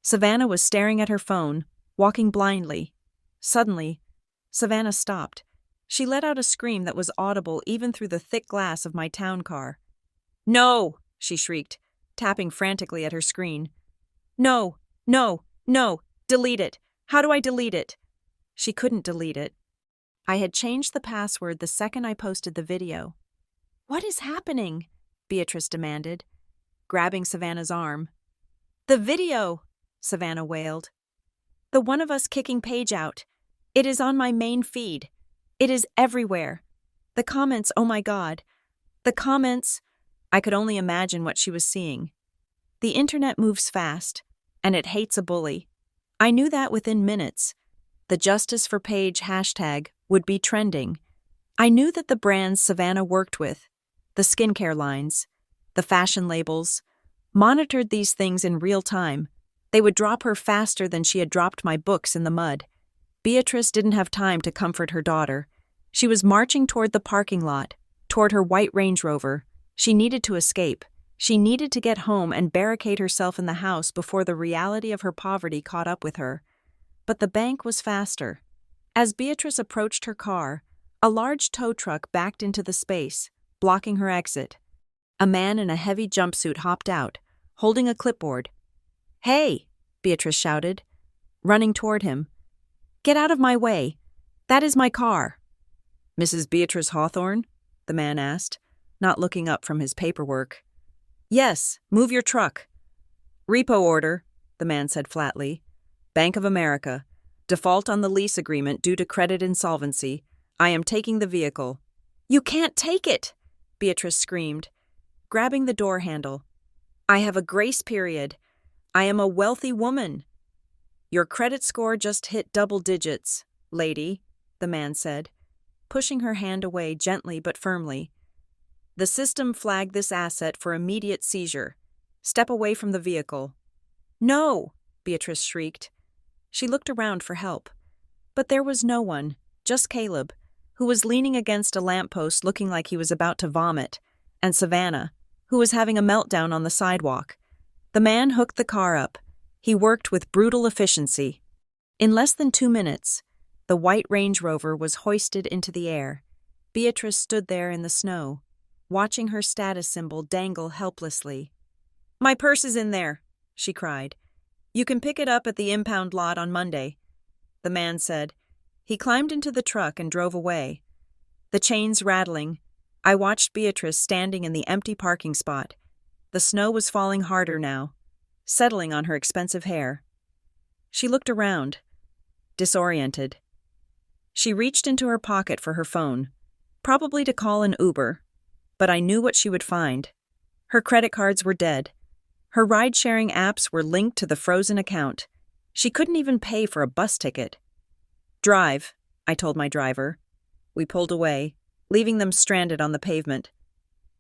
Savannah was staring at her phone, walking blindly. Suddenly, Savannah stopped. She let out a scream that was audible even through the thick glass of my town car. "No!" she shrieked, tapping frantically at her screen. "No, no, no, delete it. How do I delete it?" She couldn't delete it. I had changed the password the second I posted the video. "What is happening?" Beatrice demanded, grabbing Savannah's arm. "The video!" Savannah wailed. "The one of us kicking Paige out. It is on my main feed. It is everywhere. The comments, oh my God. The comments." I could only imagine what she was seeing. The internet moves fast, and it hates a bully. I knew that within minutes. The Justice for Paige hashtag would be trending. I knew that the brands Savannah worked with, the skincare lines, the fashion labels, monitored these things in real time. They would drop her faster than she had dropped my books in the mud. Beatrice didn't have time to comfort her daughter. She was marching toward the parking lot, toward her white Range Rover. She needed to escape. She needed to get home and barricade herself in the house before the reality of her poverty caught up with her. But the bank was faster. As Beatrice approached her car, a large tow truck backed into the space, blocking her exit. A man in a heavy jumpsuit hopped out, holding a clipboard. "Hey!" Beatrice shouted, running toward him. "Get out of my way. That is my car." "Mrs. Beatrice Hawthorne?" the man asked, not looking up from his paperwork. "Yes, move your truck." "Repo order," the man said flatly. "Bank of America. Default on the lease agreement due to credit insolvency. I am taking the vehicle." "You can't take it!" Beatrice screamed, grabbing the door handle. "I have a grace period. I am a wealthy woman." "Your credit score just hit double digits, lady," the man said, pushing her hand away gently but firmly. "The system flagged this asset for immediate seizure. Step away from the vehicle." "No!" Beatrice shrieked. She looked around for help. But there was no one, just Caleb, who was leaning against a lamppost looking like he was about to vomit, and Savannah, who was having a meltdown on the sidewalk. The man hooked the car up. He worked with brutal efficiency. In less than 2 minutes, the white Range Rover was hoisted into the air. Beatrice stood there in the snow, watching her status symbol dangle helplessly. "My purse is in there," she cried. "You can pick it up at the impound lot on Monday," the man said. He climbed into the truck and drove away. The chains rattling, I watched Beatrice standing in the empty parking spot. The snow was falling harder now, settling on her expensive hair. She looked around, disoriented. She reached into her pocket for her phone, probably to call an Uber, but I knew what she would find. Her credit cards were dead. Her ride-sharing apps were linked to the frozen account. She couldn't even pay for a bus ticket. "Drive," I told my driver. We pulled away, leaving them stranded on the pavement.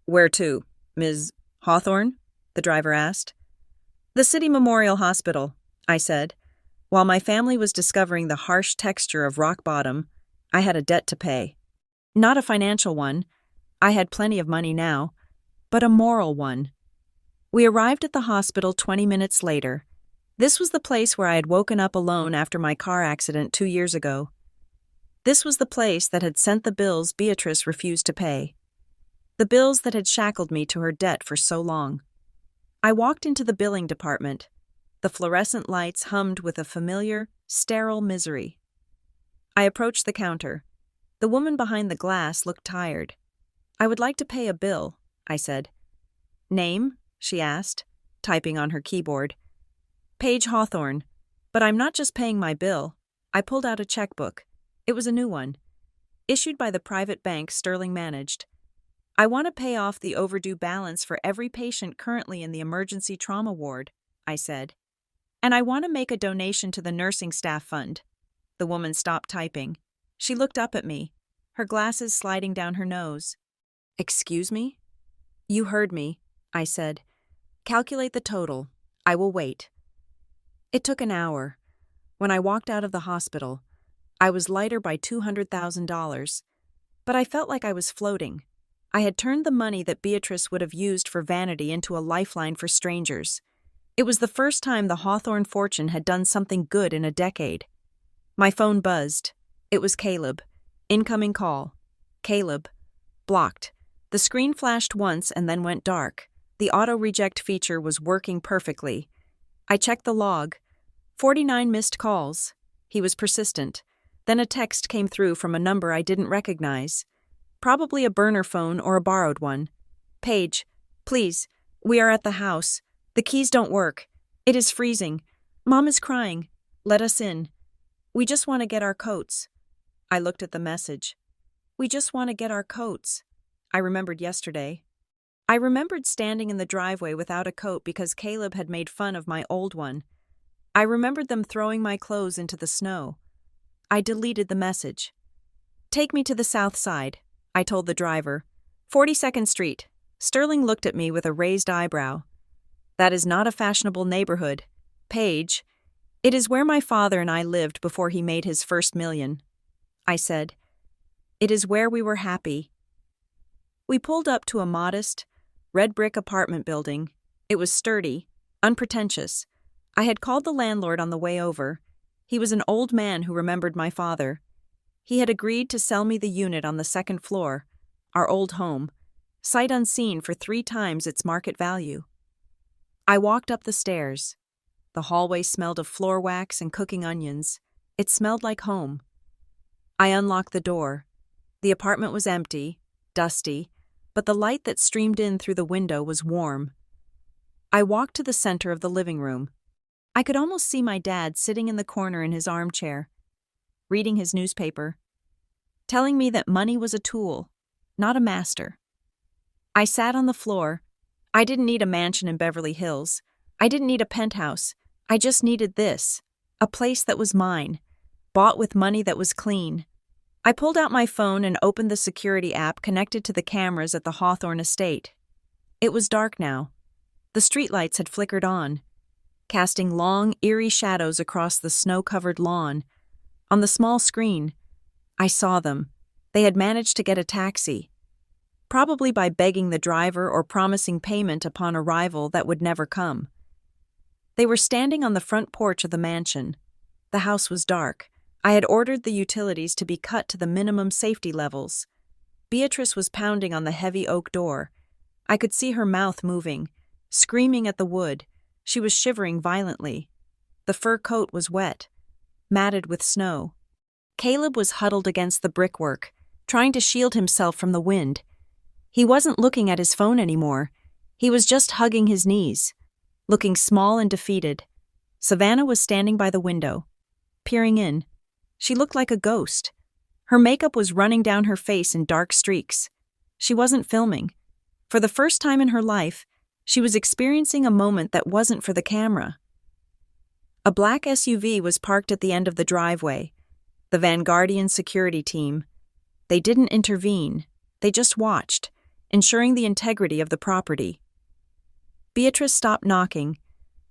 "Where to, Ms. Hawthorne?" the driver asked. "The City Memorial Hospital," I said. While my family was discovering the harsh texture of rock bottom, I had a debt to pay. Not a financial one. I had plenty of money now, but a moral one. We arrived at the hospital 20 minutes later. This was the place where I had woken up alone after my car accident 2 years ago. This was the place that had sent the bills Beatrice refused to pay. The bills that had shackled me to her debt for so long. I walked into the billing department. The fluorescent lights hummed with a familiar, sterile misery. I approached the counter. The woman behind the glass looked tired. "I would like to pay a bill," I said. "Name?" she asked, typing on her keyboard. "Paige Hawthorne. But I'm not just paying my bill." I pulled out a checkbook. It was a new one, issued by the private bank Sterling managed. "I want to pay off the overdue balance for every patient currently in the emergency trauma ward," I said. "And I want to make a donation to the nursing staff fund." The woman stopped typing. She looked up at me, her glasses sliding down her nose. "Excuse me?" "You heard me," I said. "Calculate the total. I will wait." It took an hour. When I walked out of the hospital, I was lighter by $200,000. But I felt like I was floating. I had turned the money that Beatrice would have used for vanity into a lifeline for strangers. It was the first time the Hawthorne fortune had done something good in a decade. My phone buzzed. It was Caleb. Incoming call. Caleb. Blocked. The screen flashed once and then went dark. The auto-reject feature was working perfectly. I checked the log. 49 missed calls. He was persistent. Then a text came through from a number I didn't recognize. Probably a burner phone or a borrowed one. "Paige, please, we are at the house. The keys don't work. It is freezing. Mom is crying. Let us in. We just want to get our coats." I looked at the message. "We just want to get our coats." I remembered yesterday. I remembered standing in the driveway without a coat because Caleb had made fun of my old one. I remembered them throwing my clothes into the snow. I deleted the message. "Take me to the south side," I told the driver. 42nd Street. Sterling looked at me with a raised eyebrow. "That is not a fashionable neighborhood. Paige, it is where my father and I lived before he made his first million." I said, "It is where we were happy." We pulled up to a modest, red brick apartment building. It was sturdy, unpretentious. I had called the landlord on the way over. He was an old man who remembered my father. He had agreed to sell me the unit on the second floor, our old home, sight unseen for 3 times its market value. I walked up the stairs. The hallway smelled of floor wax and cooking onions. It smelled like home. I unlocked the door. The apartment was empty, dusty, but the light that streamed in through the window was warm. I walked to the center of the living room. I could almost see my dad sitting in the corner in his armchair, reading his newspaper, telling me that money was a tool, not a master. I sat on the floor. I didn't need a mansion in Beverly Hills. I didn't need a penthouse. I just needed this, a place that was mine, bought with money that was clean. I pulled out my phone and opened the security app connected to the cameras at the Hawthorne estate. It was dark now. The streetlights had flickered on, casting long, eerie shadows across the snow-covered lawn. On the small screen, I saw them. They had managed to get a taxi, probably by begging the driver or promising payment upon arrival that would never come. They were standing on the front porch of the mansion. The house was dark. I had ordered the utilities to be cut to the minimum safety levels. Beatrice was pounding on the heavy oak door. I could see her mouth moving, screaming at the wood. She was shivering violently. The fur coat was wet, matted with snow. Caleb was huddled against the brickwork, trying to shield himself from the wind. He wasn't looking at his phone anymore. He was just hugging his knees, looking small and defeated. Savannah was standing by the window, peering in. She looked like a ghost. Her makeup was running down her face in dark streaks. She wasn't filming. For the first time in her life, she was experiencing a moment that wasn't for the camera. A black SUV was parked at the end of the driveway. The Vanguardian security team. They didn't intervene. They just watched, ensuring the integrity of the property. Beatrice stopped knocking.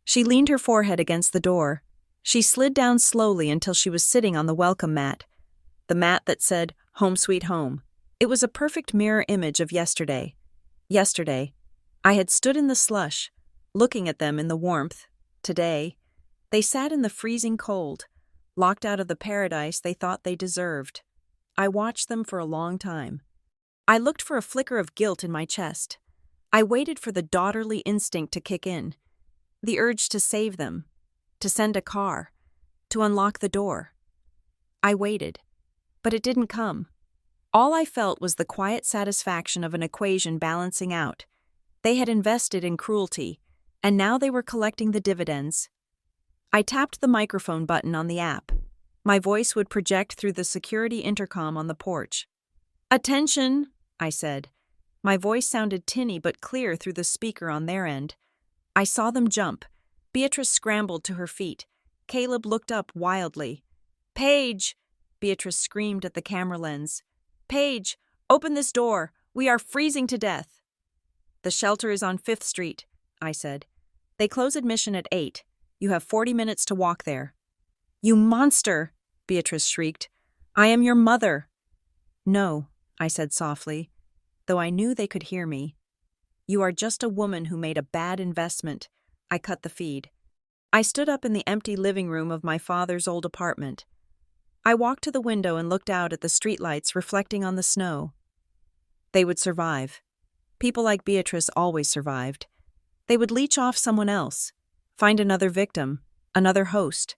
She leaned her forehead against the door. She slid down slowly until she was sitting on the welcome mat, the mat that said, "Home Sweet Home." It was a perfect mirror image of yesterday. Yesterday, I had stood in the slush, looking at them in the warmth. Today, they sat in the freezing cold, locked out of the paradise they thought they deserved. I watched them for a long time. I looked for a flicker of guilt in my chest. I waited for the daughterly instinct to kick in, the urge to save them, to send a car, to unlock the door. I waited, but it didn't come. All I felt was the quiet satisfaction of an equation balancing out. They had invested in cruelty, and now they were collecting the dividends. I tapped the microphone button on the app. My voice would project through the security intercom on the porch. "Attention," I said. My voice sounded tinny but clear through the speaker on their end. I saw them jump. Beatrice scrambled to her feet. Caleb looked up wildly. "Paige!" Beatrice screamed at the camera lens. "Paige, open this door. We are freezing to death." "The shelter is on 5th Street, I said. "They close admission at 8. You have 40 minutes to walk there." "You monster!" Beatrice shrieked. "I am your mother." "No," I said softly, though I knew they could hear me. "You are just a woman who made a bad investment." I cut the feed. I stood up in the empty living room of my father's old apartment. I walked to the window and looked out at the streetlights reflecting on the snow. They would survive. People like Beatrice always survived. They would leech off someone else, find another victim, another host,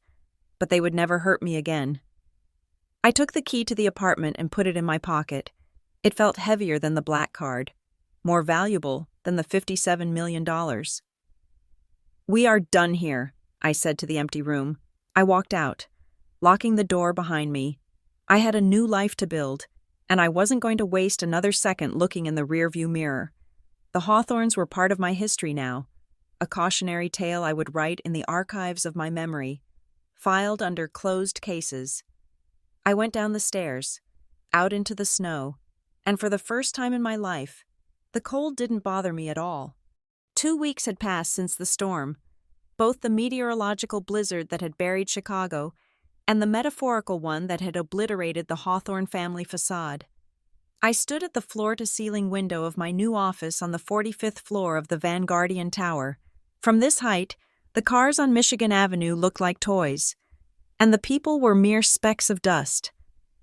but they would never hurt me again. I took the key to the apartment and put it in my pocket. It felt heavier than the black card, more valuable than the $57 million. "We are done here," I said to the empty room. I walked out, locking the door behind me. I had a new life to build, and I wasn't going to waste another second looking in the rearview mirror. The Hawthorns were part of my history now, a cautionary tale I would write in the archives of my memory, filed under closed cases. I went down the stairs, out into the snow, and for the first time in my life, the cold didn't bother me at all. 2 weeks had passed since the storm, both the meteorological blizzard that had buried Chicago and the metaphorical one that had obliterated the Hawthorne family facade. I stood at the floor-to-ceiling window of my new office on the 45th floor of the Vanguardian Tower. From this height, the cars on Michigan Avenue looked like toys, and the people were mere specks of dust.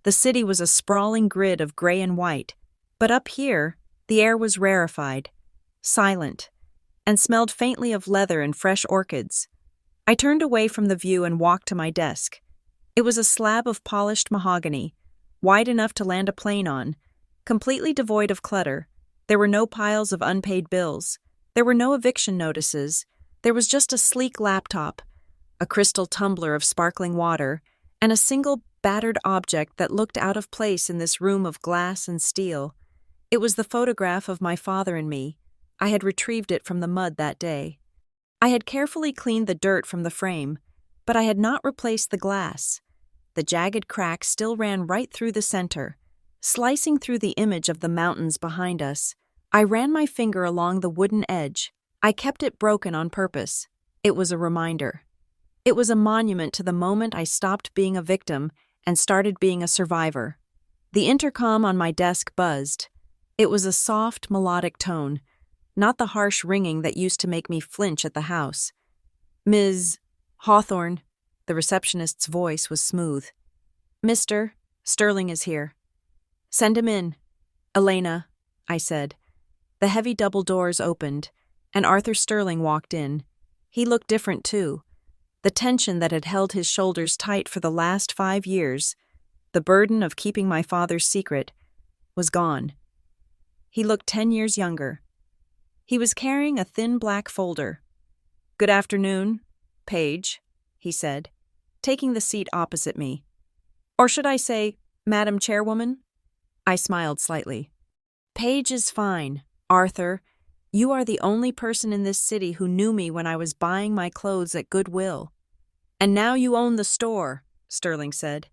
The city was a sprawling grid of gray and white, but up here, the air was rarefied, silent, and smelled faintly of leather and fresh orchids. I turned away from the view and walked to my desk. It was a slab of polished mahogany, wide enough to land a plane on, completely devoid of clutter. There were no piles of unpaid bills. There were no eviction notices. There was just a sleek laptop, a crystal tumbler of sparkling water, and a single battered object that looked out of place in this room of glass and steel. It was the photograph of my father and me. I had retrieved it from the mud that day. I had carefully cleaned the dirt from the frame, but I had not replaced the glass. The jagged crack still ran right through the center, slicing through the image of the mountains behind us. I ran my finger along the wooden edge. I kept it broken on purpose. It was a reminder. It was a monument to the moment I stopped being a victim and started being a survivor. The intercom on my desk buzzed. It was a soft, melodic tone, not the harsh ringing that used to make me flinch at the house. "Ms. Hawthorne," the receptionist's voice was smooth. "Mr. Sterling is here." "Send him in." "Elena," I said. The heavy double doors opened, and Arthur Sterling walked in. He looked different, too. The tension that had held his shoulders tight for the last 5 years, the burden of keeping my father's secret, was gone. He looked 10 years younger. He was carrying a thin black folder. "Good afternoon, Paige," he said, taking the seat opposite me. "Or should I say, Madam Chairwoman?" I smiled slightly. "Paige is fine, Arthur. You are the only person in this city who knew me when I was buying my clothes at Goodwill. And now you own the store," Sterling said.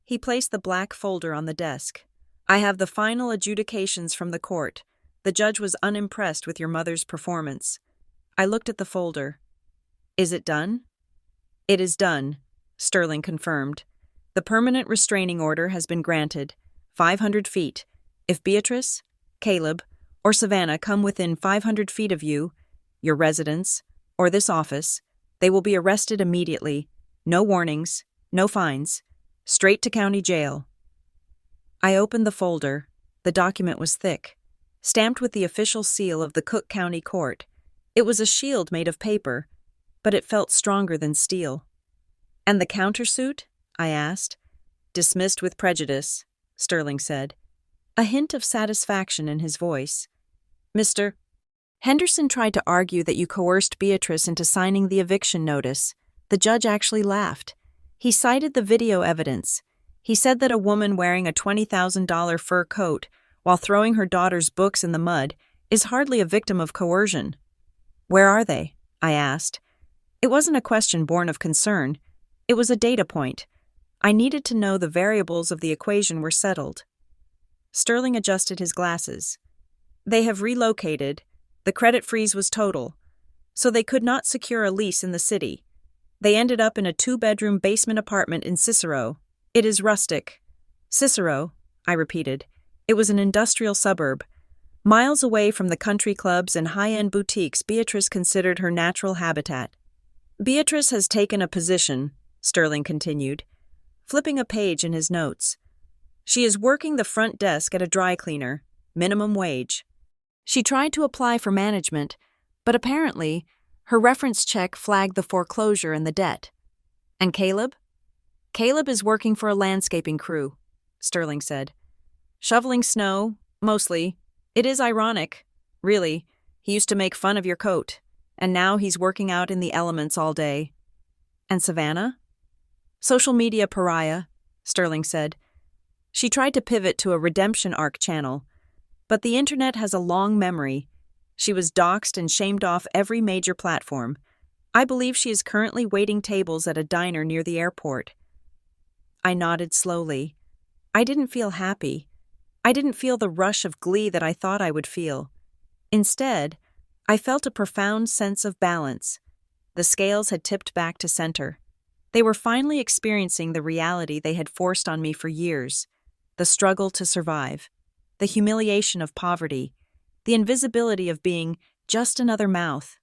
He placed the black folder on the desk. "I have the final adjudications from the court. The judge was unimpressed with your mother's performance." I looked at the folder. "Is it done?" "It is done," Sterling confirmed. "The permanent restraining order has been granted. 500 feet. If Beatrice, Caleb, or Savannah come within 500 feet of you, your residence, or this office, they will be arrested immediately. No warnings, no fines. Straight to county jail." I opened the folder. The document was thick, stamped with the official seal of the Cook County Court. It was a shield made of paper, but it felt stronger than steel. "And the countersuit?" I asked. "Dismissed with prejudice," Sterling said. a hint of satisfaction in his voice. Mr. Henderson tried to argue that you coerced Beatrice into signing the eviction notice. The judge actually laughed. He cited the video evidence. He said that a woman wearing a $20,000 fur coat while throwing her daughter's books in the mud is hardly a victim of coercion. Where are they? I asked. It wasn't a question born of concern. It was a data point. I needed to know the variables of the equation were settled. Sterling adjusted his glasses. They have relocated. The credit freeze was total, so they could not secure a lease in the city. They ended up in a 2-bedroom basement apartment in Cicero. It is rustic. Cicero, I repeated. It was an industrial suburb. Miles away from the country clubs and high-end boutiques Beatrice considered her natural habitat. Beatrice has taken a position, Sterling continued, flipping a page in his notes. She is working the front desk at a dry cleaner, minimum wage. She tried to apply for management, but apparently, her reference check flagged the foreclosure and the debt. And Caleb? Caleb is working for a landscaping crew, Sterling said. Shoveling snow, mostly. It is ironic. Really, he used to make fun of your coat, and now he's working out in the elements all day. And Savannah? Social media pariah, Sterling said. She tried to pivot to a redemption arc channel, but the internet has a long memory. She was doxxed and shamed off every major platform. I believe she is currently waiting tables at a diner near the airport. I nodded slowly. I didn't feel happy. I didn't feel the rush of glee that I thought I would feel. Instead, I felt a profound sense of balance. The scales had tipped back to center. They were finally experiencing the reality they had forced on me for years, the struggle to survive, the humiliation of poverty, the invisibility of being just another mouth.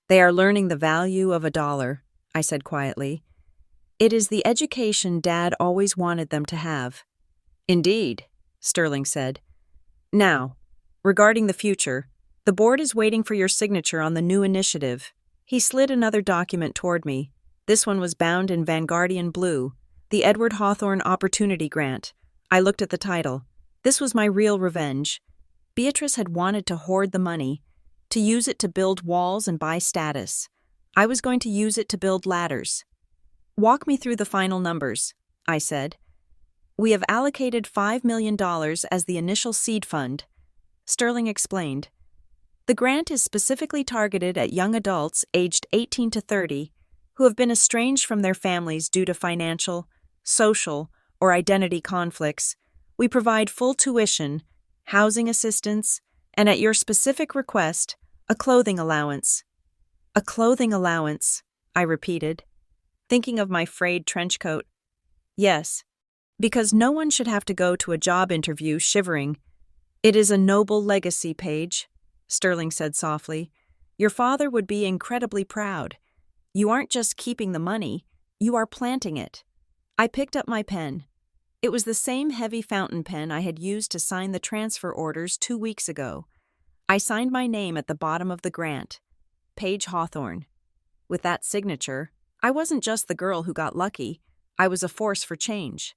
They are learning the value of $1, I said quietly. It is the education Dad always wanted them to have. Indeed, Sterling said. Now, regarding the future, the board is waiting for your signature on the new initiative. He slid another document toward me. This one was bound in Vanguardian blue, the Edward Hawthorne Opportunity Grant. I looked at the title. This was my real revenge. Beatrice had wanted to hoard the money, to use it to build walls and buy status. I was going to use it to build ladders. Walk me through the final numbers, I said. We have allocated $5 million as the initial seed fund, Sterling explained. The grant is specifically targeted at young adults aged 18 to 30 who have been estranged from their families due to financial, social, or identity conflicts. We provide full tuition, housing assistance, and at your specific request, a clothing allowance. A clothing allowance, I repeated, thinking of my frayed trench coat. Yes, because no one should have to go to a job interview shivering. It is a noble legacy, Paige, Sterling said softly. Your father would be incredibly proud. You aren't just keeping the money, you are planting it. I picked up my pen. It was the same heavy fountain pen I had used to sign the transfer orders 2 weeks ago. I signed my name at the bottom of the grant, Paige Hawthorne. With that signature, I wasn't just the girl who got lucky, I was a force for change.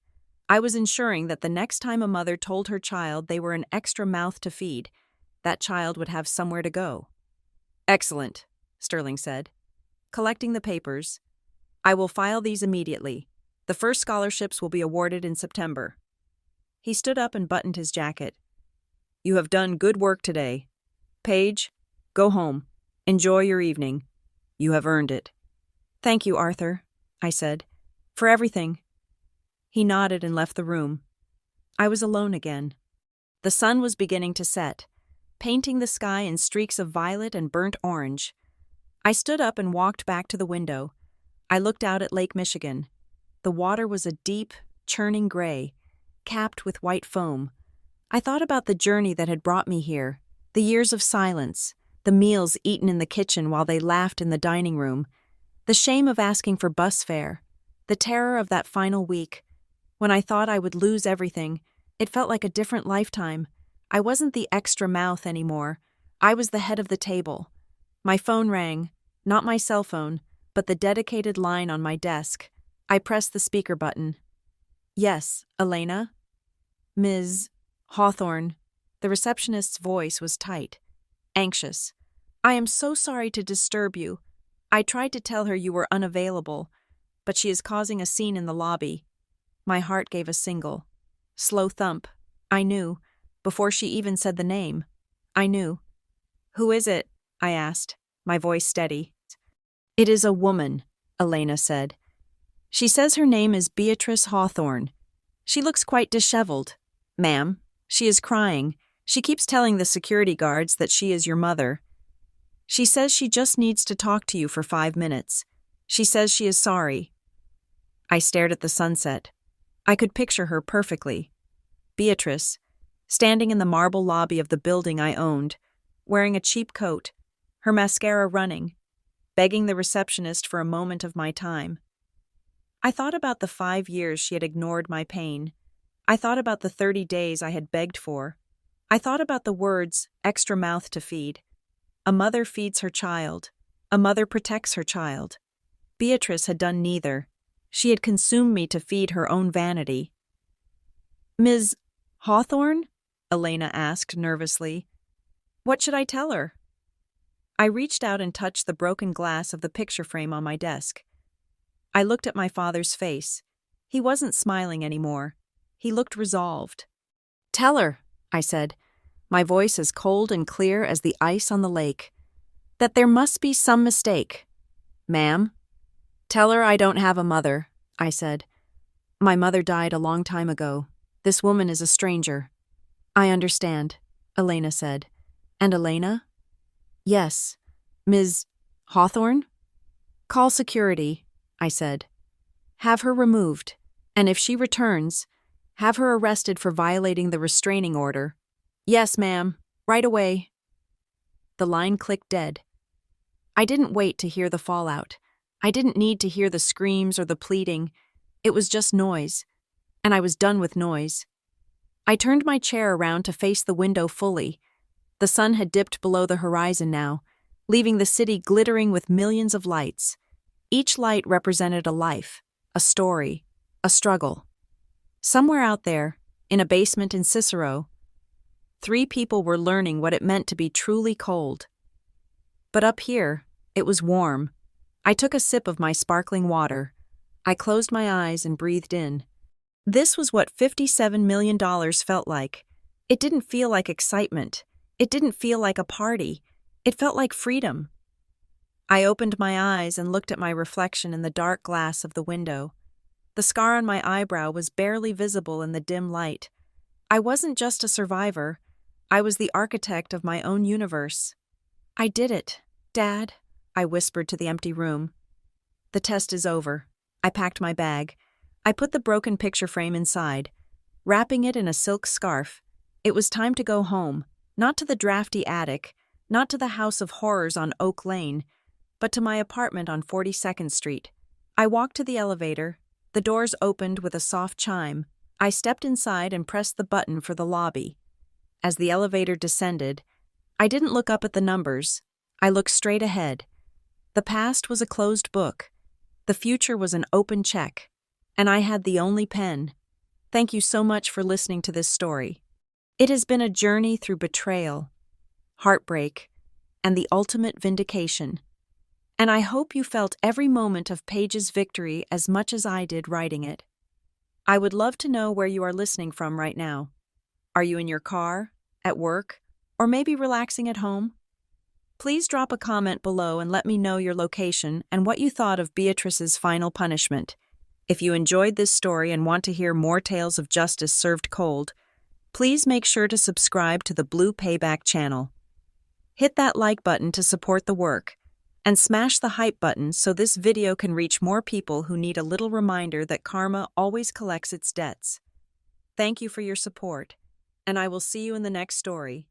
I was ensuring that the next time a mother told her child they were an extra mouth to feed, that child would have somewhere to go. Excellent, Sterling said. Collecting the papers. I will file these immediately. The first scholarships will be awarded in September. He stood up and buttoned his jacket. You have done good work today. Paige, go home. Enjoy your evening. You have earned it. Thank you, Arthur, I said, for everything. He nodded and left the room. I was alone again. The sun was beginning to set, painting the sky in streaks of violet and burnt orange. I stood up and walked back to the window. I looked out at Lake Michigan. The water was a deep, churning gray, capped with white foam. I thought about the journey that had brought me here, the years of silence, the meals eaten in the kitchen while they laughed in the dining room, the shame of asking for bus fare, the terror of that final week. When I thought I would lose everything, it felt like a different lifetime. I wasn't the extra mouth anymore. I was the head of the table. My phone rang, not my cell phone, but the dedicated line on my desk. I pressed the speaker button. Yes, Elena? Ms. Hawthorne. The receptionist's voice was tight, anxious. I am so sorry to disturb you. I tried to tell her you were unavailable, but she is causing a scene in the lobby. My heart gave a single, slow thump. I knew, before she even said the name. I knew. Who is it? I asked, my voice steady. It is a woman, Elena said. She says her name is Beatrice Hawthorne. She looks quite disheveled. Ma'am, she is crying. She keeps telling the security guards that she is your mother. She says she just needs to talk to you for 5 minutes. She says she is sorry. I stared at the sunset. I could picture her perfectly. Beatrice, standing in the marble lobby of the building I owned, wearing a cheap coat, her mascara running, begging the receptionist for a moment of my time. I thought about the 5 years she had ignored my pain. I thought about the 30 days I had begged for. I thought about the words, extra mouth to feed. A mother feeds her child. A mother protects her child. Beatrice had done neither. She had consumed me to feed her own vanity. Ms. Hawthorne? Elena asked nervously. What should I tell her? I reached out and touched the broken glass of the picture frame on my desk. I looked at my father's face. He wasn't smiling anymore. He looked resolved. Tell her, I said, my voice as cold and clear as the ice on the lake, that there must be some mistake. Ma'am? Tell her I don't have a mother, I said. My mother died a long time ago. This woman is a stranger. I understand, Elena said. And Elena? Yes. Ms. Hawthorne? Call security, I said. Have her removed, and if she returns, have her arrested for violating the restraining order. Yes, ma'am. Right away. The line clicked dead. I didn't wait to hear the fallout. I didn't need to hear the screams or the pleading. It was just noise. And I was done with noise. I turned my chair around to face the window fully. The sun had dipped below the horizon now, leaving the city glittering with millions of lights. Each light represented a life, a story, a struggle. Somewhere out there, in a basement in Cicero, 3 people were learning what it meant to be truly cold. But up here, it was warm. I took a sip of my sparkling water. I closed my eyes and breathed in. This was what $57 million felt like. It didn't feel like excitement. It didn't feel like a party. It felt like freedom. I opened my eyes and looked at my reflection in the dark glass of the window. The scar on my eyebrow was barely visible in the dim light. I wasn't just a survivor. I was the architect of my own universe. I did it, Dad, I whispered to the empty room. The test is over. I packed my bag. I put the broken picture frame inside, wrapping it in a silk scarf. It was time to go home, not to the drafty attic, not to the house of horrors on Oak Lane, but to my apartment on 42nd Street. I walked to the elevator. The doors opened with a soft chime. I stepped inside and pressed the button for the lobby. As the elevator descended, I didn't look up at the numbers. I looked straight ahead. The past was a closed book. The future was an open check. And I had the only pen. Thank you so much for listening to this story. It has been a journey through betrayal, heartbreak, and the ultimate vindication. And I hope you felt every moment of Paige's victory as much as I did writing it. I would love to know where you are listening from right now. Are you in your car, at work, or maybe relaxing at home? Please drop a comment below and let me know your location and what you thought of Beatrice's final punishment. If you enjoyed this story and want to hear more tales of justice served cold, please make sure to subscribe to the Blue Payback channel. Hit that like button to support the work, and smash the hype button so this video can reach more people who need a little reminder that karma always collects its debts. Thank you for your support, and I will see you in the next story.